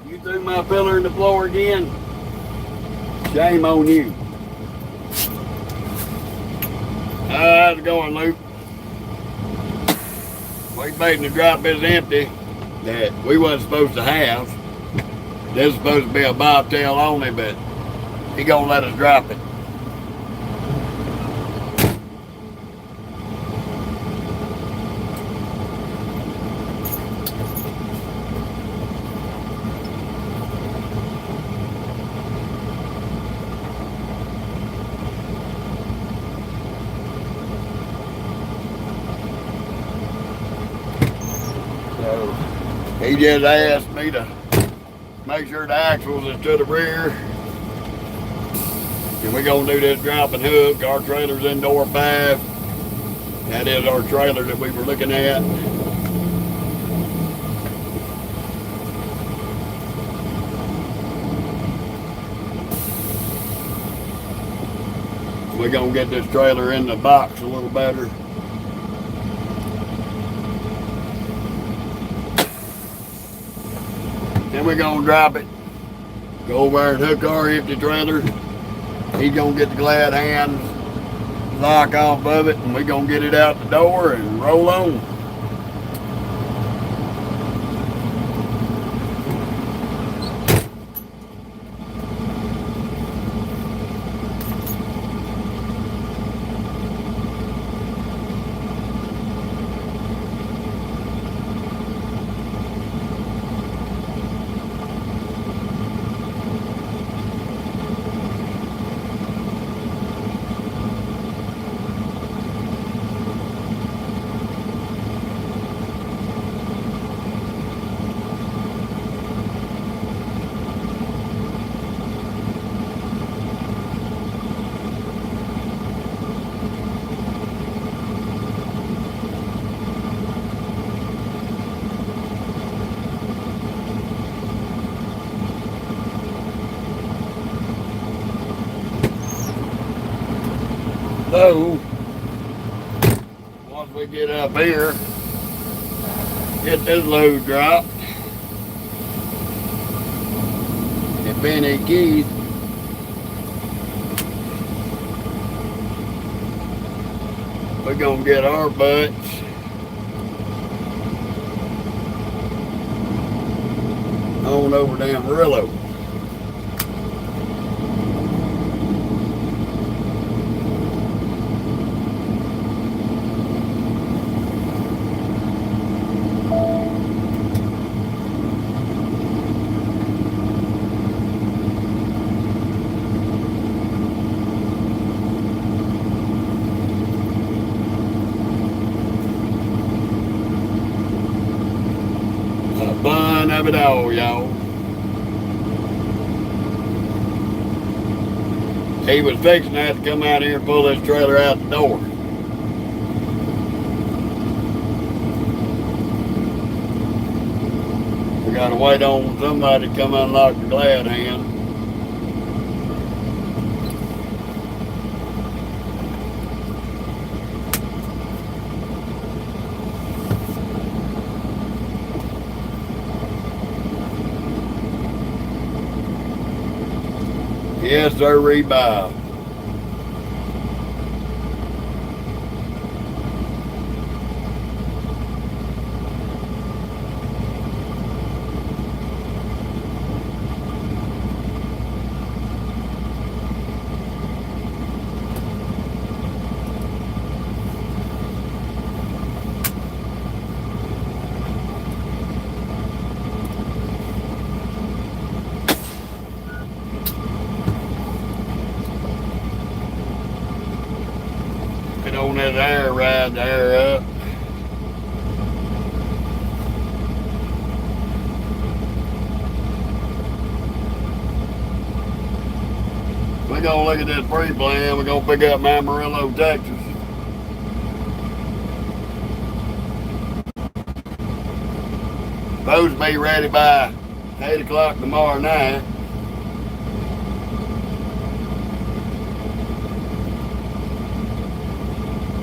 You threw my pillar in the floor again? Shame on you. How's it going, Luke? We made the drop is empty that we wasn't supposed to have. This is supposed to be a bobtail only, but he gonna let us drop it. So he just asked me to make sure the axles is to the rear. And we're gonna do this drop and hook. Our trailer's in door 5. That is our trailer that we were looking at. We're gonna get this trailer in the box a little better. Then we're gonna drop it. Go over and hook our empty trailer. He's gonna get the glad hands lock off of it, and we're gonna get it out the door and roll on. So, once we get up here, get this load dropped, and Benny Keith we're gonna get our butts on over to Amarillo. Fun of it all, y'all. He was fixing to have to come out here and pull this trailer out the door. We gotta wait on somebody to come unlock the glad hand. Yes, sir, Bob. Get on that air ride the air up. We're gonna look at this pre-plan. We're gonna pick up Amarillo, Texas. Supposed to be ready by 8 o'clock tomorrow night.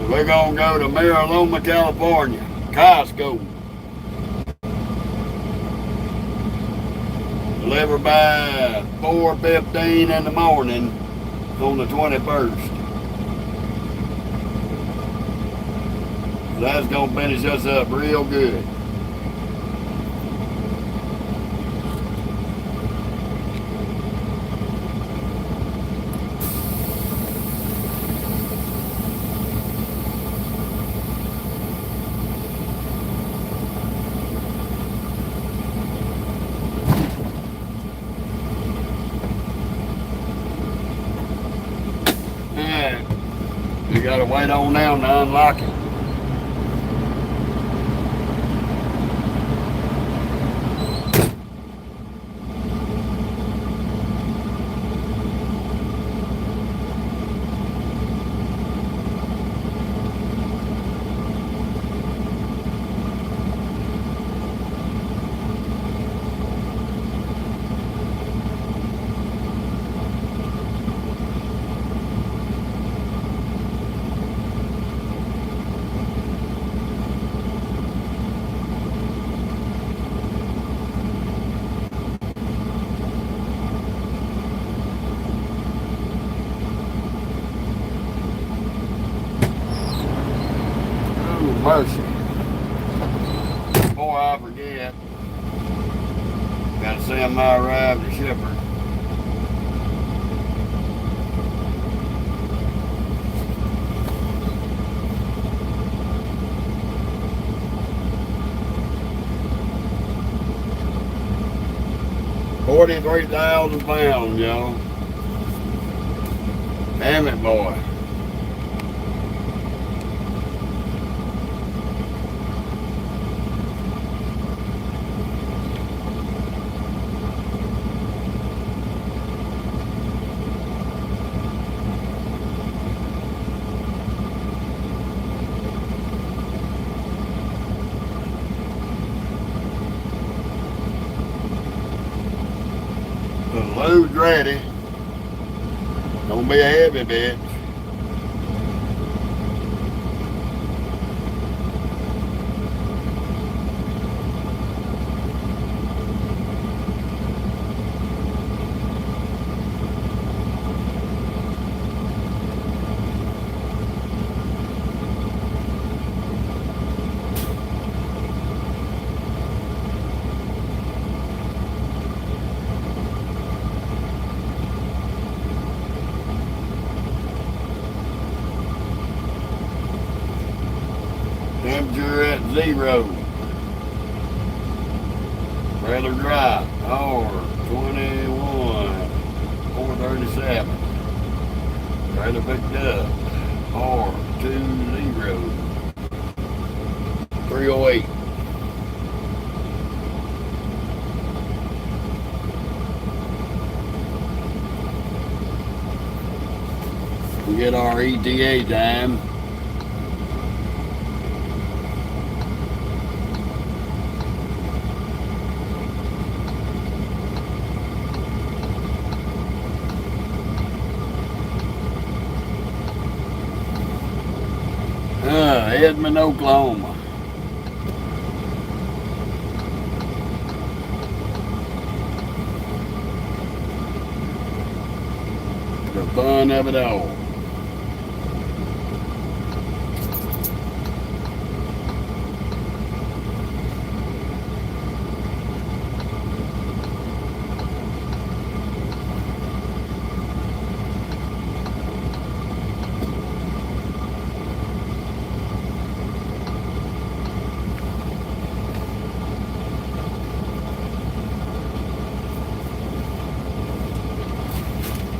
We're gonna go to Mariloma, California, Costco. Deliver by 4:15 in the morning on the 21st. That's gonna finish us up real good. Alright, you gotta wait on them to unlock it. Mercy. Before I forget, gotta send my ride to shipper. £43,000, y'all. Damn it, boy. The load's ready. Don't be a heavy bitch. Temperature at 0. Rather dry. Or 21. 437. Rather picked up. Or 20. 308. We get our ETA time. Edmond, Oklahoma. The fun of it all.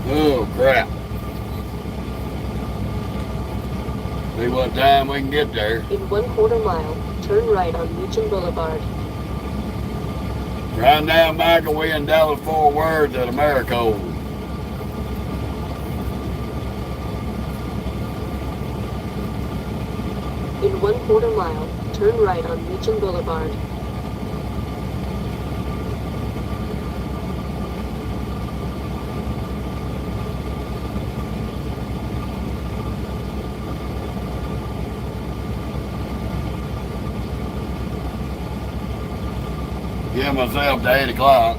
Oh crap. See what time we can get there. In 1/4 mile, turn right on Meacham Boulevard. Right now, Michael, we in Dallas Fort Worth at Americo. In 1/4 mile, turn right on Meacham Boulevard. Give myself to 8 o'clock.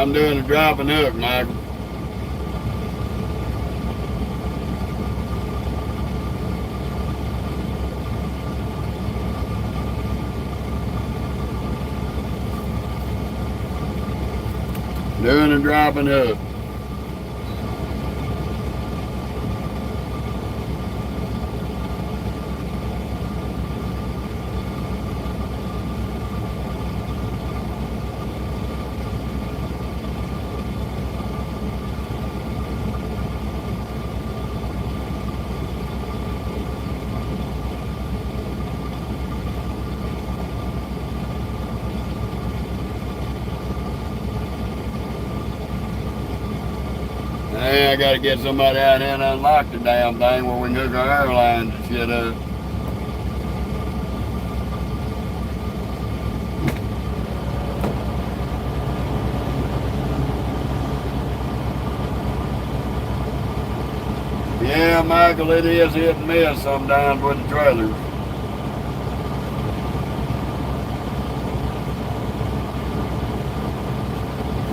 I'm doing a dropping hook, Michael. Doing a dropping hook. Hey, I gotta get somebody out here and unlock the damn thing where we can hook our airlines and shit up. Yeah, Michael, it is hit and miss sometimes with the trailers.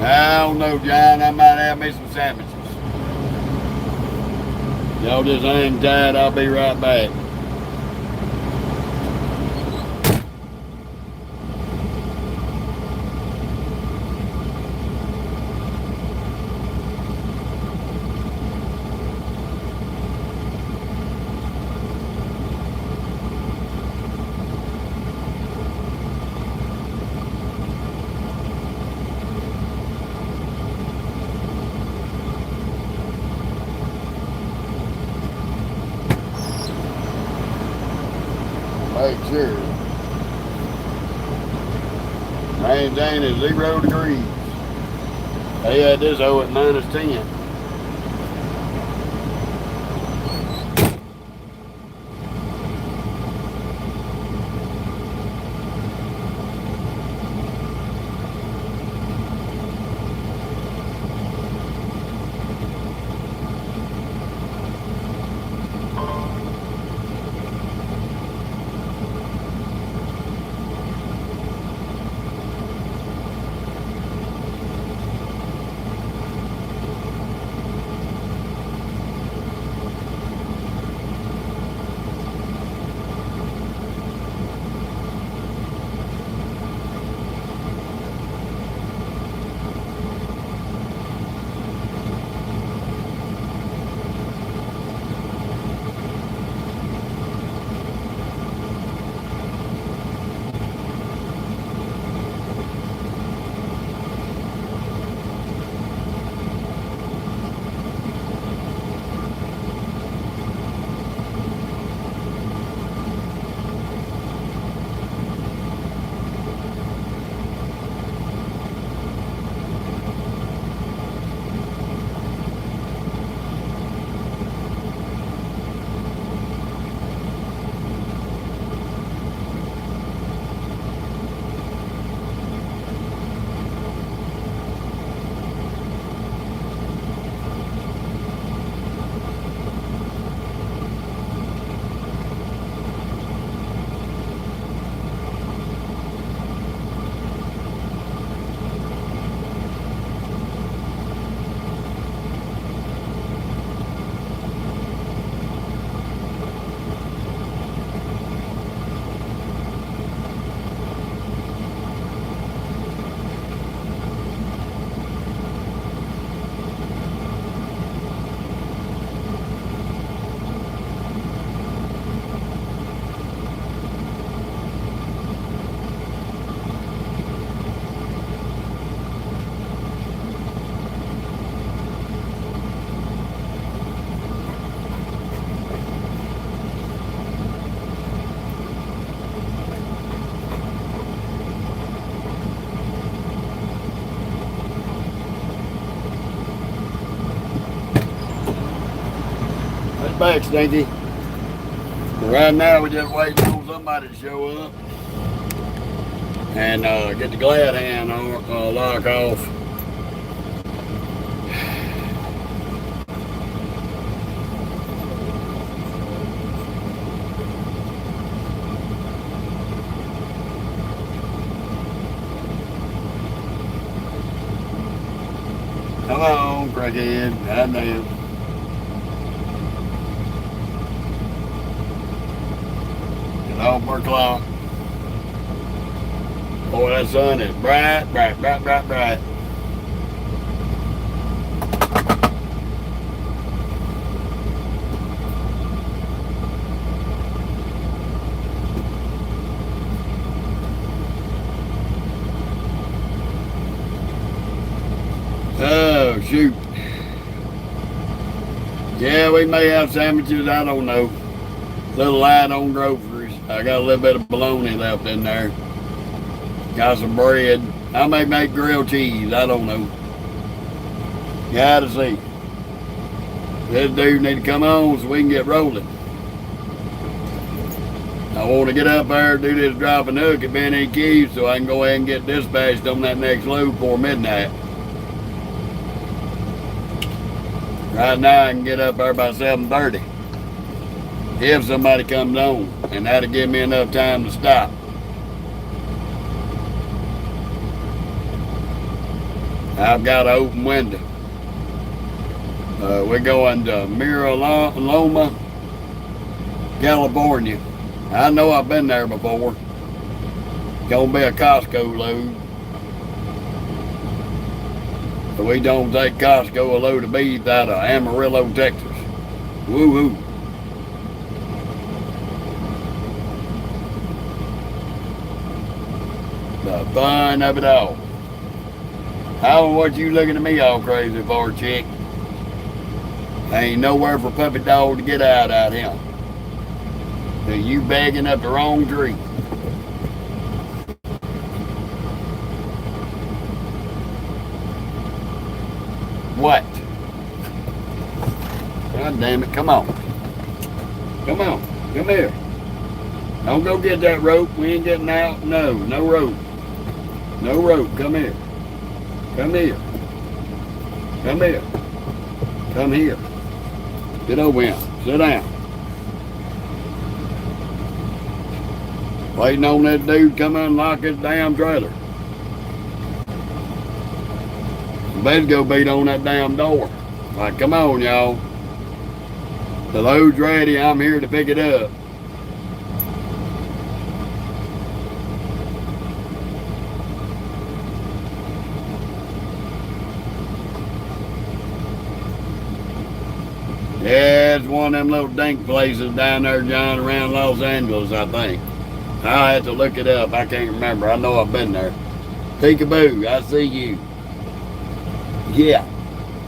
I don't know, John. I might have me some sandwiches. Y'all just hang tight. I'll be right back. Make sure. Maintain at 0 degrees. They had this hoe at -10. Back, Stinky. Right now, we're just waiting on somebody to show up and get the glad hand on, lock off. crackhead. I know. Get off our clock. Boy, that sun is bright, bright, bright, bright, bright. Oh, shoot. Yeah, we may have sandwiches, I don't know. Little light on groceries. I got a little bit of bologna left in there. Got some bread. I may make grilled cheese, I don't know. Gotta see. This dude need to come on so we can get rolling. I want to get up there, do this drop and hook at Ben E. Keys so I can go ahead and get dispatched on that next load before midnight. Right now I can get up there by 7:30. If somebody comes on, and that'll give me enough time to stop. I've got an open window. We're going to Loma, California. I know I've been there before. Gonna be a Costco load. So we don't take Costco a load of beef out of Amarillo, Texas. Woo-hoo. The fun of it all. How what you looking at me all crazy for, chick? Ain't nowhere for puppy dog to get out here. So you bagging up the wrong tree. What? God damn it, come on. Come on, come here. Don't go get that rope, we ain't getting out. No, no rope. No rope, come here. Come here. Come here. Come here. Get over here, sit down. Waiting on that dude come unlock his damn trailer. Better go beat on that damn door. Like, come on, y'all. The load's ready. I'm here to pick it up. Yeah, it's one of them little dink places down there, John, around Los Angeles, I think. I'll have to look it up. I can't remember. I know I've been there. Peekaboo, I see you. Yeah.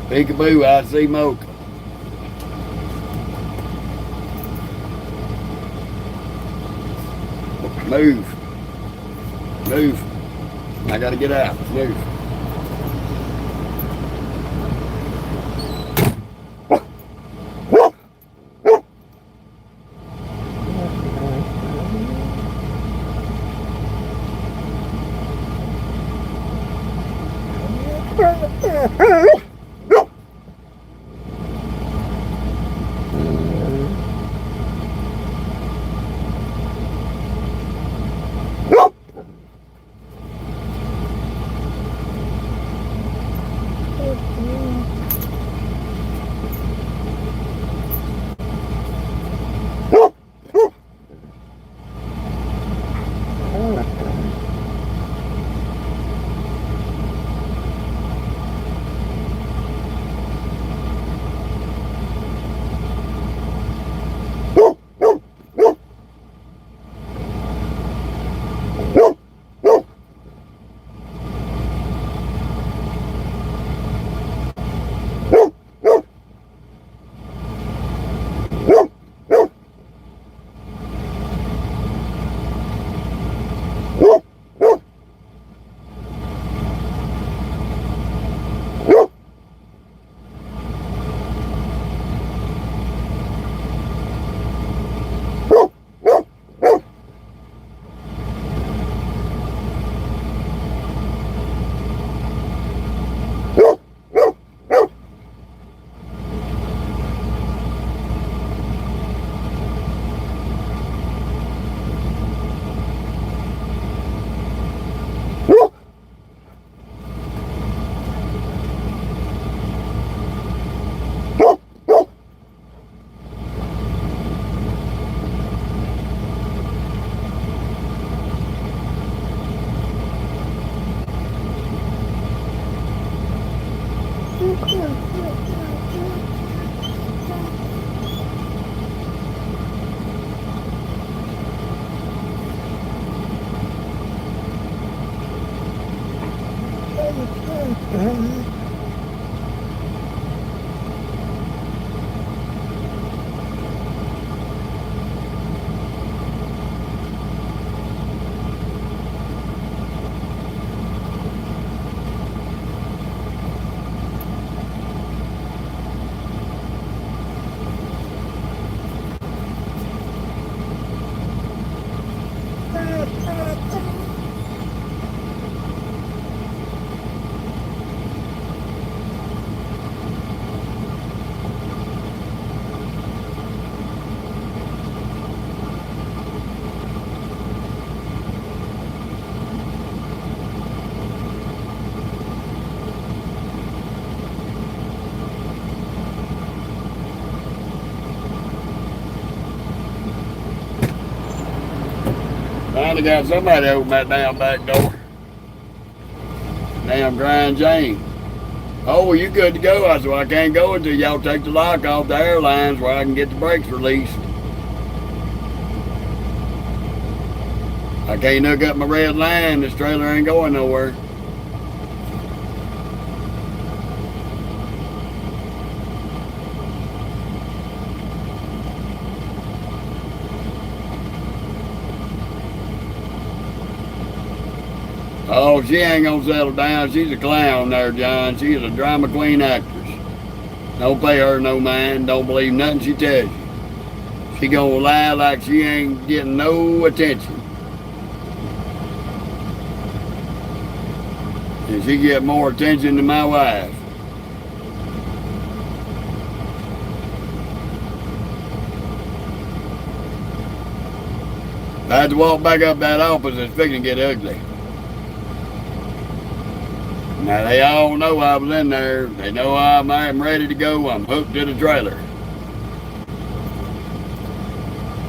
Peekaboo, I see Mocha. Move. Move. I gotta get out. Move. Finally got somebody to open that damn back door. Damn Grind Jane. Oh, well, you good to go. I said, well, I can't go until y'all take the lock off the airlines where I can get the brakes released. I can't hook up my red line. This trailer ain't going nowhere. Oh, she ain't gonna settle down. She's a clown there, John. She's a drama queen actress. Don't pay her no mind. Don't believe nothing she tells you. She gonna lie like she ain't getting no attention. And she get more attention than my wife. I had to walk back up that office. It's fixing to get ugly. Now they all know I was in there. They know I'm ready to go. I'm hooked to the trailer.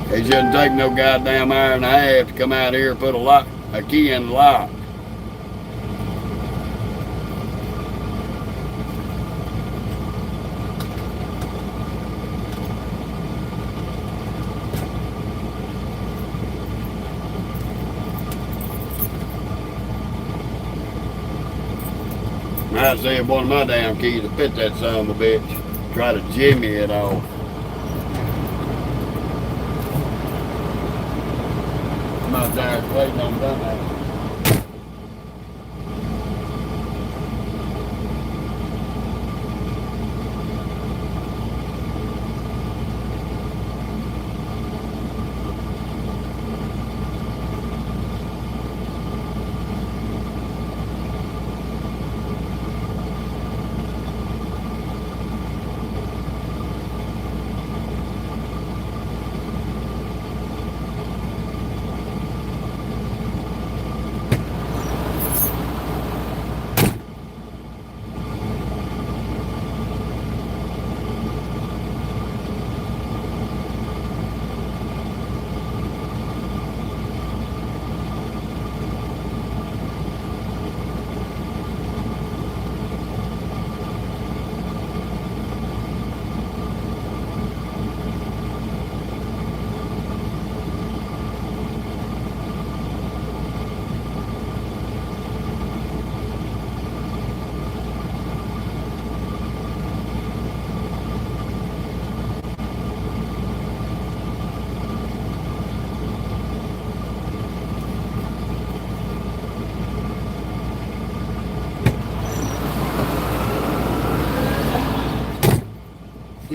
They shouldn't take no goddamn hour and a half to come out here and put a key in the lock. I see if one of my damn keys to fit that son of a bitch. Try to jimmy it off. I'm out there waiting on dumbass.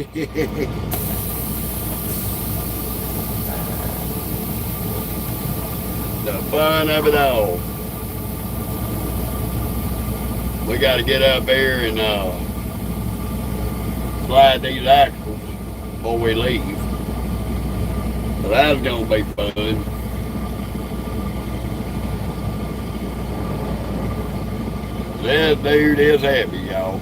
The fun of it all. We got to get up here and slide these axles before we leave. So that's gonna be fun. This dude is happy, y'all.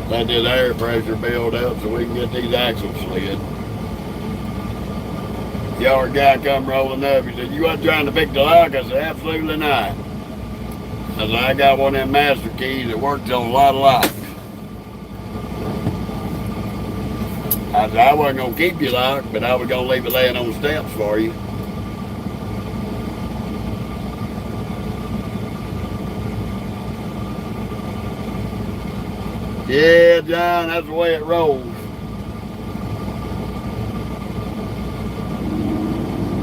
Let this air pressure build up so we can get these axles slid. Yard guy come rolling up. He said, "You wasn't trying to pick the lock?" I said, "Absolutely not." I said, "I got one of them master keys that works on a lot of locks." I said, "I wasn't going to keep you locked, but I was going to leave it laying on the steps for you." Yeah, John, that's the way it rolls.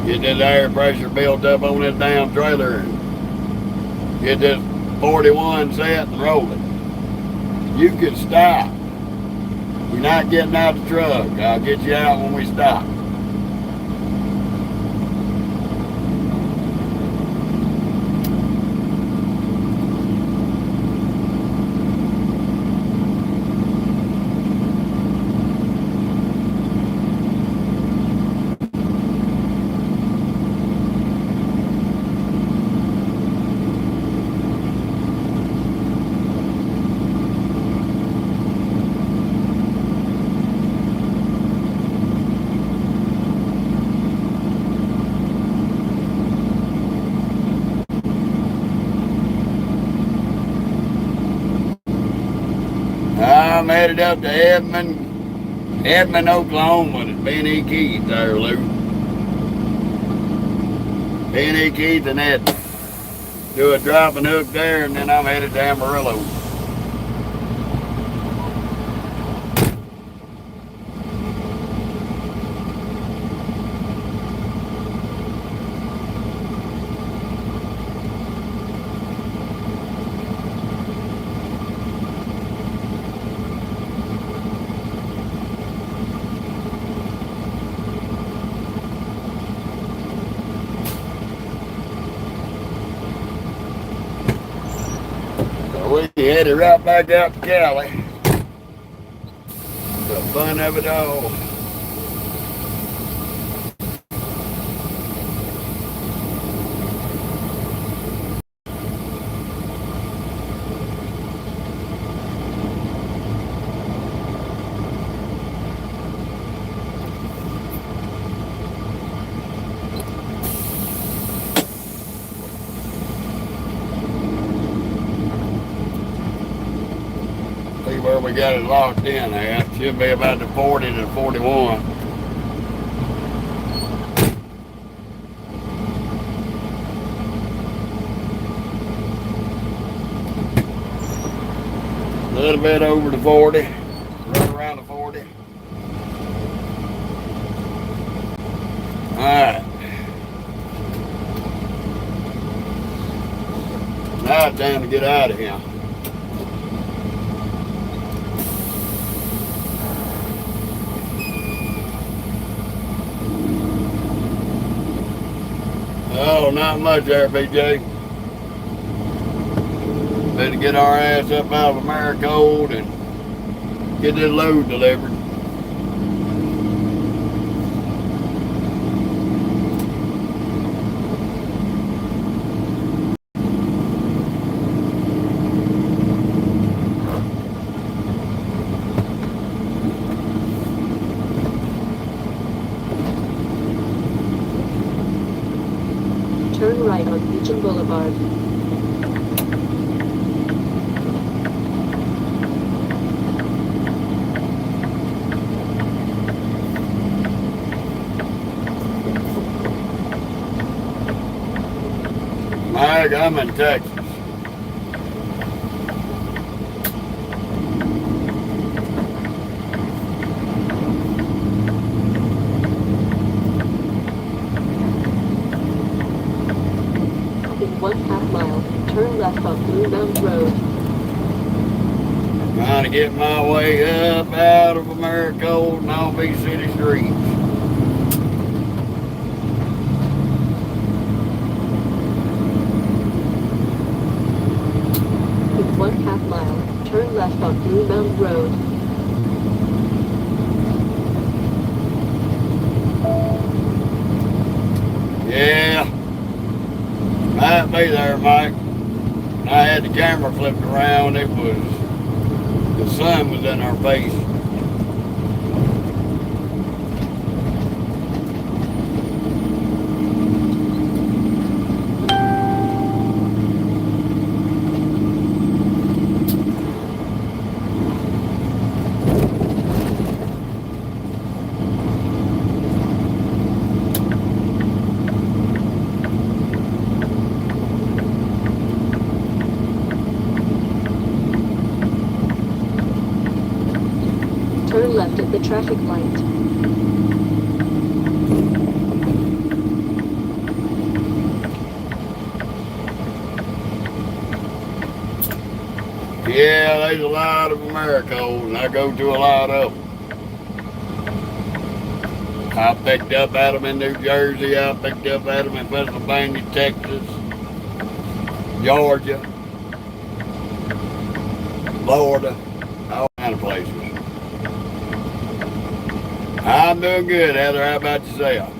Get this air pressure built up on this damn trailer and get this 41 set and roll it. You can stop. You're not getting out the truck. I'll get you out when we stop. I'm headed up to Edmond, Oklahoma to Benny Keith there, Lou. Benny Keith and Edmond. Do a drop and hook there, and then I'm headed to Amarillo. We headed right back out to Cali. The fun of it all. See where we got it locked in at. Should be about the 40 to 41. A little bit over the 40. Right around the 40. Alright. Now it's time to get out of here. Oh, not much there, BJ. Better get our ass up out of Americold and get this load delivered. Turn right on Beacon Boulevard. Mike, I'm in Texas. In 1/2 mile, turn left on Blue Mountain Road. Trying to get my way up out of Americold and off these city streets. In 1/2 mile, turn left on Blue Mountain Road. Yeah. Might be there, Mike. I had the camera flipped around. The sun was in our face. Turn left at the traffic light. Yeah, there's a lot of Americold, and I go to a lot of them. I picked up at them in New Jersey. I picked up at them in Pennsylvania, Texas, Georgia, Florida, all kind of places. I'm doing good, Heather. How about yourself?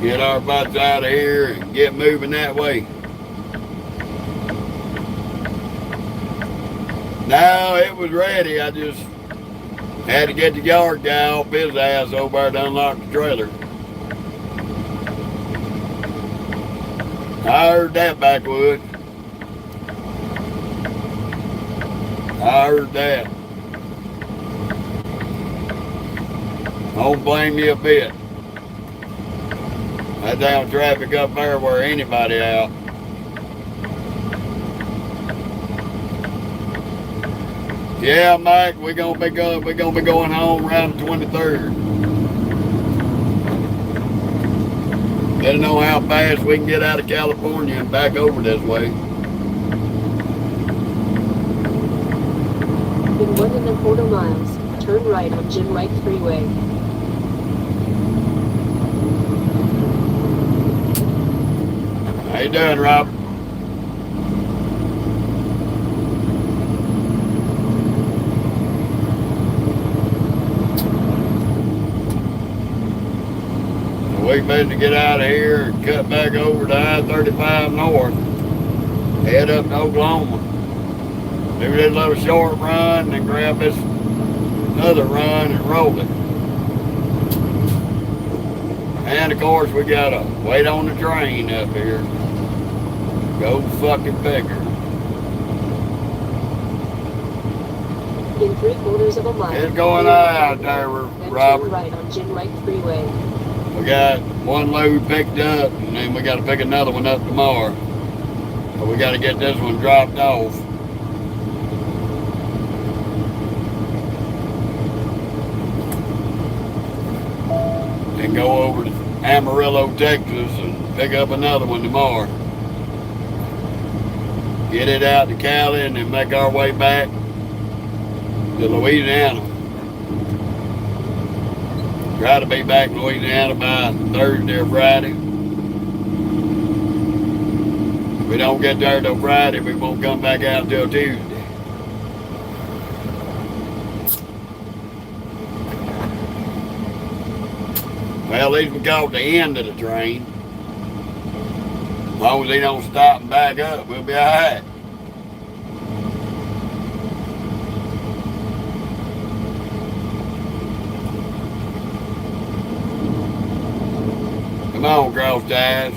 Get our butts out of here and get moving that way. No, it was ready. I just had to get the yard guy off his ass over there to unlock the trailer. I heard that, Backwood. I heard that. I don't blame you a bit. That damn traffic up there wear anybody out. Yeah, Mike, we're gonna be going home around the 23rd. Gotta know how fast we can get out of California and back over this way. In 1.25 miles, turn right on Jim Wright Freeway. How you doing, Rob? We better get out of here and cut back over to I-35 north. Head up to Oklahoma. Do this little short run and grab this other run and roll it. And of course we gotta wait on the train up here. Go fucking figure. In 3/4 mile. It's going out there, Robert. Turn right on Jim Wright Freeway. We got one load picked up, and then we got to pick another one up tomorrow. But we got to get this one dropped off. And go over to Amarillo, Texas, and pick up another one tomorrow. Get it out to Cali, and then make our way back to Louisiana. Try to be back in Louisiana by Thursday or Friday. If we don't get there till Friday, we won't come back out till Tuesday. Well, at least we caught the end of the train. As long as they don't stop and back up, we'll be all right. Come on, Gross Dash.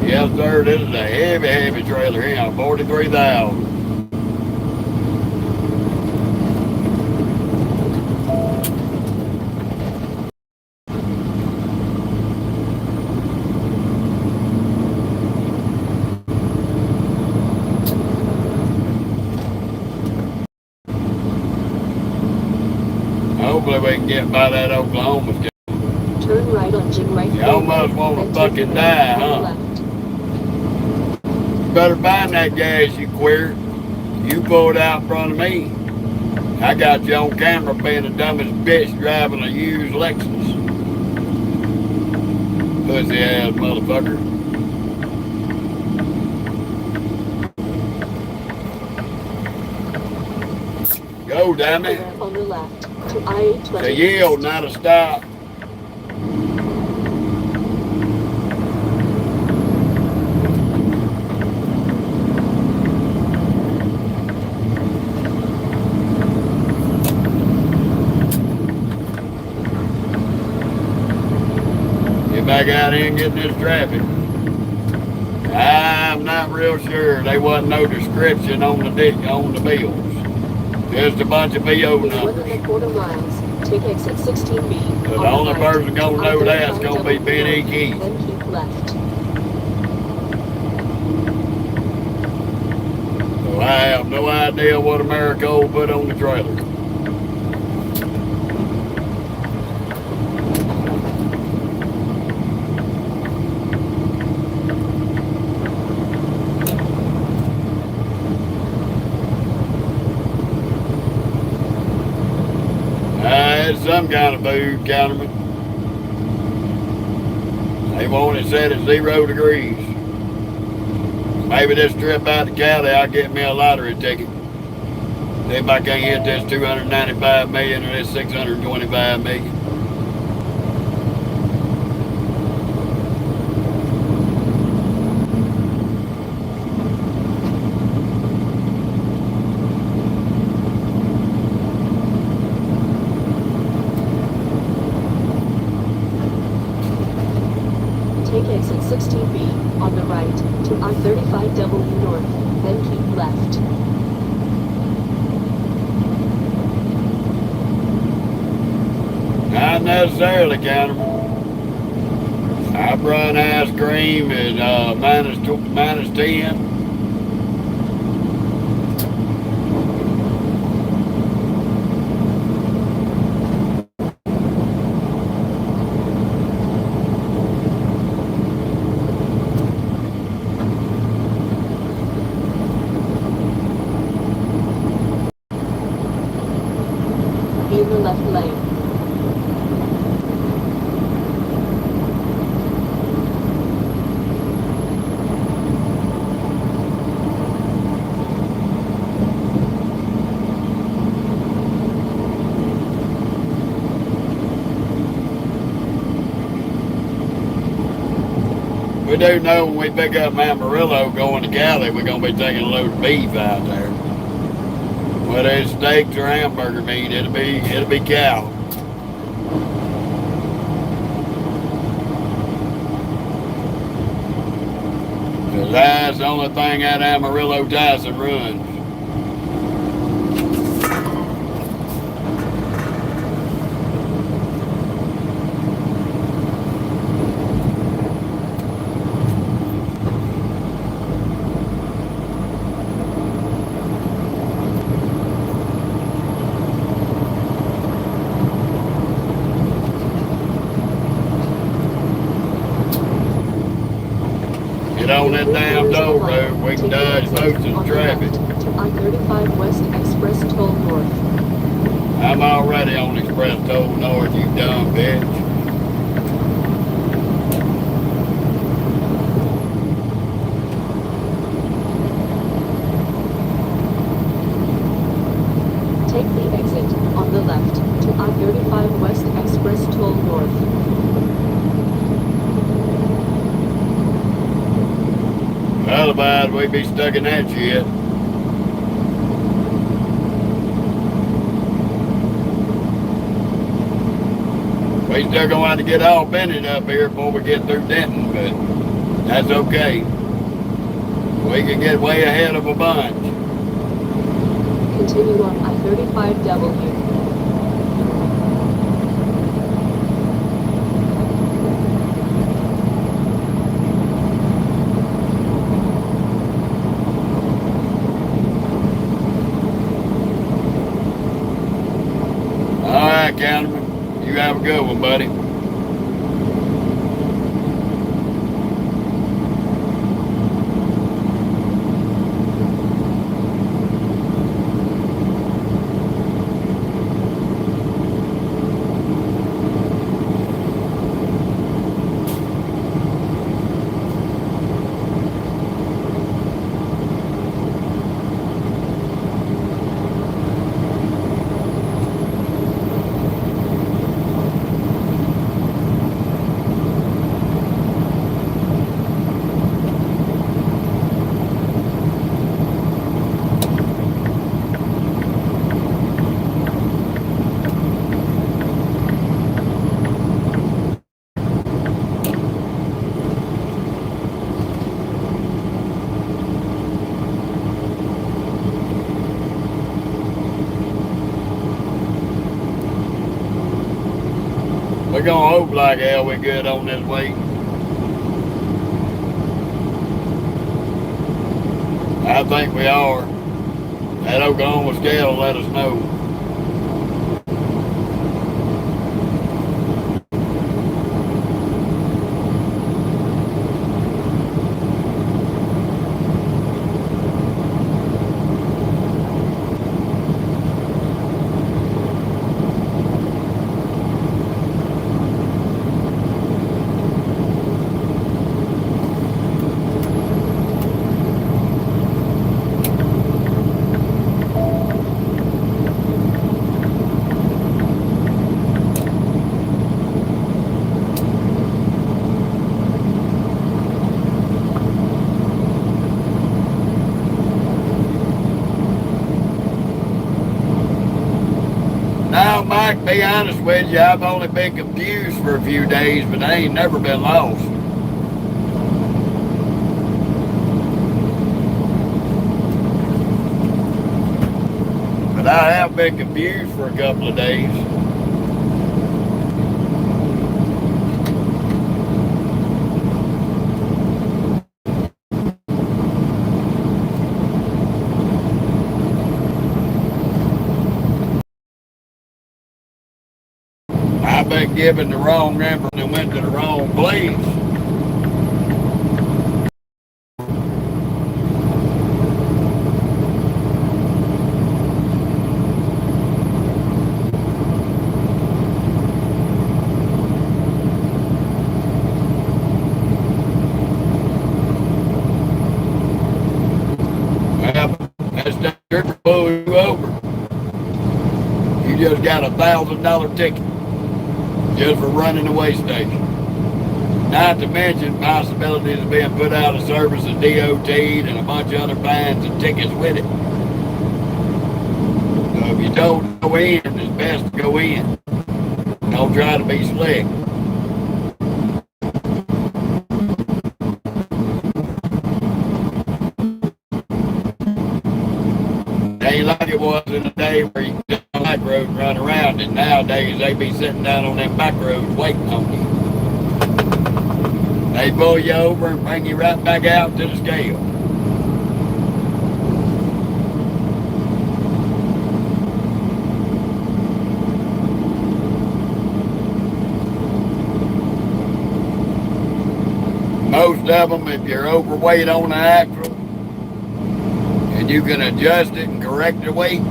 Yes, sir, this is a heavy trailer here on 43,000. Hopefully we can get by that Oklahoma station. Turn right on Jim Wright You Freeway. almost want to Then fucking turn die, right on the huh? left. Better find that gas, you queer. You pulled out in front of me. I got you on camera being the dumbest bitch driving a used Lexus. Pussy ass motherfucker. Go, damn it. On the left to I-20. It's a yield, not a stop. Get back out here and get in this traffic. I'm not real sure. There wasn't no description on the bills. Just a bunch of PO In numbers. 1.25 miles, take exit 16B. So the on only right person gonna to know that's I-35 gonna be Benny north, Keith. Then keep left. So I have no idea what America put on the trailer. It's some kind of food, counterman. They want it set at 0 degrees. Maybe this trip out to Cali, I'll get me a lottery ticket. See if I can't hit this 295 million or this 625 million. Take exit 16B on the right to I-35W north, then keep left. Not necessarily, Counterman. I've run ice cream at minus 10. Be in the left lane. We do know when we pick up Amarillo going to Cali, we're going to be taking a load of beef out there. Whether it's steaks or hamburger meat, it'll be cow. Cause that's the only thing that Amarillo Tyson runs. Get on that damn toll road, we can dodge most of the traffic. To I-35 West Express Toll North. I'm already on Express Toll North, you dumb bitch. Take the exit on the left to I-35 West Express Toll North. Otherwise, we'd be stuck in that shit. We still gonna have to get all bended up here before we get through Denton, but that's okay. We can get way ahead of a bunch. Continue on I-35W. All right, Counterman. You have a good one, buddy. We're gonna hope like hell we're good on this week. I think we are. That Oklahoma scale will let us know. I can be honest with you, I've only been confused for a few days, but I ain't never been lost. But I have been confused for a couple of days. I've been given the wrong number and went to the wrong place. Well, that's not your pull you over. You just got $1,000 ticket just for running the way station. Not to mention possibilities of being put out of service at DOT'd and a bunch of other fines and tickets with it. So if you don't go in, it's best to go in. Don't try to be slick. It ain't like it was in the day where you could get on the back road and run around, and nowadays they be sitting down on them back roads waiting on you. They pull you over and bring you right back out to the scale. Most of them, if you're overweight on the axle and you can adjust it and correct the weight,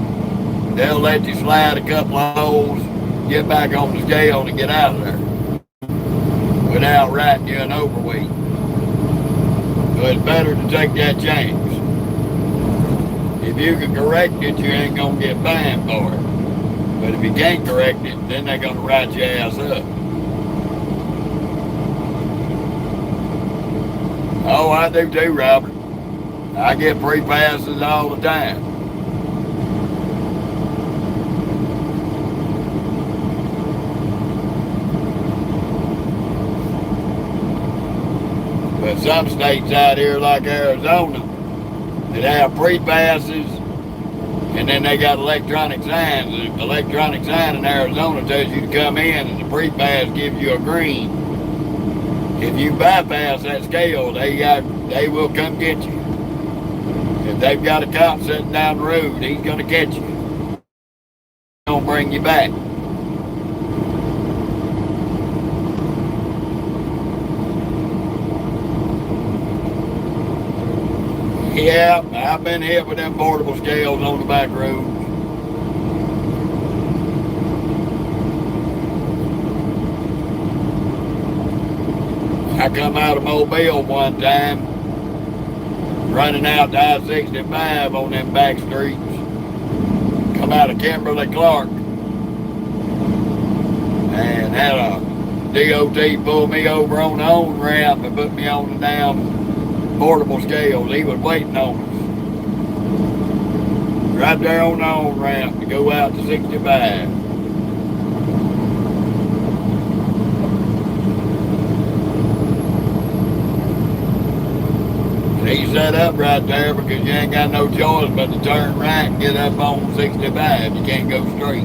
they'll let you slide a couple of holes, get back on the scale and get out of there without writing you an overweight. So it's better to take that chance. If you can correct it, you ain't gonna get fined for it. But if you can't correct it, then they're gonna write your ass up. Oh, I do too, Robert. I get free passes all the time. But some states out here like Arizona that have free passes and then they got electronic signs. The electronic sign in Arizona tells you to come in and the free pass gives you a green. If you bypass that scale, they will come get you. If they've got a cop sitting down the road, he's going to catch you. He'll bring you back. Yeah, I've been hit with them portable scales on the back roads. I come out of Mobile one time, running out to I-65 on them back streets. Come out of Kimberly-Clark and had a DOT pull me over on the on-ramp and put me on the damn portable scales. He was waiting on us right there on the on-ramp to go out to 65. He set up right there because you ain't got no choice but to turn right and get up on 65. You can't go straight.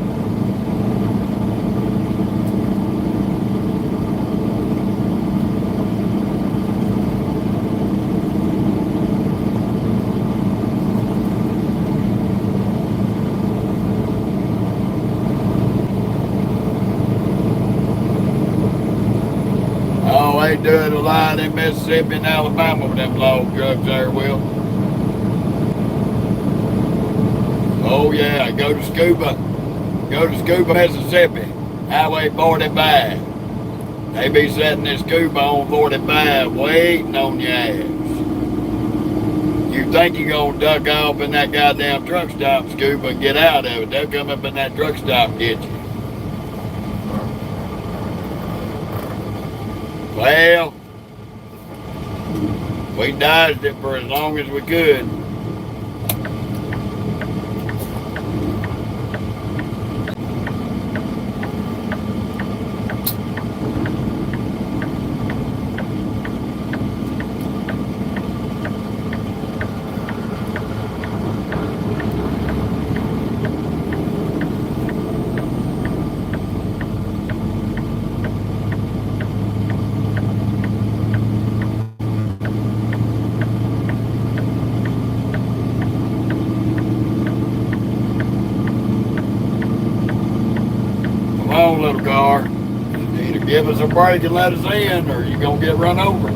They do it a lot in Mississippi and Alabama with them log trucks there, Will. Oh yeah, go to Scuba, Mississippi, Highway 45. They be setting this Scuba on 45 waiting on your ass. You think you're gonna duck off in that goddamn truck stop, Scuba, and get out of it. They'll come up in that truck stop and get you. Well, we dodged it for as long as we could. little car. Either give us a break and let us in, or you're gonna get run over.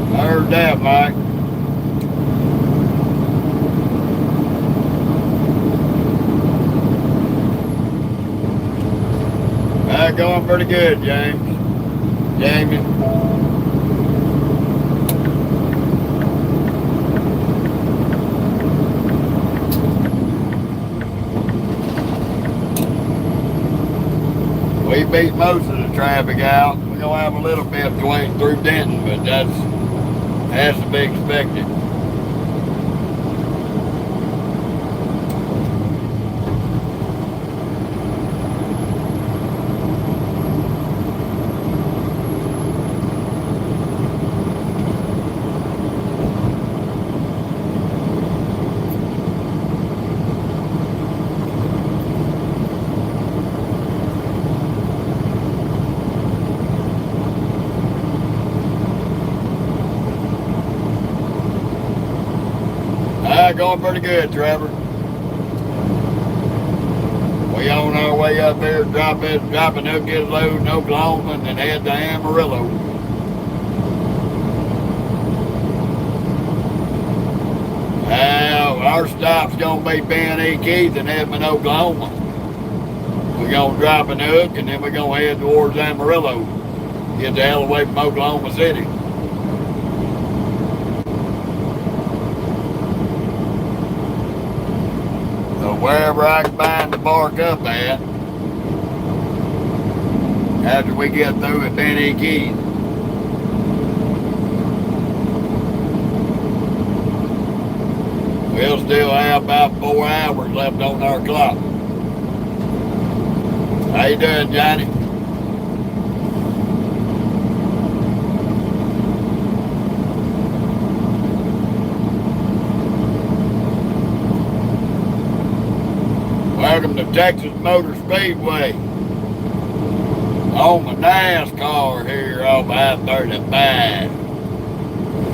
I heard that, Mike. Going pretty good, James. Jamie. We beat most of the traffic out. We're gonna have a little bit going through Denton, but that's to be expected. Going pretty good, Trevor. We on our way up there, dropping Hookie's load in Oklahoma and then head to Amarillo. Our stop's gonna be Ben E. Keith and Edmond, Oklahoma. We're gonna drop in Hook and then we're gonna head towards Amarillo. Get the hell away from Oklahoma City. Wherever I can find the bark up at after we get through at Benny Keith. We'll still have about 4 hours left on our clock. How you doing, Johnny? Welcome to Texas Motor Speedway. On my NASCAR here off I-35.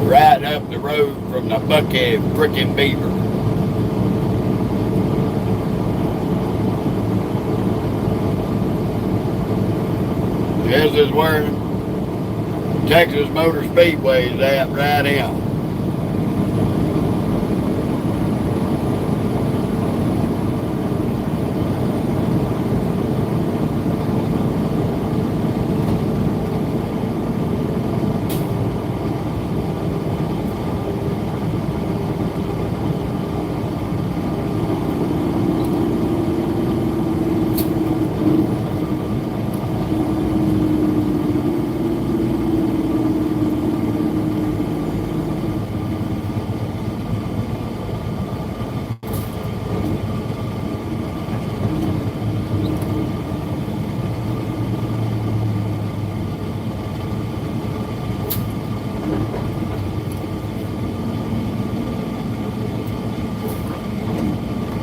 Right up the road from the Buckhead frickin' Beaver. This is where Texas Motor Speedway is at right now.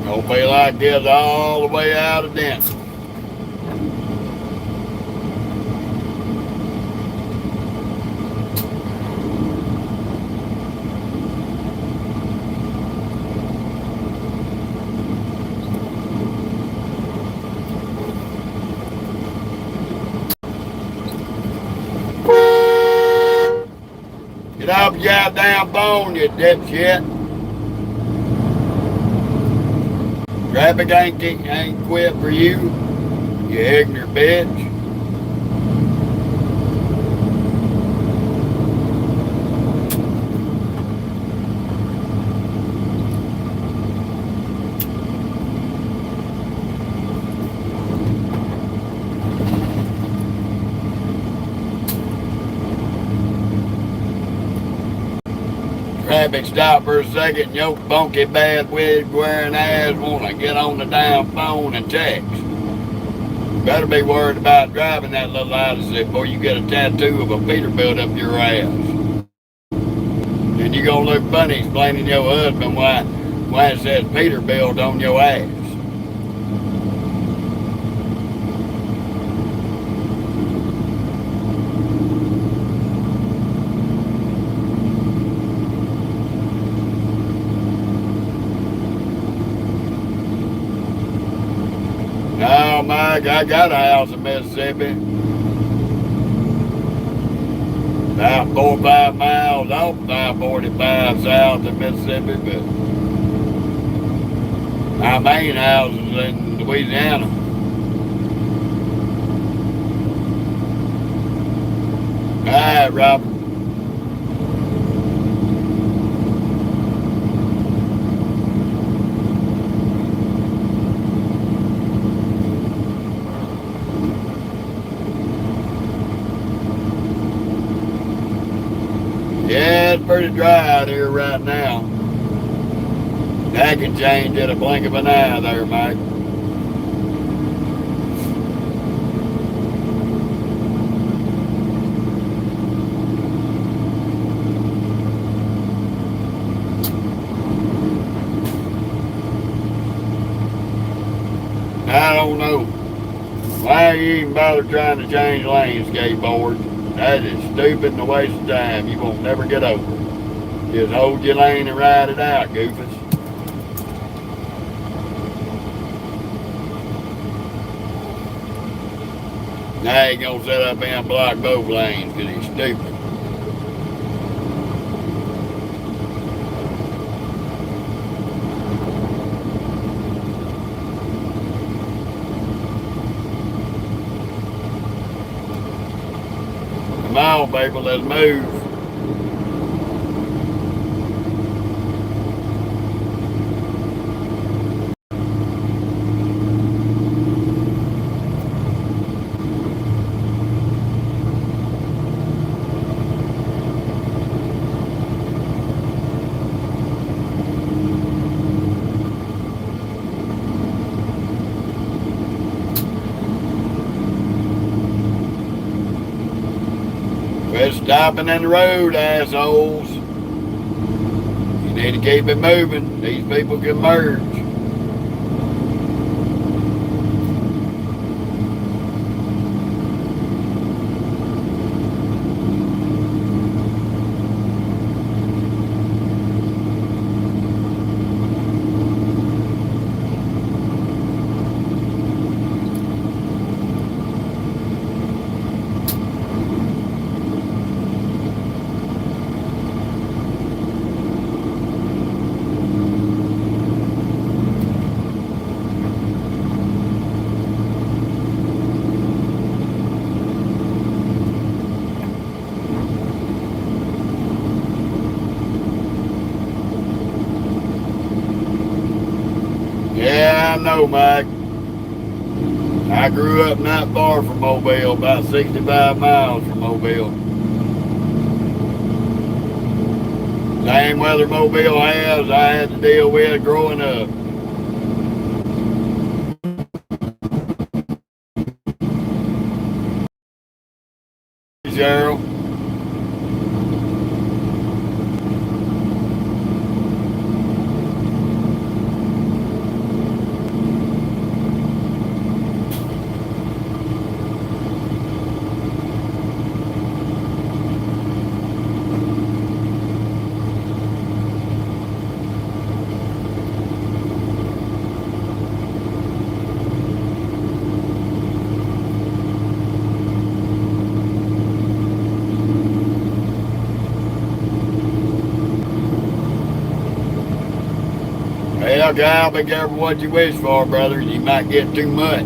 Gonna be like this all the way out of Denton. Get off your goddamn phone, you dipshit. Traffic ain't quit for you, you ignorant bitch. Traffic stop for a second, your funky bad wig wearing ass wanna get on the damn phone and text. Better be worried about driving that little Odyssey before you get a tattoo of a Peterbilt up your ass. And you gonna look funny explaining to your husband why it says Peterbilt on your ass. No, Mike, I got a house in Mississippi. About 4 or 5 miles off 545 south of Mississippi, but my main house is in Louisiana. All right, Robert. Yeah, it's pretty dry out here right now. That can change at a blink of an eye there, Mike. I don't know. Why you even bother trying to change lanes, skateboard? That is stupid and a waste of time. You won't never get over it. Just hold your lane and ride it out, goofus. Now he gonna set up and block both lanes because he's stupid. Come on, people, let's move. Quit stopping in the road, assholes. You need to keep it moving. These people can merge. Yeah, I know, Mike. I grew up not far from Mobile, about 65 miles from Mobile. Same weather Mobile has, I had to deal with growing up. Cheryl. Well, Kyle, be careful what you wish for, brother. You might get too much.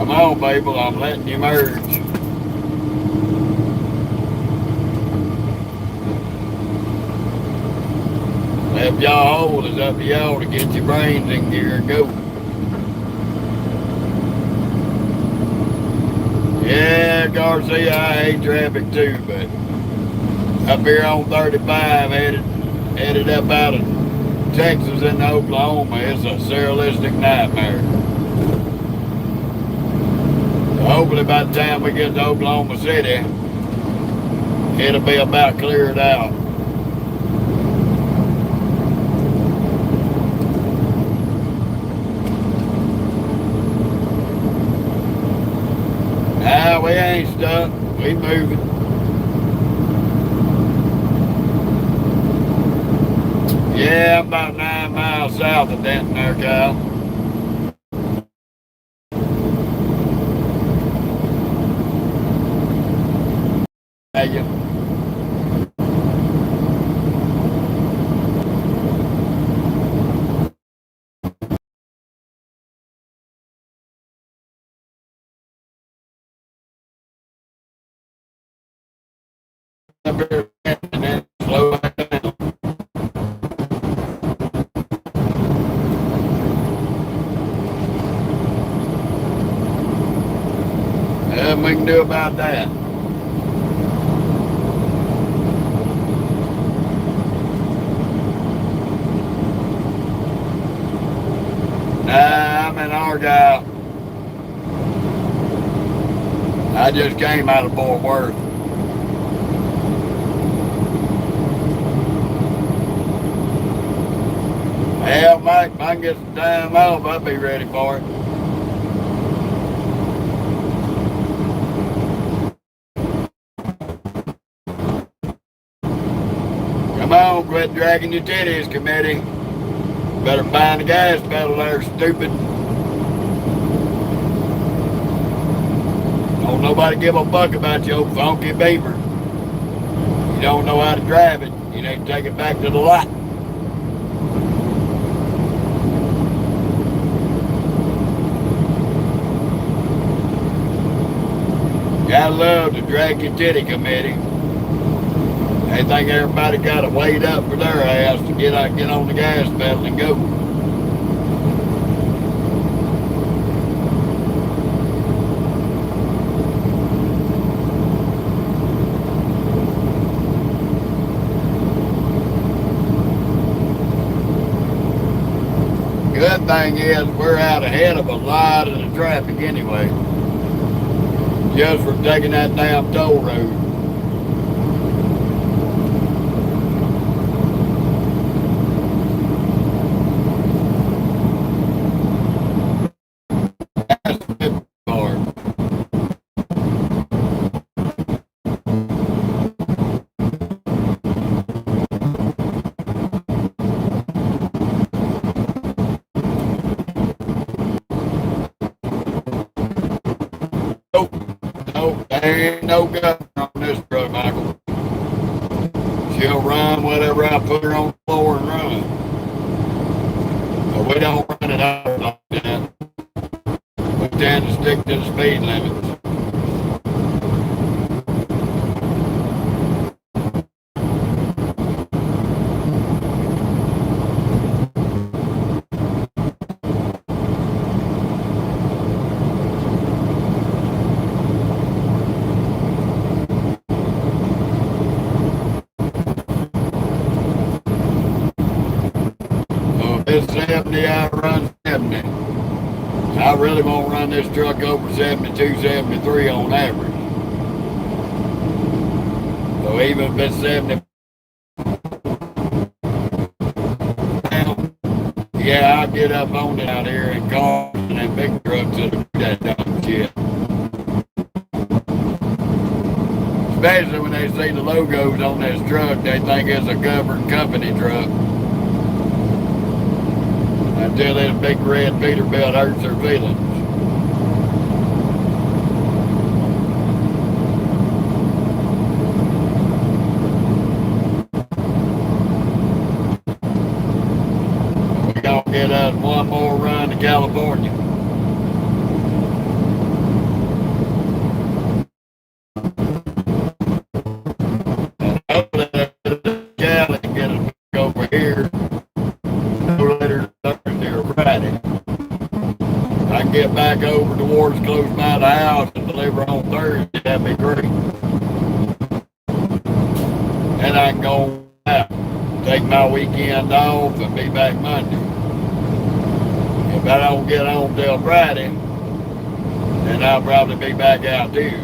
Come on, people, I'm letting you merge. If y'all hold, it's up to y'all to get your brains in gear and go. Yeah, Garcia, I hate traffic too, but up here on 35, headed up out of Texas into Oklahoma, it's a surrealistic nightmare. So hopefully by the time we get to Oklahoma City, it'll be about cleared out. Nah, we ain't stuck. We moving. Yeah, I'm about 9 miles south of Denton there, Kyle. Hey, you. Up here and then slow back down. We can do about that. Nah, I'm in Argyle. I just came out of Fort Worth. Hell, Mike, if I can get some time off, I'll be ready for it. Come on, quit dragging your titties, committee. Better find the gas pedal there, stupid. Don't nobody give a fuck about your funky beaver. You don't know how to drive it. You need to take it back to the lot. Gotta love to drag your titty, committee. They think everybody got to wait up for their ass to get on the gas pedal and go. Good thing is we're out ahead of a lot of the traffic anyway. Just from taking that damn toll road. There ain't no governor on this truck, Michael. She'll run whatever I put her on the floor and run. But we don't run it out like that. We tend to stick to the speed limits. It's 70, I run 70. I really won't run this truck over 72, 73 on average. So even if it's 70 pounds, yeah, I'll get up on it out here and call that big trucks that'll do that dumb shit. Especially when they see the logos on this truck, they think it's a government company truck. Until that big red Peterbilt hurts their feelings. We're gonna get us one more run to California. back over towards close by the house and deliver on Thursday, that'd be great. And I can go out, take my weekend off and be back Monday. If I don't get home till Friday, then I'll probably be back out Tuesday.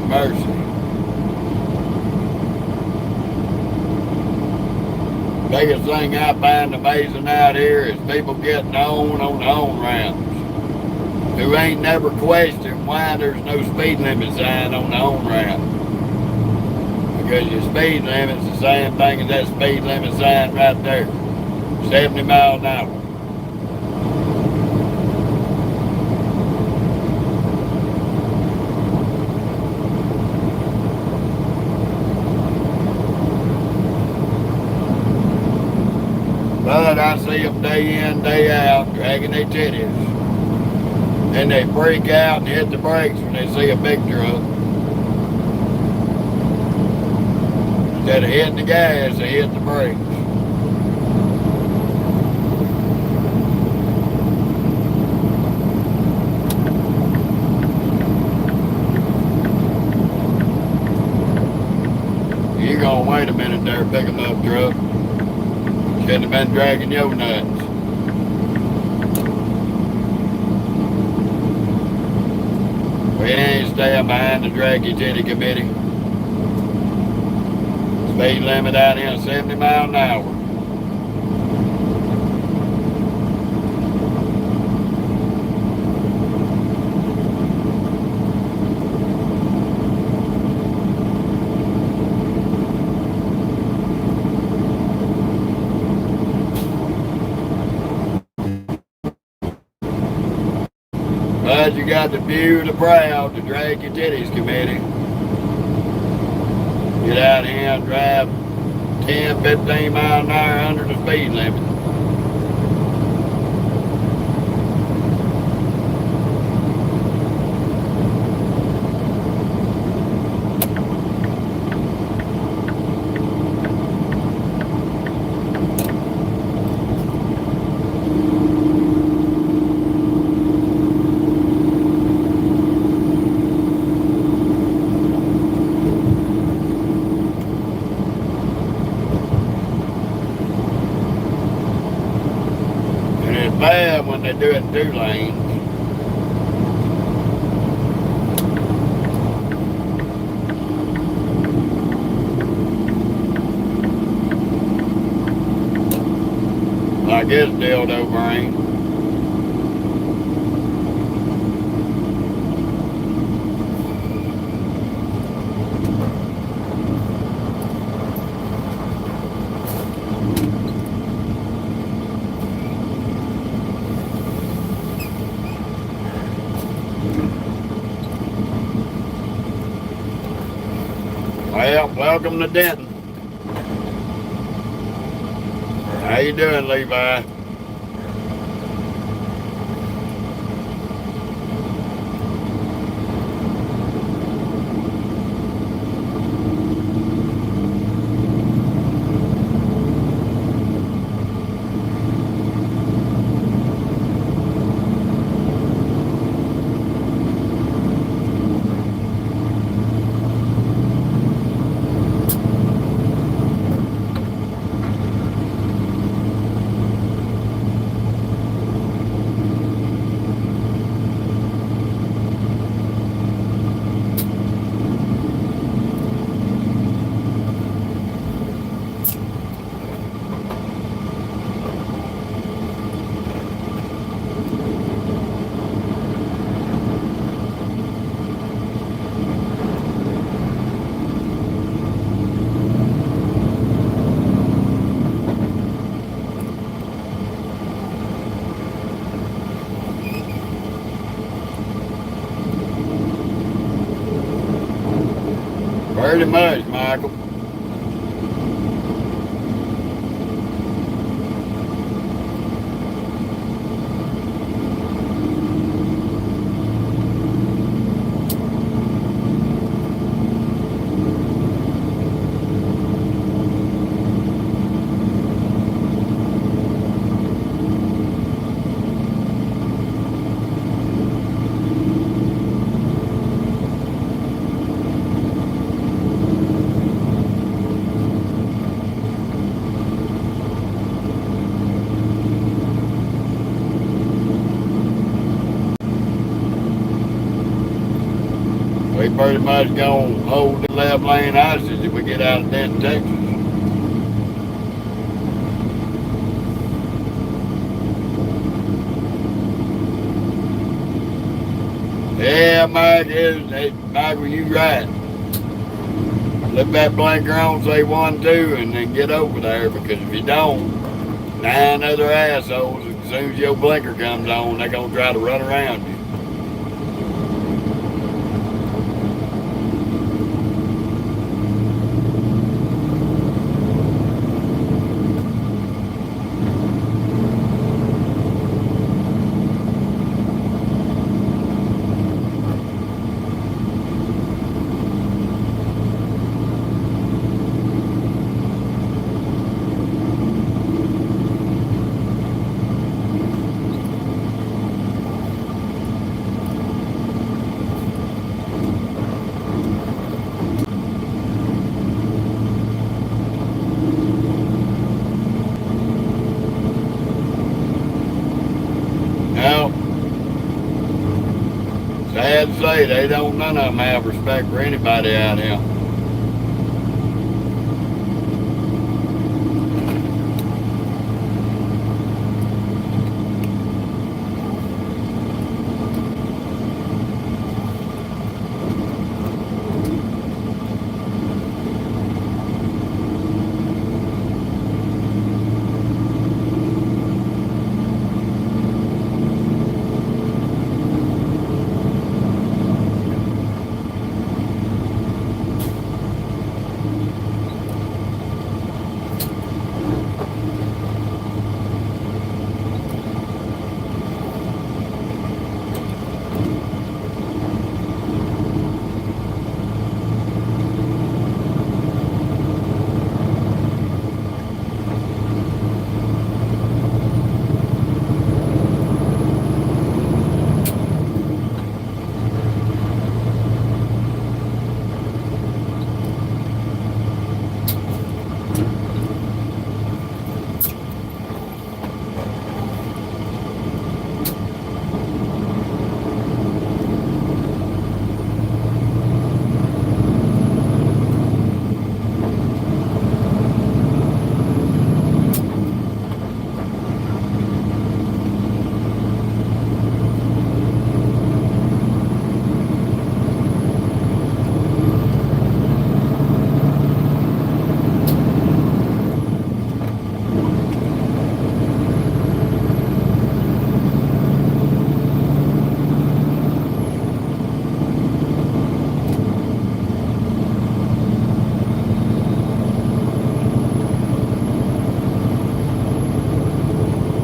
Mercy. Biggest thing I find amazing out here is people getting on the on-ramps who ain't never questioned why there's no speed limit sign on the on-ramp. Because your speed limit's the same thing as that speed limit sign right there. 70 miles an hour. But I see them day in, day out, dragging their titties. And they freak out and hit the brakes when they see a big truck. Instead of hitting the gas, they hit the brakes. You gonna wait a minute there, pick 'em up, truck. Shouldn't have been dragging your nuts. We ain't staying behind the drag your titty committee. Speed limit out here 70 miles an hour. But you got the few of the proud to drag your titties committee. Get out here and drive 10, 15 miles an hour under the speed limit. Bad when they do it in 2 lanes. Like this dildo brain. Well, welcome to Denton. How you doing, Levi? Pretty much, Michael. We pretty much gonna hold the left lane hostage if we get out of Denton, Texas. Yeah, Michael, you right. Let that blinker on, say 1, 2, and then get over there, because if you don't, 9 other assholes, as soon as your blinker comes on, they're gonna try to run around you. Now, sad to say, none of them have respect for anybody out here.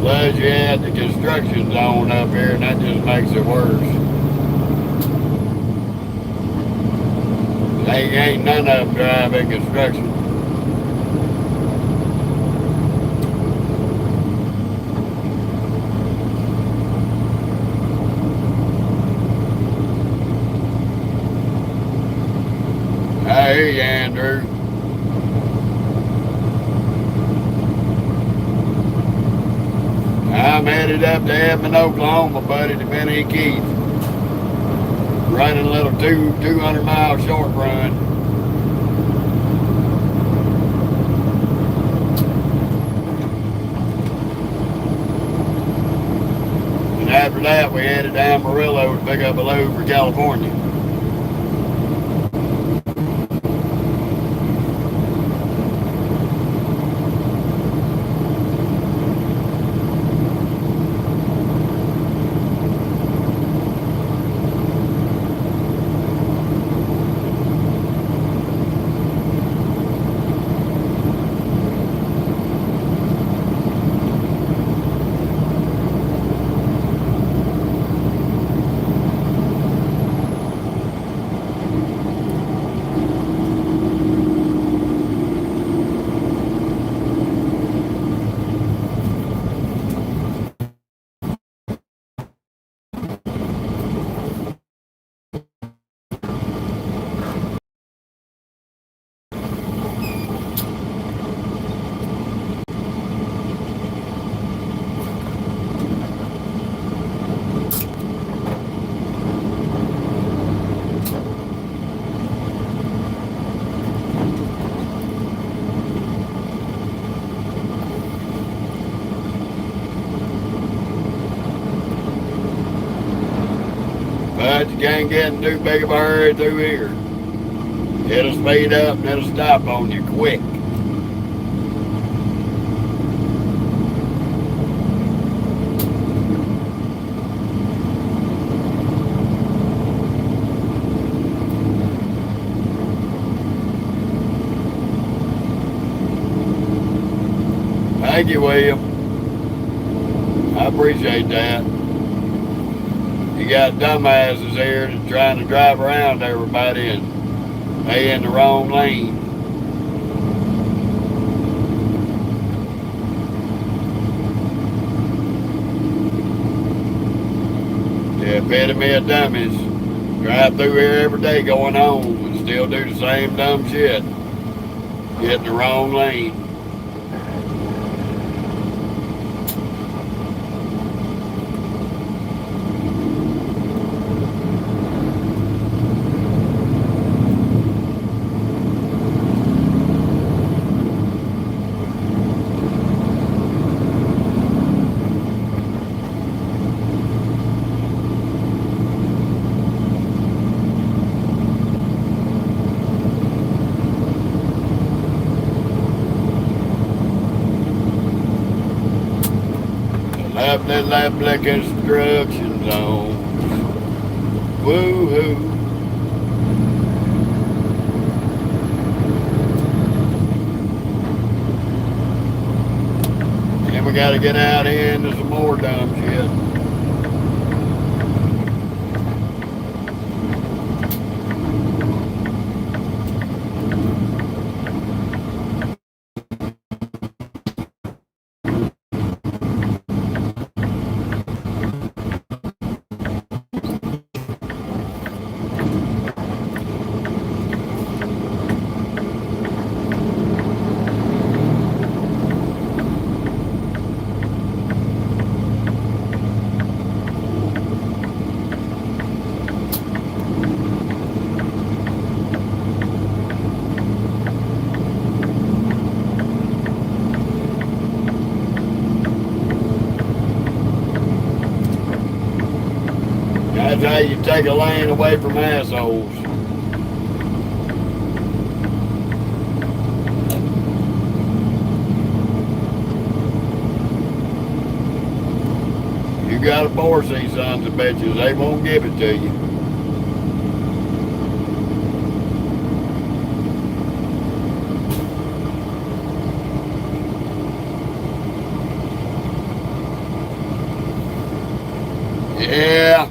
Plus, you had the construction zone up here, and that just makes it worse. Ain't none of them driving construction. I hear you, Andrew. I'm headed up to Edmond, Oklahoma, buddy, to Benny Keith. Running a little 200-mile short run. And after that, we headed down Amarillo to pick up a load for California. can't get in too big of a hurry through here. It'll speed up and it'll stop on you quick. Thank you, William. I appreciate that. You got dumbasses here that's trying to drive around everybody and they in the wrong lane. The epitome of dummies. Drive through here every day going home and still do the same dumb shit. Get in the wrong lane. Lap construction zone. Woo-hoo. And we gotta get out here into some more dumb shit. That's how you take a lane away from assholes. You gotta force these sons of bitches, they won't give it to you. Yeah.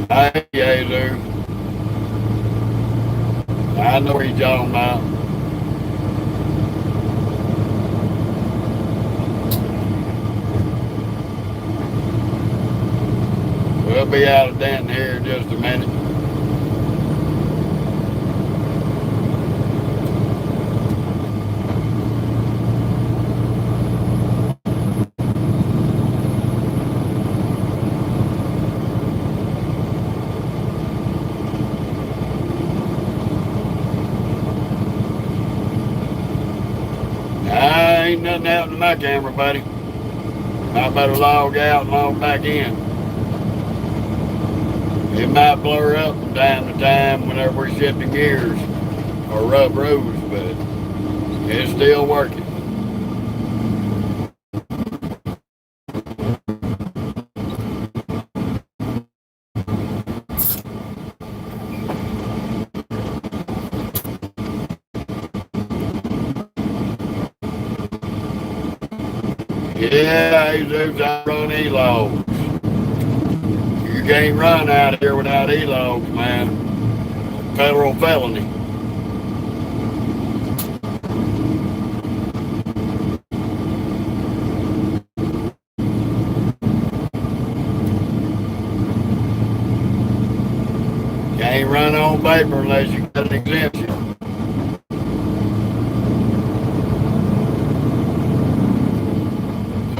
Hey, Jesus. I know what you're talking about. We'll be out of Denton here in just a minute. Ain't nothing happened to my camera, buddy. I better log out and log back in. It might blur up from time to time whenever we're shifting gears or rough roads, but it's still working. Yeah, Jesus, I run E-logs. You can't run out here without E-logs, man. Federal felony. Can't run on paper unless you got an exemption.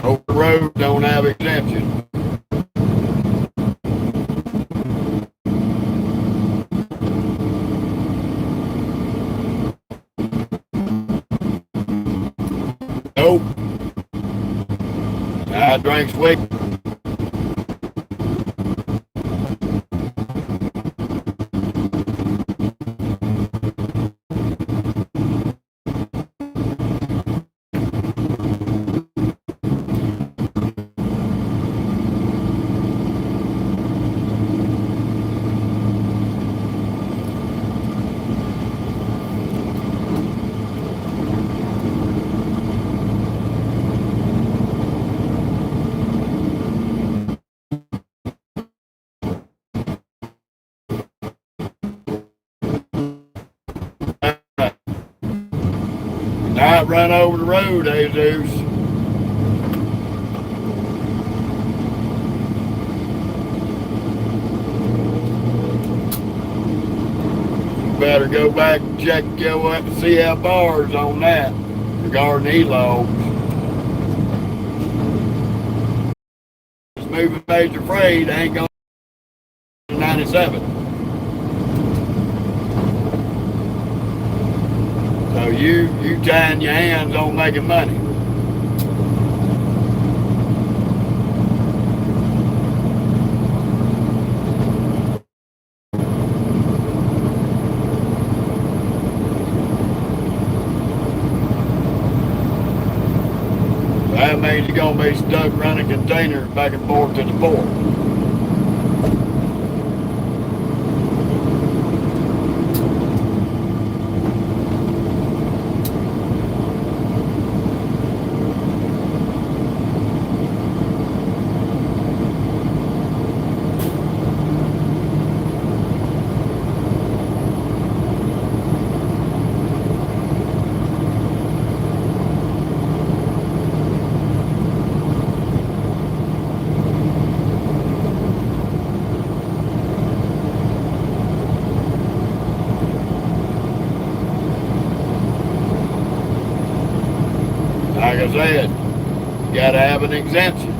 Open road don't have exemption. Nope. I drink sweet. Not run over the road, Jesus. You better go back and check your CFRs on that regarding E-logs. This moving major freight ain't going to 97. So you tying your hands on making money. That means you're going to be stuck running containers back and forth to the port. Like I said, you got to have an exemption.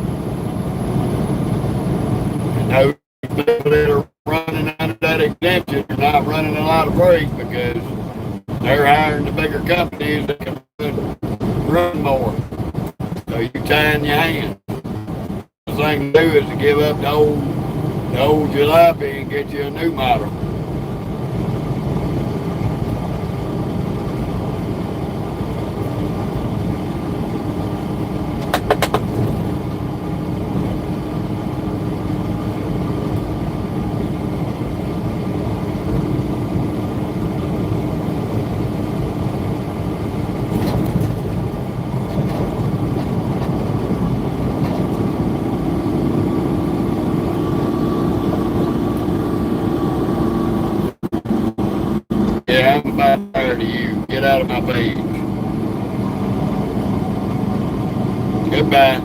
And those people that are running under that exemption are not running a lot of freight because they're hiring the bigger companies that can run more. So you tying your hands. The thing to do is to give up the old jalopy and get you a new model. Yeah, I'm about tired of you. Get out of my page. Goodbye.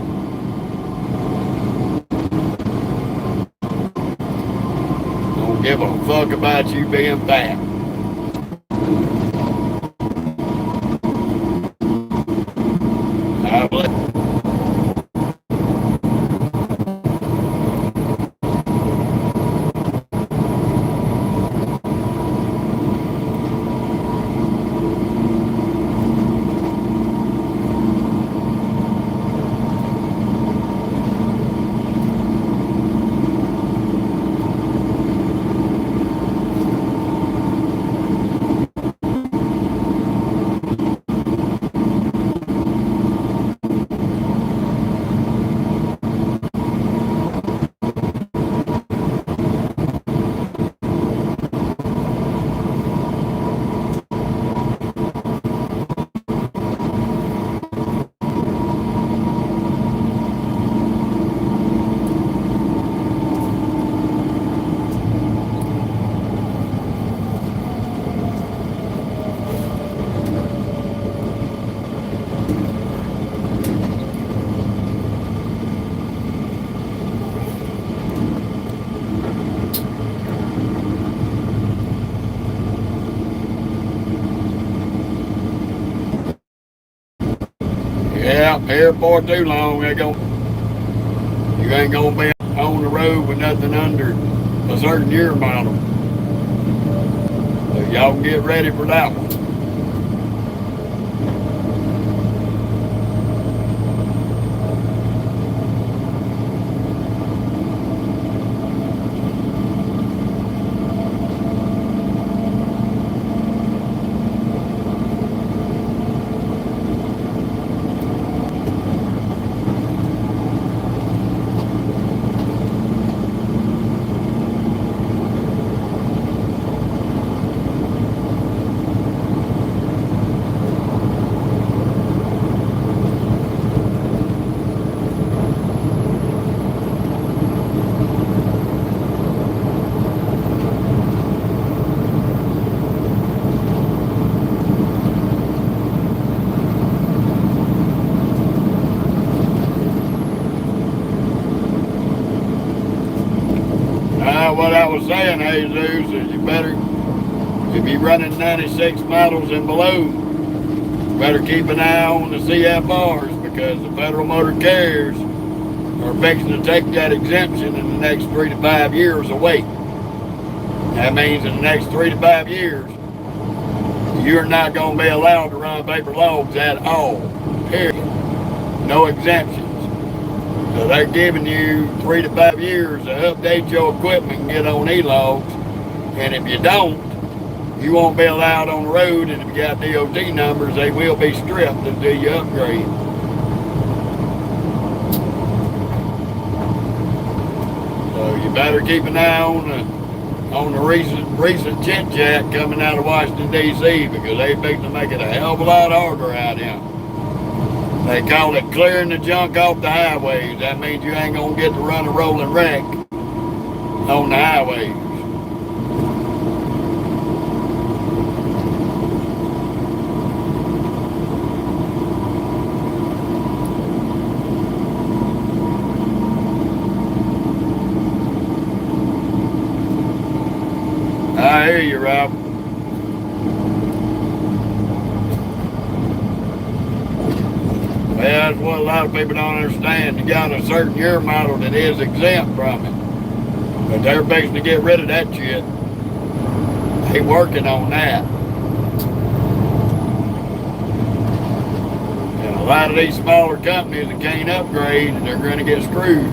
Don't give a fuck about you being fat. I believe. Yeah, here for too long. You ain't gonna be on the road with nothing under a certain year model. So y'all can get ready for that one. Well, what I was saying, Jesus, is you better, if you're running 96 models and below, you better keep an eye on the CFRs because the federal motor carriers are fixing to take that exemption in the next 3 to 5 years away. That means in the next 3 to 5 years, you're not going to be allowed to run paper logs at all, period. No exemptions. So they're giving you 3 to 5 years to update your equipment and get on e-logs. And if you don't, you won't be allowed on the road. And if you got DOT numbers, they will be stripped until you upgrade. So you better keep an eye on the recent chit chat coming out of Washington, D.C. because they fixing to make it a hell of a lot harder out here. They call it clearing the junk off the highways. That means you ain't gonna get to run a rolling wreck on the highways. I hear you, Rob. Well, that's what a lot of people don't understand. You got a certain year model that is exempt from it. But they're fixing to get rid of that shit. They working on that. And a lot of these smaller companies that can't upgrade, they're going to get screwed.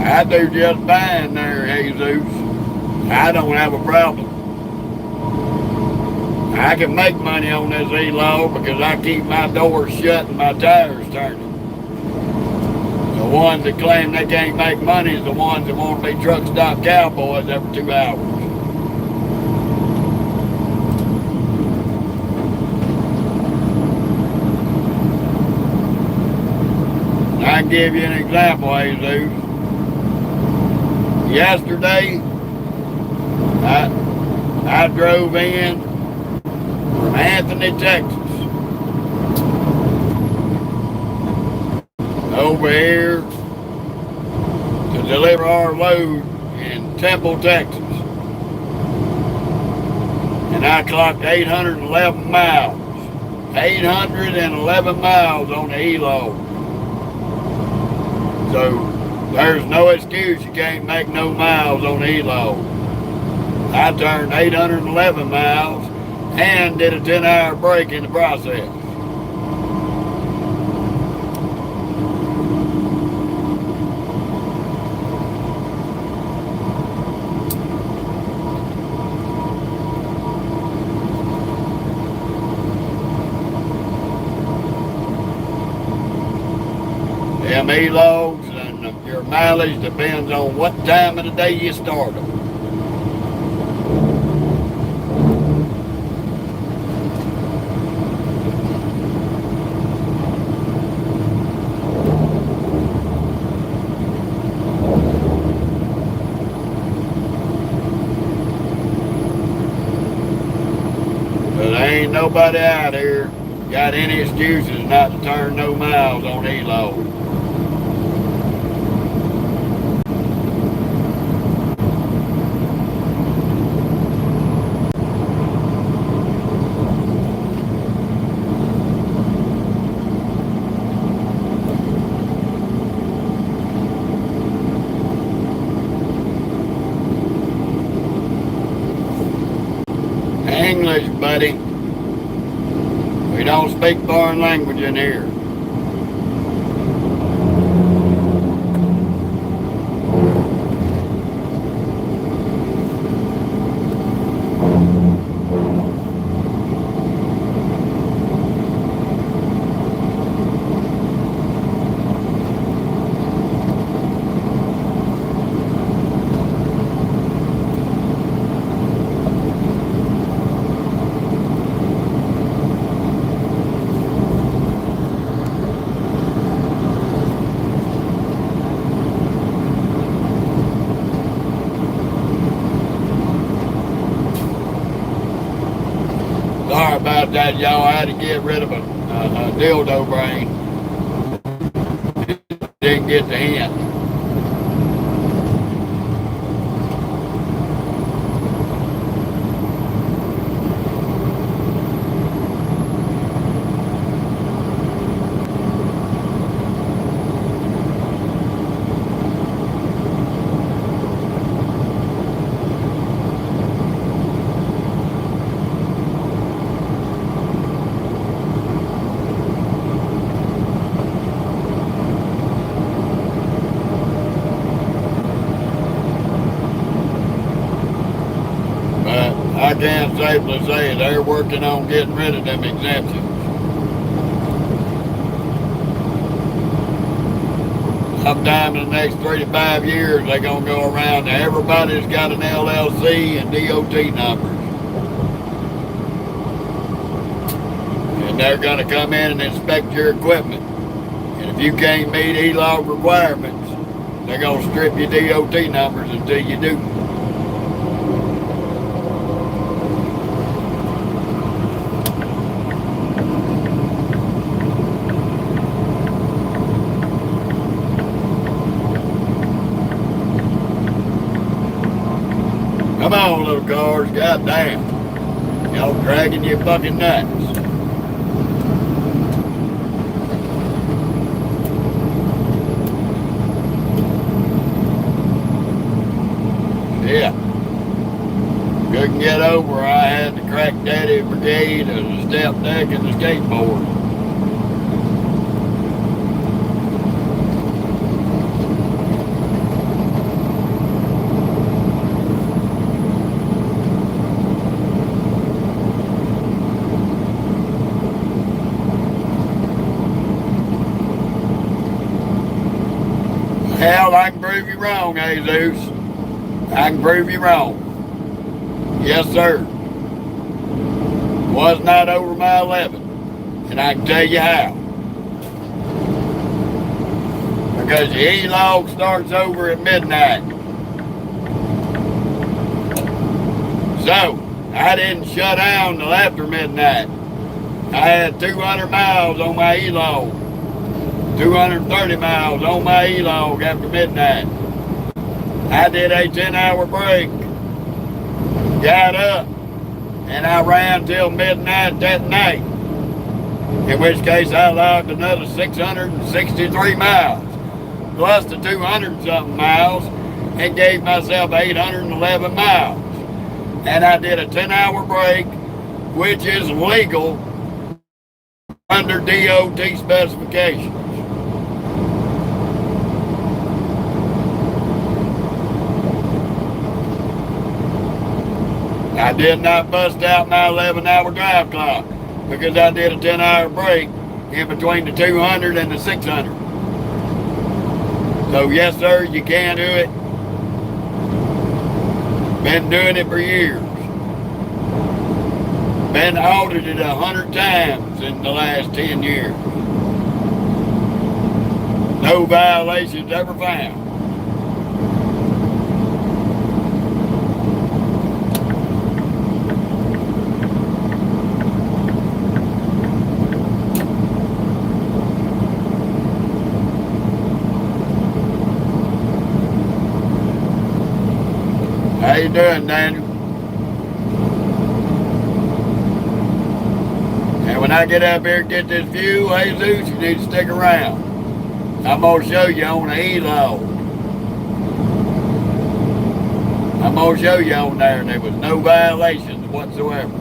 I do just fine there, Jesus. I don't have a problem. I can make money on this e-log because I keep my doors shut and my tires turning. The ones that claim they can't make money is the ones that want to be truck stop cowboys every 2 hours. I can give you an example, Jesus. Yesterday, I drove in from Anthony, Texas, over here to deliver our load in Temple, Texas. And I clocked 811 miles. 811 miles on the e-log. So there's no excuse you can't make no miles on the e-log. I turned 811 miles and did a 10-hour break in the process. Them e-logs and your mileage depends on what time of the day you start them. But there ain't nobody out here got any excuses not to turn no miles on e-log. English, buddy. We don't speak foreign language in here. Sorry about that, y'all. I had to get rid of a dildo brain. Didn't get the hint. I can't safely say they're working on getting rid of them exemptions. Sometime in the next 3 to 5 years, they're going to go around and everybody's got an LLC and DOT numbers. And they're going to come in and inspect your equipment. And if you can't meet E-log requirements, they're going to strip your DOT numbers until you do. Come on, little cars, goddamn. Y'all dragging your fucking nuts. Yeah. Couldn't get over, I had the crack daddy brigade of the step deck and the skateboard. Hell, I can prove you wrong, Jesus. I can prove you wrong. Yes, sir. Was not over my 11. And I can tell you how. Because the E-log starts over at midnight. So, I didn't shut down till after midnight. I had 200 miles on my E-log. 230 miles on my E-log after midnight. I did a 10-hour break, got up, and I ran till midnight that night. In which case I logged another 663 miles, plus the 200-something miles, and gave myself 811 miles. And I did a 10-hour break, which is legal under DOT specifications. I did not bust out my 11-hour drive clock because I did a 10-hour break in between the 200 and the 600. So yes, sir, you can do it. Been doing it for years. Been audited 100 times in the last 10 years. No violations ever found. How you doing, Daniel? And when I get up here and get this view, Jesus, you need to stick around. I'm going to show you on the E-log. I'm going to show you on there, and there was no violations whatsoever.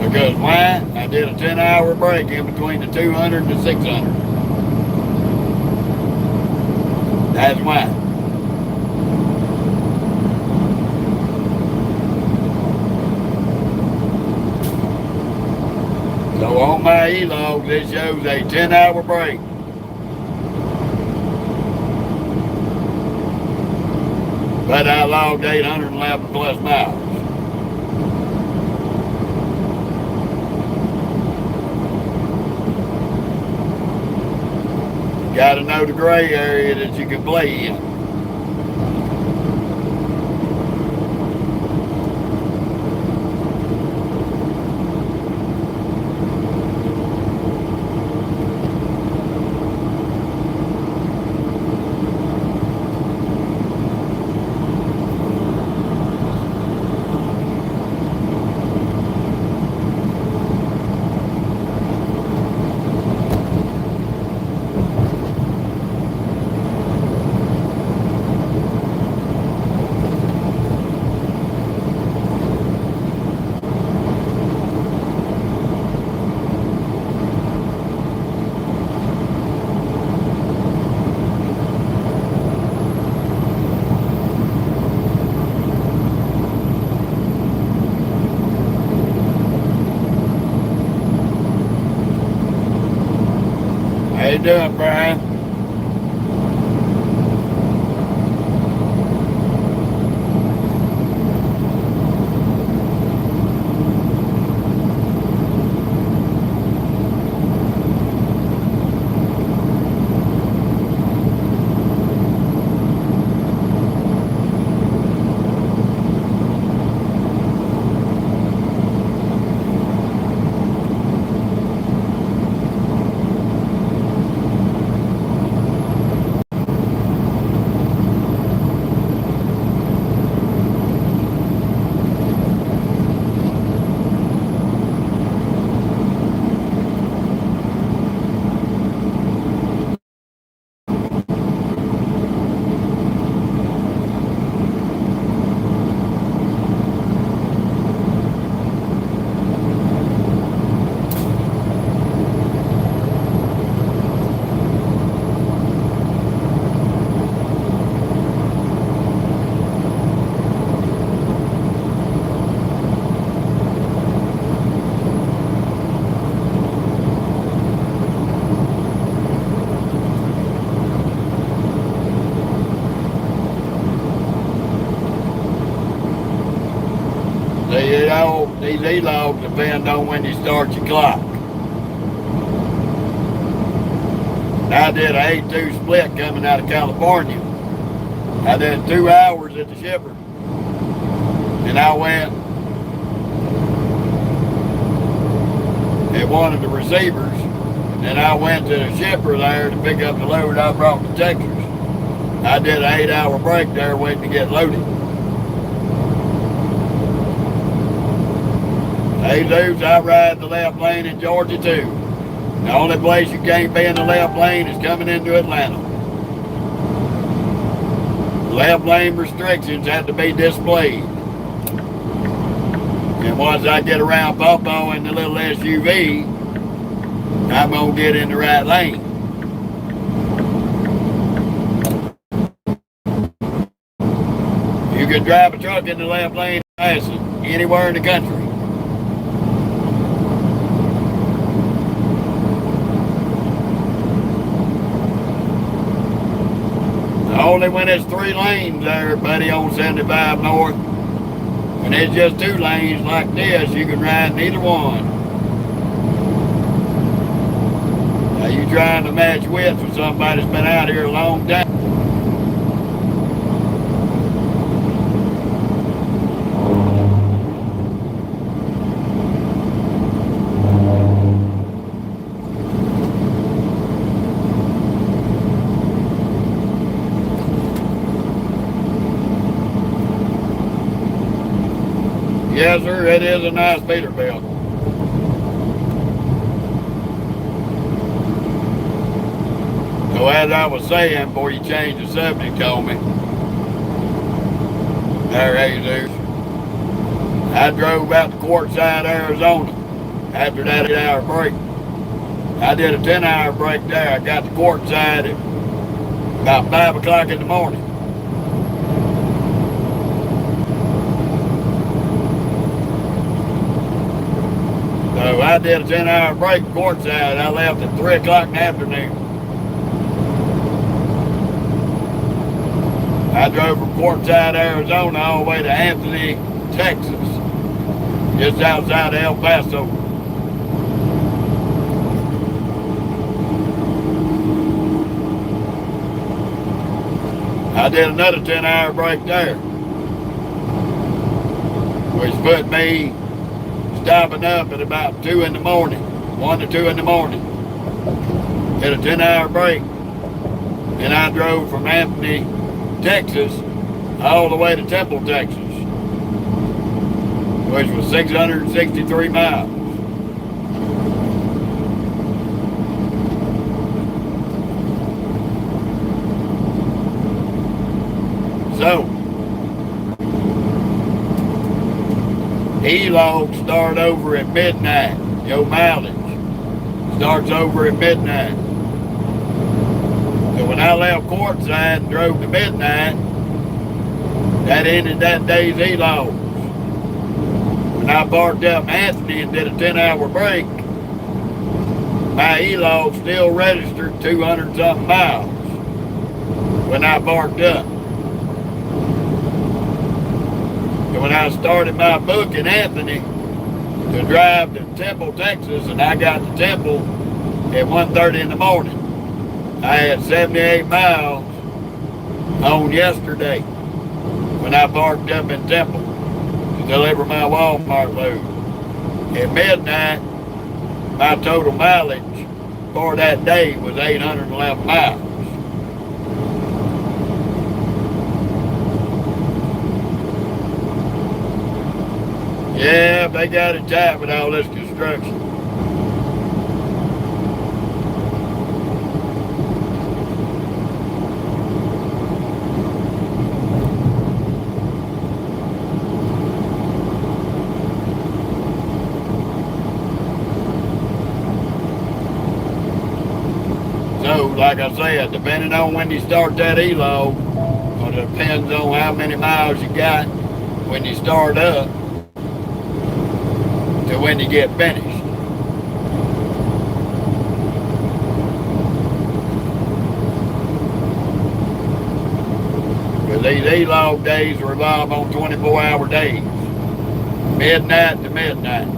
Because why? I did a 10-hour break in between the 200 and the 600. That's why. So on my E-log, this shows a 10-hour break. But I logged 811 plus miles. Got to know the gray area that you can play in. How you doing, Brian? These E-logs depend on when you start your clock. I did a 8-2 split coming out of California. I did 2 hours at the shipper. And I went at one of the receivers. And I went to the shipper there to pick up the load I brought to Texas. I did an 8-hour break there waiting to get loaded. Hey, dudes, I ride the left lane in Georgia too. The only place you can't be in the left lane is coming into Atlanta. Left lane restrictions have to be displayed. And once I get around Popo in the little SUV, I'm going to get in the right lane. You can drive a truck in the left lane anywhere in the country. Only when it's 3 lanes there, buddy, on 75 North. When it's just 2 lanes like this, you can ride in either one. Now you trying to match width with somebody that's been out here a long time. Yes, sir, it is a nice Peterbilt. So as I was saying before you changed the subject on me, there, Jesus, I drove out to Quartzsite, Arizona after that 8-hour break. I did a 10-hour break there. I got to Quartzsite at about 5 o'clock in the morning. So I did a 10-hour break at Quartzsite. I left at 3 o'clock in the afternoon. I drove from Quartzsite, Arizona, all the way to Anthony, Texas, just outside of El Paso. I did another 10-hour break there, which put me stopping up at about 2 in the morning, 1 to 2 in the morning. Did a 10-hour break, and I drove from Anthony, Texas, all the way to Temple, Texas, which was 663 miles. So, E-logs start over at midnight. Your mileage starts over at midnight. So when I left Quartzsite and drove to midnight, that ended that day's E-logs. When I parked up in Anthony and did a 10-hour break, my E-log still registered 200 something miles when I parked up. And when I started my book in Anthony to drive to Temple, Texas, and I got to Temple at 1:30 in the morning, I had 78 miles on yesterday when I parked up in Temple to deliver my Walmart load. At midnight, my total mileage for that day was 811 miles. Yeah, they got it tight with all this construction. So, like I said, depending on when you start that E-log, or it depends on how many miles you got when you start up to when you get finished. Because these E-log days revolve on 24-hour days, midnight to midnight.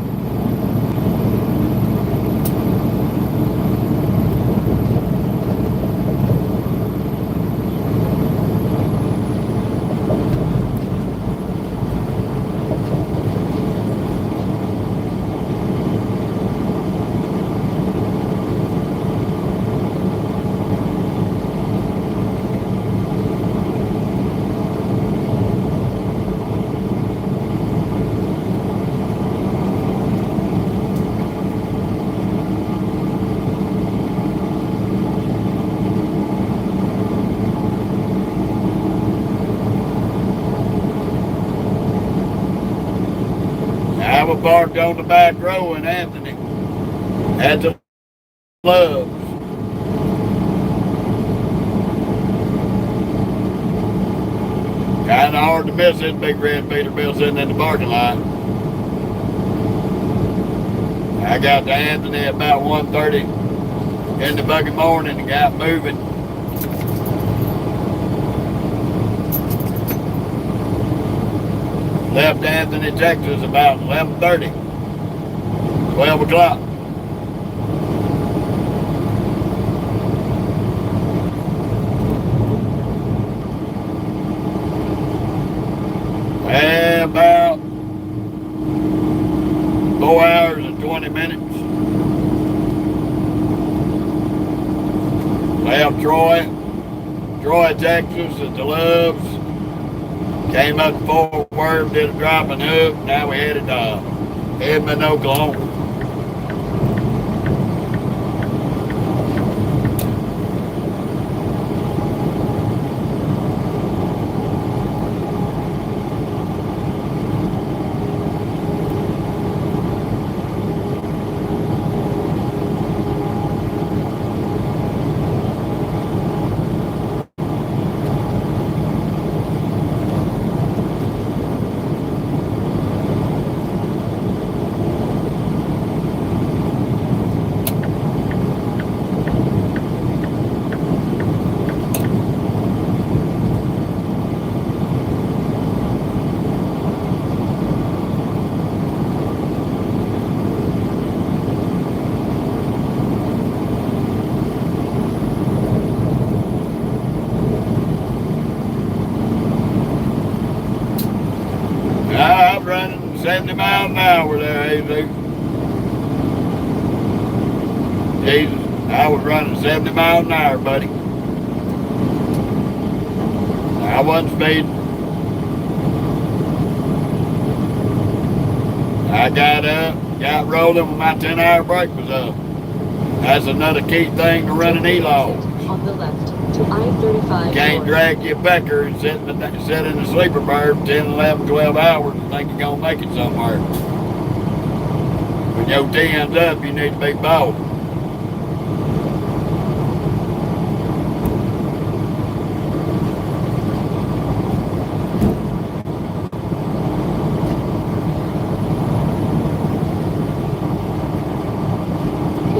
I was parked on the back row in Anthony at the Loves. Kind of hard to miss this big red Peterbilt sitting in the parking lot. I got to Anthony at about 1:30 in the fucking morning and got moving. Left Anthony, Texas about 11:30, 12 o'clock. And about 4 hours and 20 minutes. Left Troy, Texas at the Loves. Came up to Fort Worth, did a drop and hook. Now we headed to Edmond, Oklahoma. I'm running 70 miles an hour there, Jesus. Jesus, I was running 70 miles an hour, buddy. I wasn't speeding. I got up, got rolling when my 10-hour brake was up. That's another key thing to running E-log. On the left to I-35. Can't drag your pecker and sit in the sleeper berth 10, 11, 12 hours and think you're going to make it somewhere. When your 10's up, you need to be bold.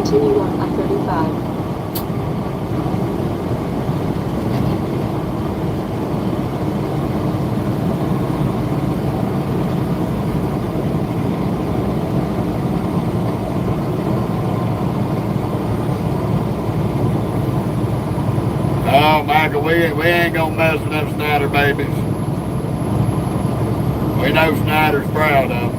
Continue on I-35. Oh, Michael, we ain't gonna mess with them Snyder babies. We know Snyder's proud of them.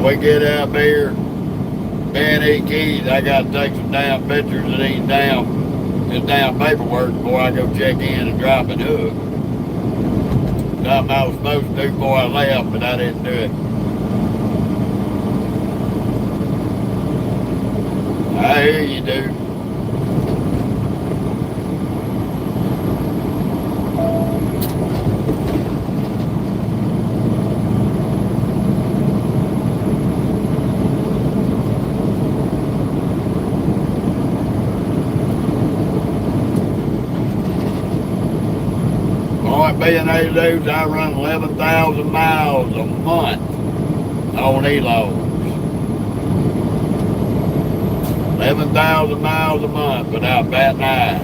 We get out there, man, eight keys, I gotta take some damn pictures of these this damn paperwork before I go check in and drop it hook. Something I was supposed to do before I left, but I didn't do it. I hear you, dude. Being these dudes, I run 11,000 miles a month on E-loads. 11,000 miles a month without batting an eye.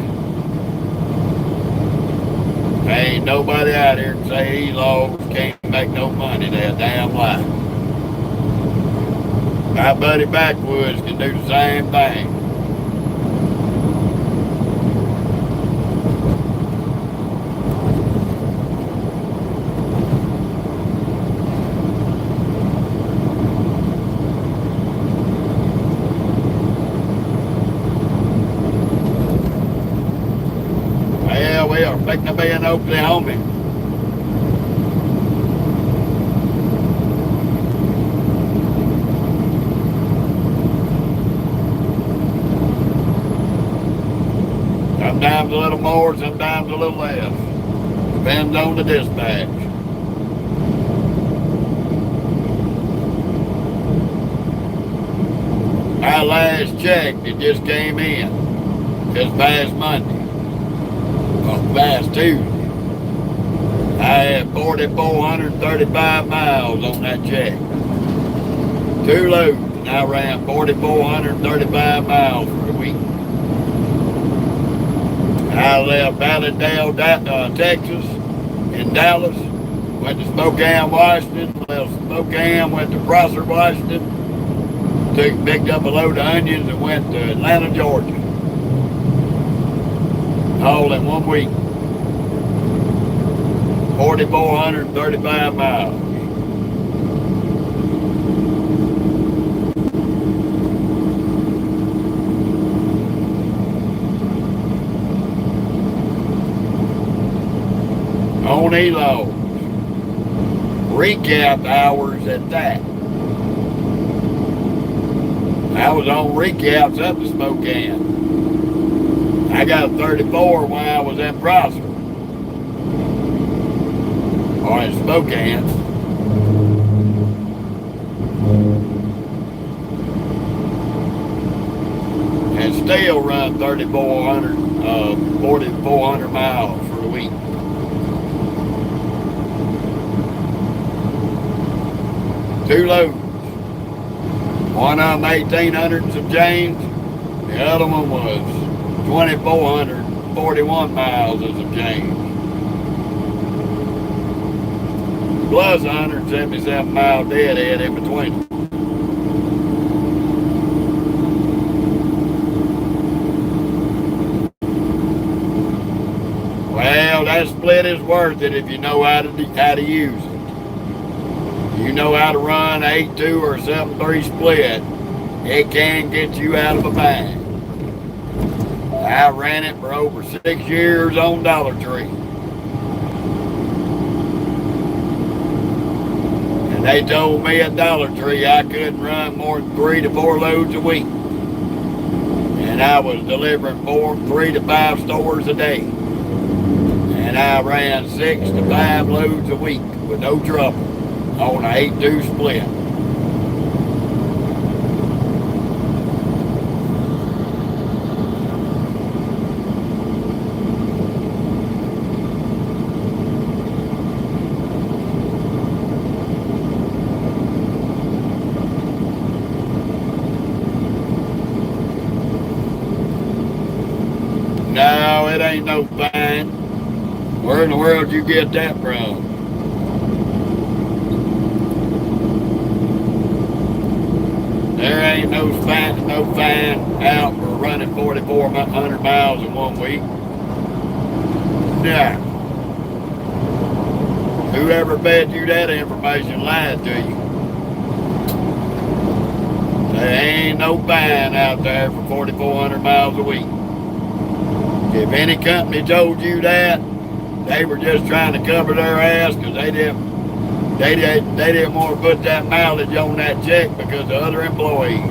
There ain't nobody out here can say E-loads can't make no money. They're a damn lie. My buddy Backwoods can do the same thing. Picking to be in Oklahoma. Sometimes a little more, sometimes a little less. Depends on the dispatch. Our last check that just came in this past Monday. Last Tuesday, I had 4,435 miles on that check. 2 loads, and I ran 4,435 miles for the week. I left Valledale, Texas, in Dallas, went to Spokane, Washington, left Spokane, went to Prosser, Washington, picked up a load of onions and went to Atlanta, Georgia. All in 1 week. 4,435 miles. On E-loads. Recap hours at that. I was on recaps up to Spokane. I got 34 when I was in Prosser. Or in Spokane. And still run 4,400 miles for the week. Two loads. One of them 1,800 and some change. The other one was 2,441 miles and some change. Plus 177 mile deadhead in between. Well, that split is worth it if you know how to use it. You know how to run 8.2 or 7.3 split. It can get you out of a bind. I ran it for over 6 years on Dollar Tree. And They told me at Dollar Tree I couldn't run more than 3 to 4 loads a week. And I was delivering 3 to 5 stores a day. And I ran 6 to 5 loads a week with no trouble on an 8-2 split. No, it ain't no fine. Where in the world did you get that from? There ain't no fine out for running 4,400 miles in 1 week. Nah. Whoever fed you that information lied to you. There ain't no fine out there for 4,400 miles a week. If any company told you that, they were just trying to cover their ass because they didn't want to put that mileage on that check because of other employees.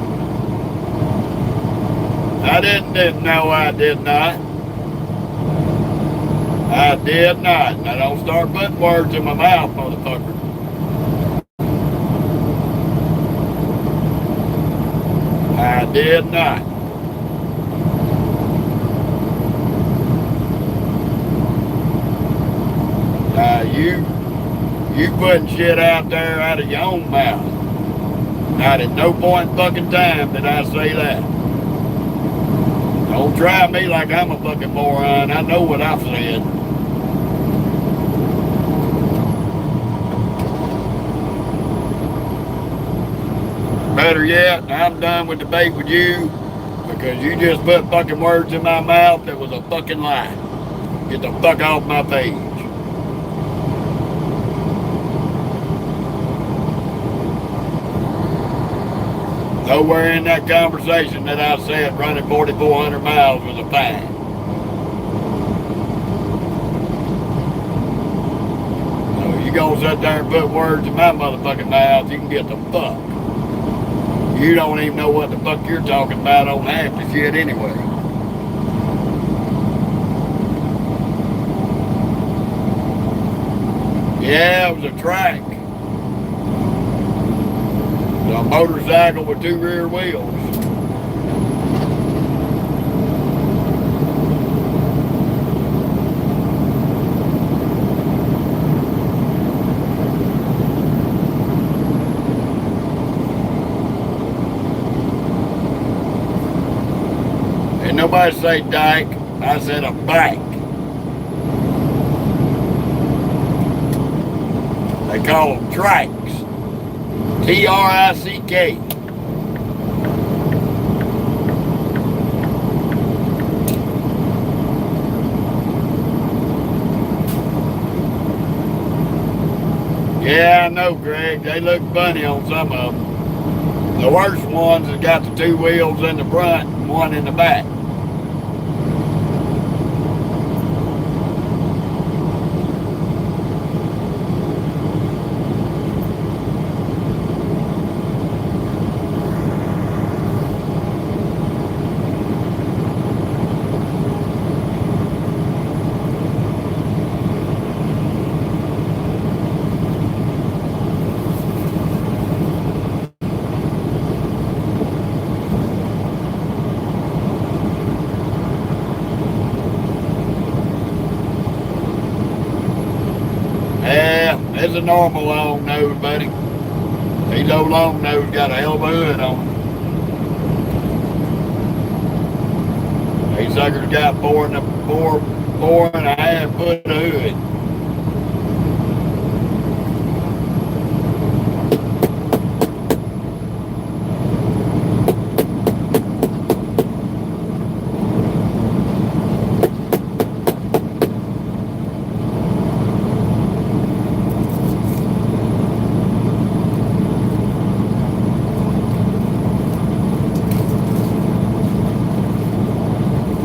I didn't know I did not. I did not. Now don't start putting words in my mouth, motherfucker. I did not. You putting shit out there out of your own mouth. Not at no point in fucking time did I say that. Don't try me like I'm a fucking moron. I know what I've said. Better yet, I'm done with debate with you because you just put fucking words in my mouth that was a fucking lie. Get the fuck off my page. Nowhere in that conversation that I said running 4,400 miles was a fine. So you gonna sit there and put words in my motherfucking mouth, you can get the fuck. You don't even know what the fuck you're talking about on half the shit anyway. Yeah, it was a track. A motorcycle with 2 rear wheels. And nobody say dyke, I said a bike. They call them trikes. T-R-I-C-K. Yeah, I know, Greg. They look funny on some of them. The worst ones has got the 2 wheels in the front and 1 in the back. It's a normal long nose, buddy. These old long nose got a hell of a hood on them. These suckers got 4.5 foot of hood.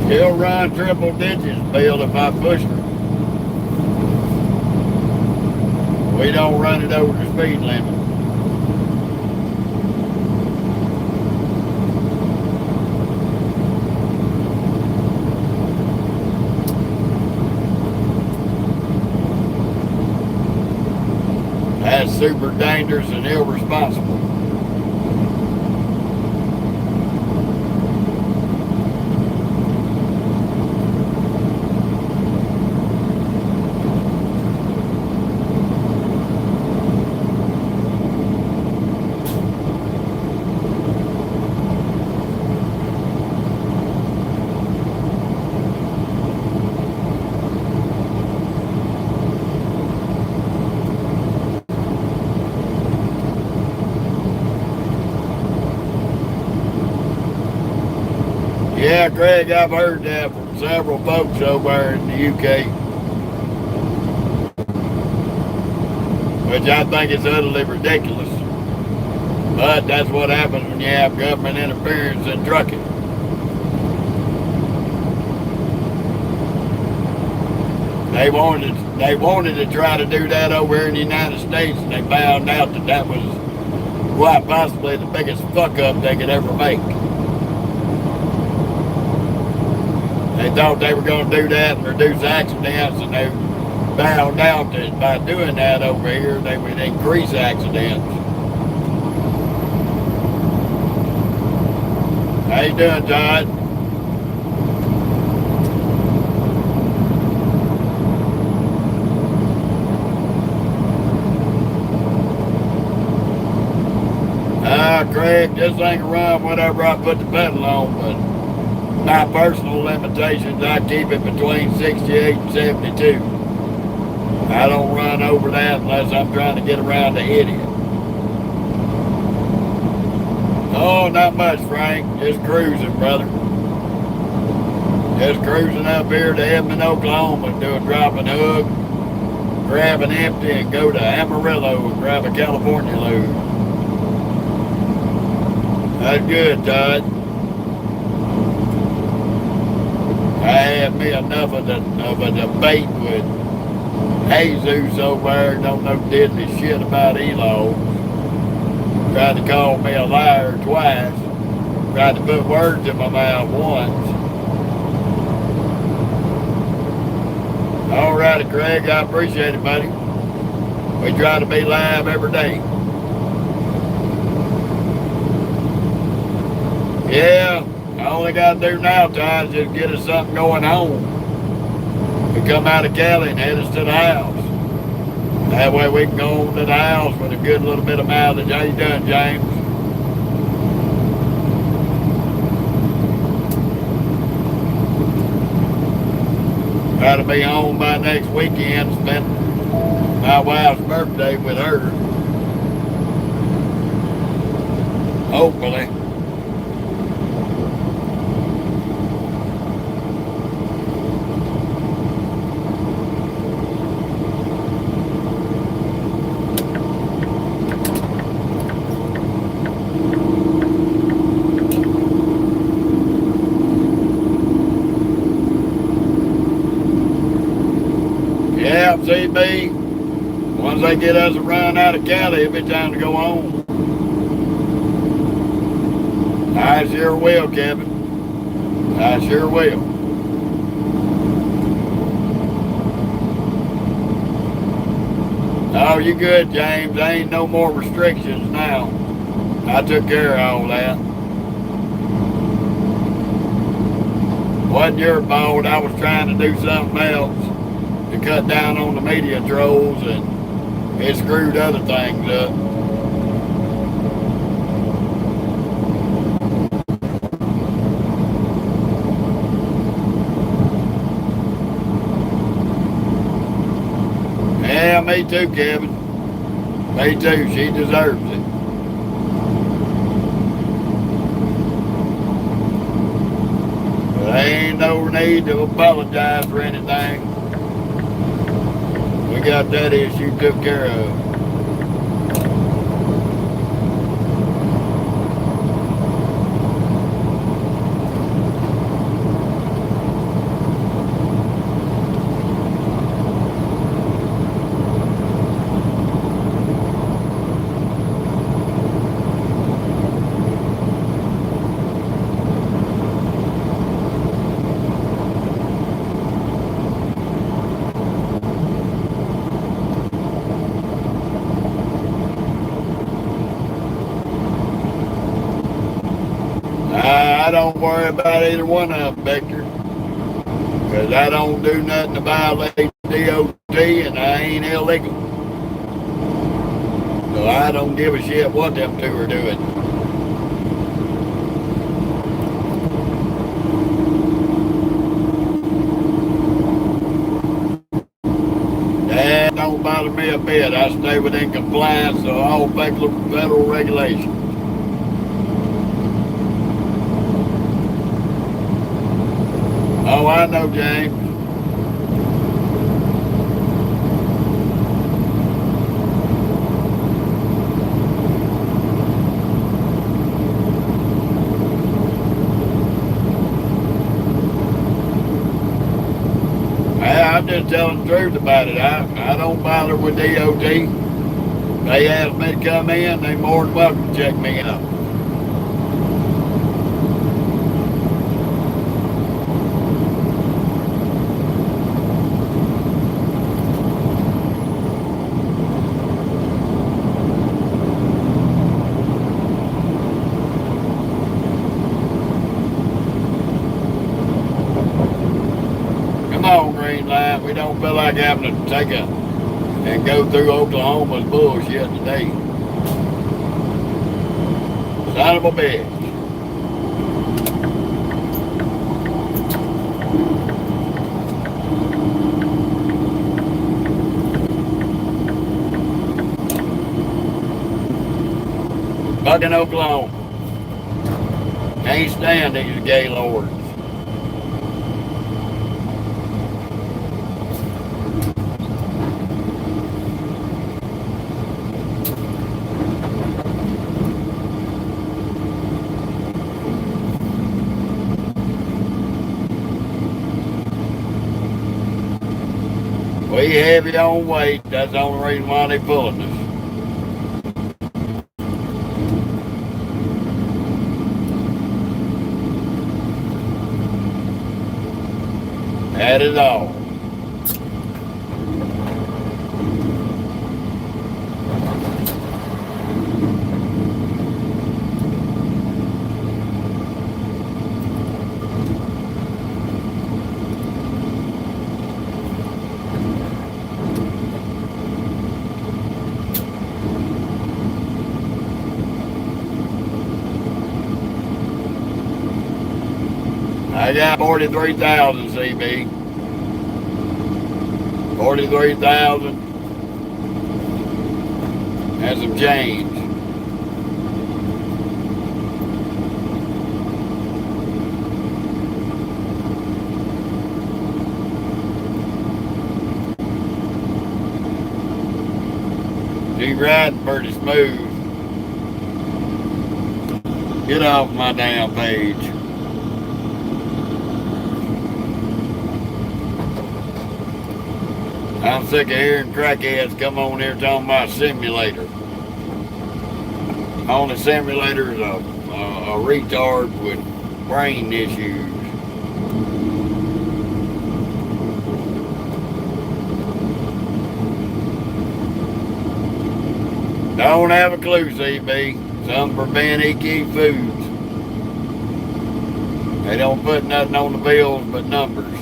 He'll run triple digits, Bill, if I push her. We don't run it over the speed limit. That's super dangerous and irresponsible. Yeah, Greg, I've heard that from several folks over there in the UK. Which I think is utterly ridiculous. But that's what happens when you have government interference in trucking. They wanted to try to do that over here in the United States, and they found out that that was quite possibly the biggest fuck up they could ever make. They thought they were going to do that and reduce accidents, and they found out that by doing that over here, they would increase accidents. How you doing, Todd? Craig, this thing will run whenever I put the pedal on, but my personal limitations, I keep it between 68 and 72. I don't run over that unless I'm trying to get around the idiot. Oh, not much, Frank. Just cruising, brother. Just cruising up here to Edmond, Oklahoma, do a drop and hook, grab an empty, and go to Amarillo and grab a California load. That's good, Todd. I had me enough of a debate with Jesus over there, don't know diddly shit about Elo. Tried to call me a liar twice. Tried to put words in my mouth once. All righty, Craig, I appreciate it, buddy. We try to be live every day. Yeah, all I got to do now, Ty, is just get us something going home. We come out of Cali and head us to the house. That way we can go to the house with a good little bit of mileage. How you doing, James? Try to be home by next weekend, spend my wife's birthday with her. Hopefully. CB, once they get us around out of Cali, it'll be time to go home. I sure will, Kevin. I sure will. Oh, you good, James. There ain't no more restrictions now. I took care of all that. Wasn't your fault. I was trying to do something else to cut down on the media trolls, and it screwed other things up. Yeah, me too, Kevin. Me too. She deserves it. But there ain't no need to apologize for anything. We got that issue took care of. I don't worry about either one of them, Victor. Because I don't do nothing to violate DOT and I ain't illegal. So I don't give a shit what them two are doing. That don't bother me a bit. I stay within compliance of all federal regulations. Oh, I know, James. I'm just telling the truth about it. I don't bother with DOT. They ask me to come in, they more than welcome to check me out. Come on, green line. We don't feel like having to take and go through Oklahoma's bullshit today. Son of a bitch. Fucking Oklahoma. Can't stand these gay lords. We heavy on weight. That's the only reason why they pulling us. That is all. I got 43,000 CB. 43,000 and some change. She's riding pretty smooth. Get off my damn page. I'm sick of hearing crackheads come on here talking about simulator. On the simulator is a retard with brain issues. Don't have a clue, CB. Some for being EQ foods. They don't put nothing on the bills but numbers.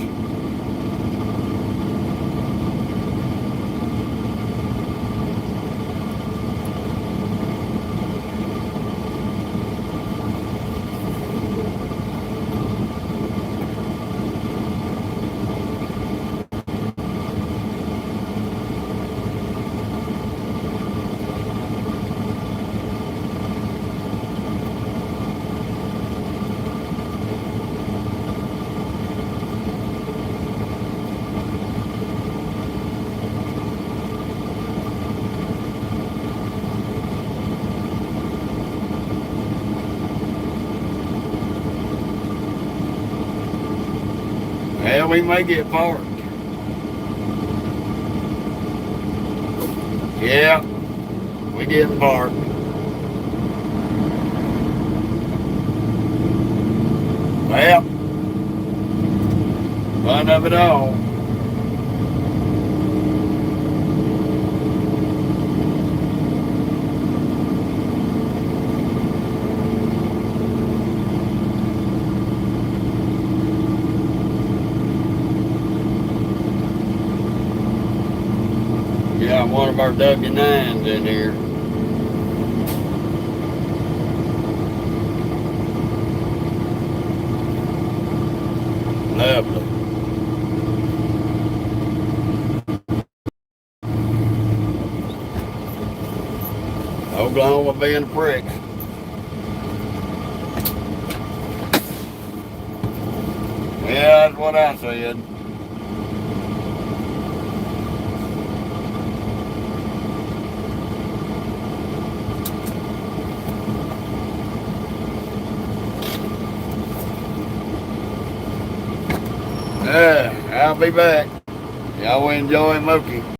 Well, we may get parked. Yeah, we getting parked. Well, fun of it all. one of our W9s in here. Lovely. Oklahoma being pricks. Yeah, that's what I said. I'll be back. Y'all enjoy Mookie.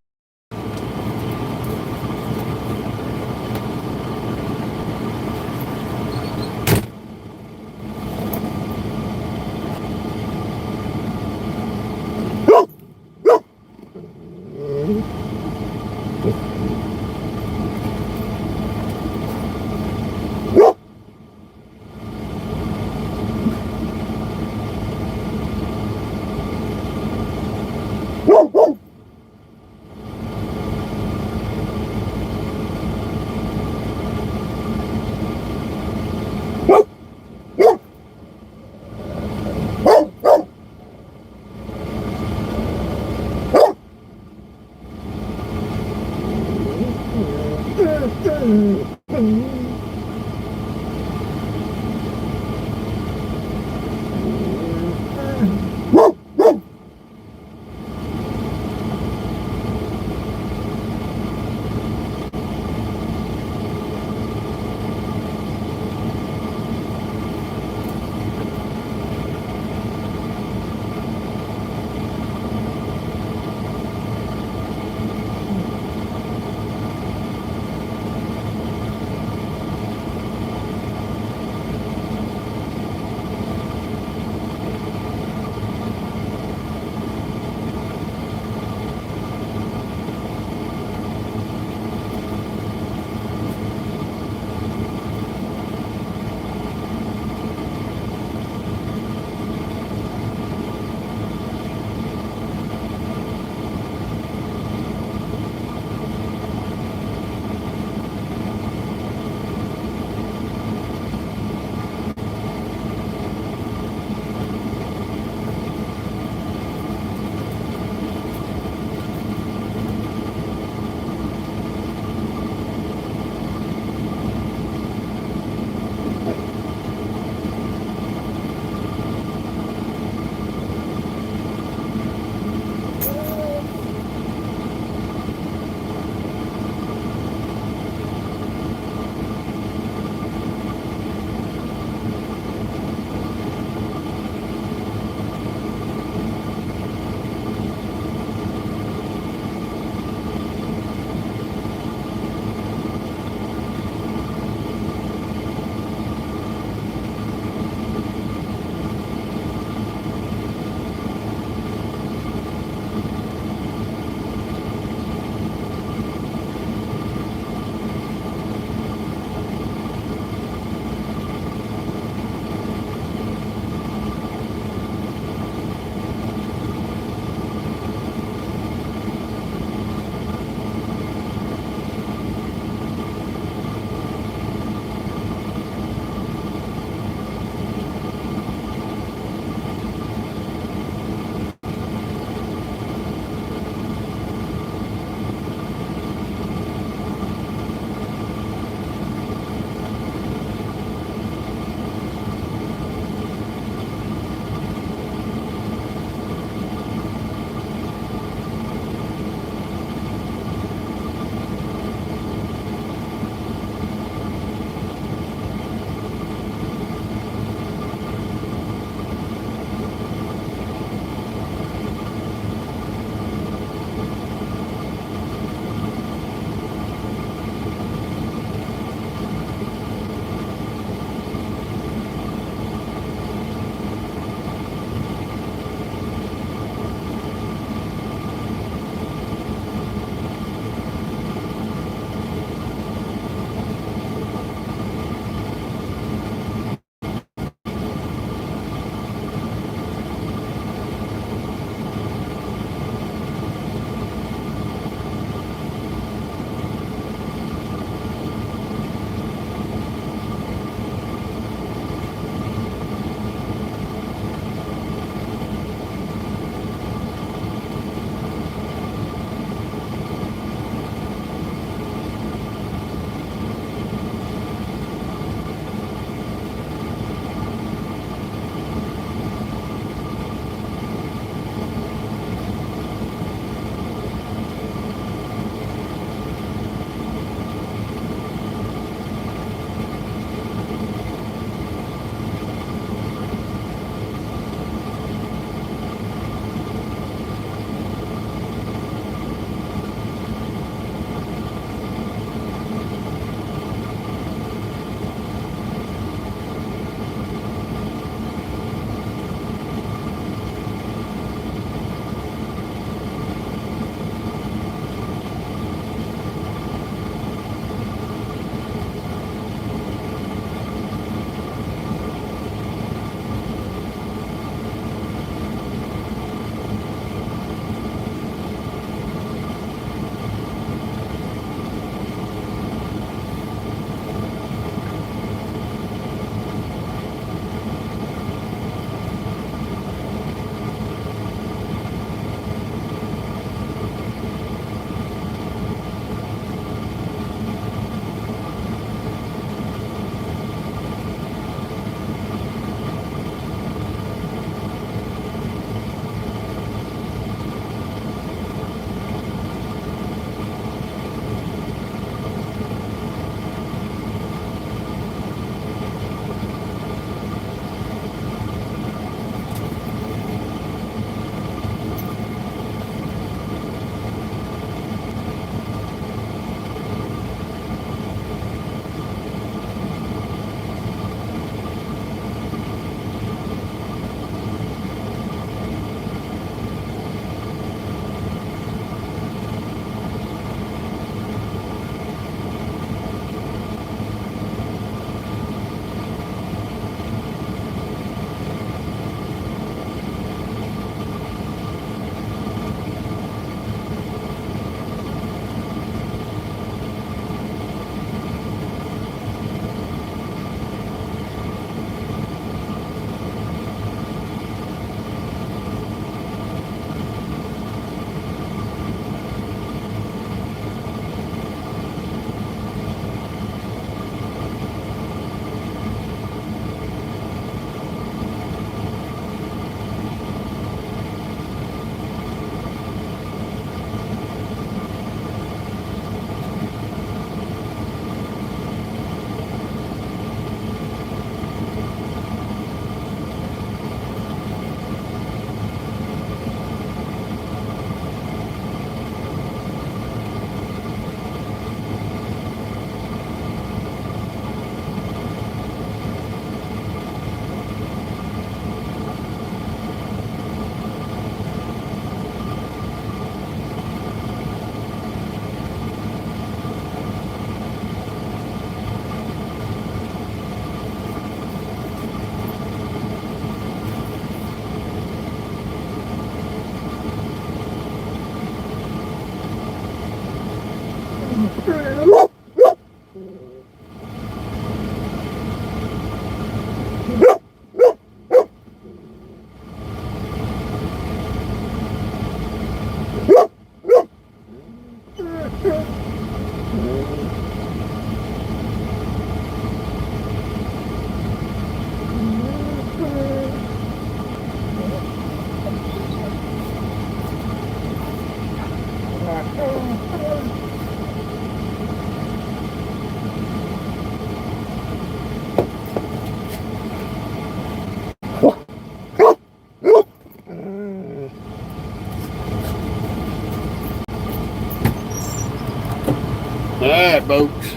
Alright, folks.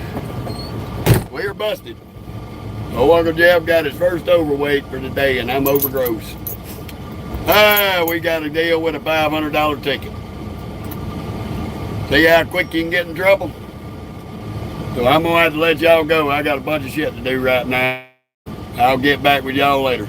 We're busted. Old Uncle Jeff got his first overweight for the day, and I'm over gross. We got to deal with a $500 ticket. See how quick you can get in trouble? So I'm going to have to let y'all go. I got a bunch of shit to do right now. I'll get back with y'all later.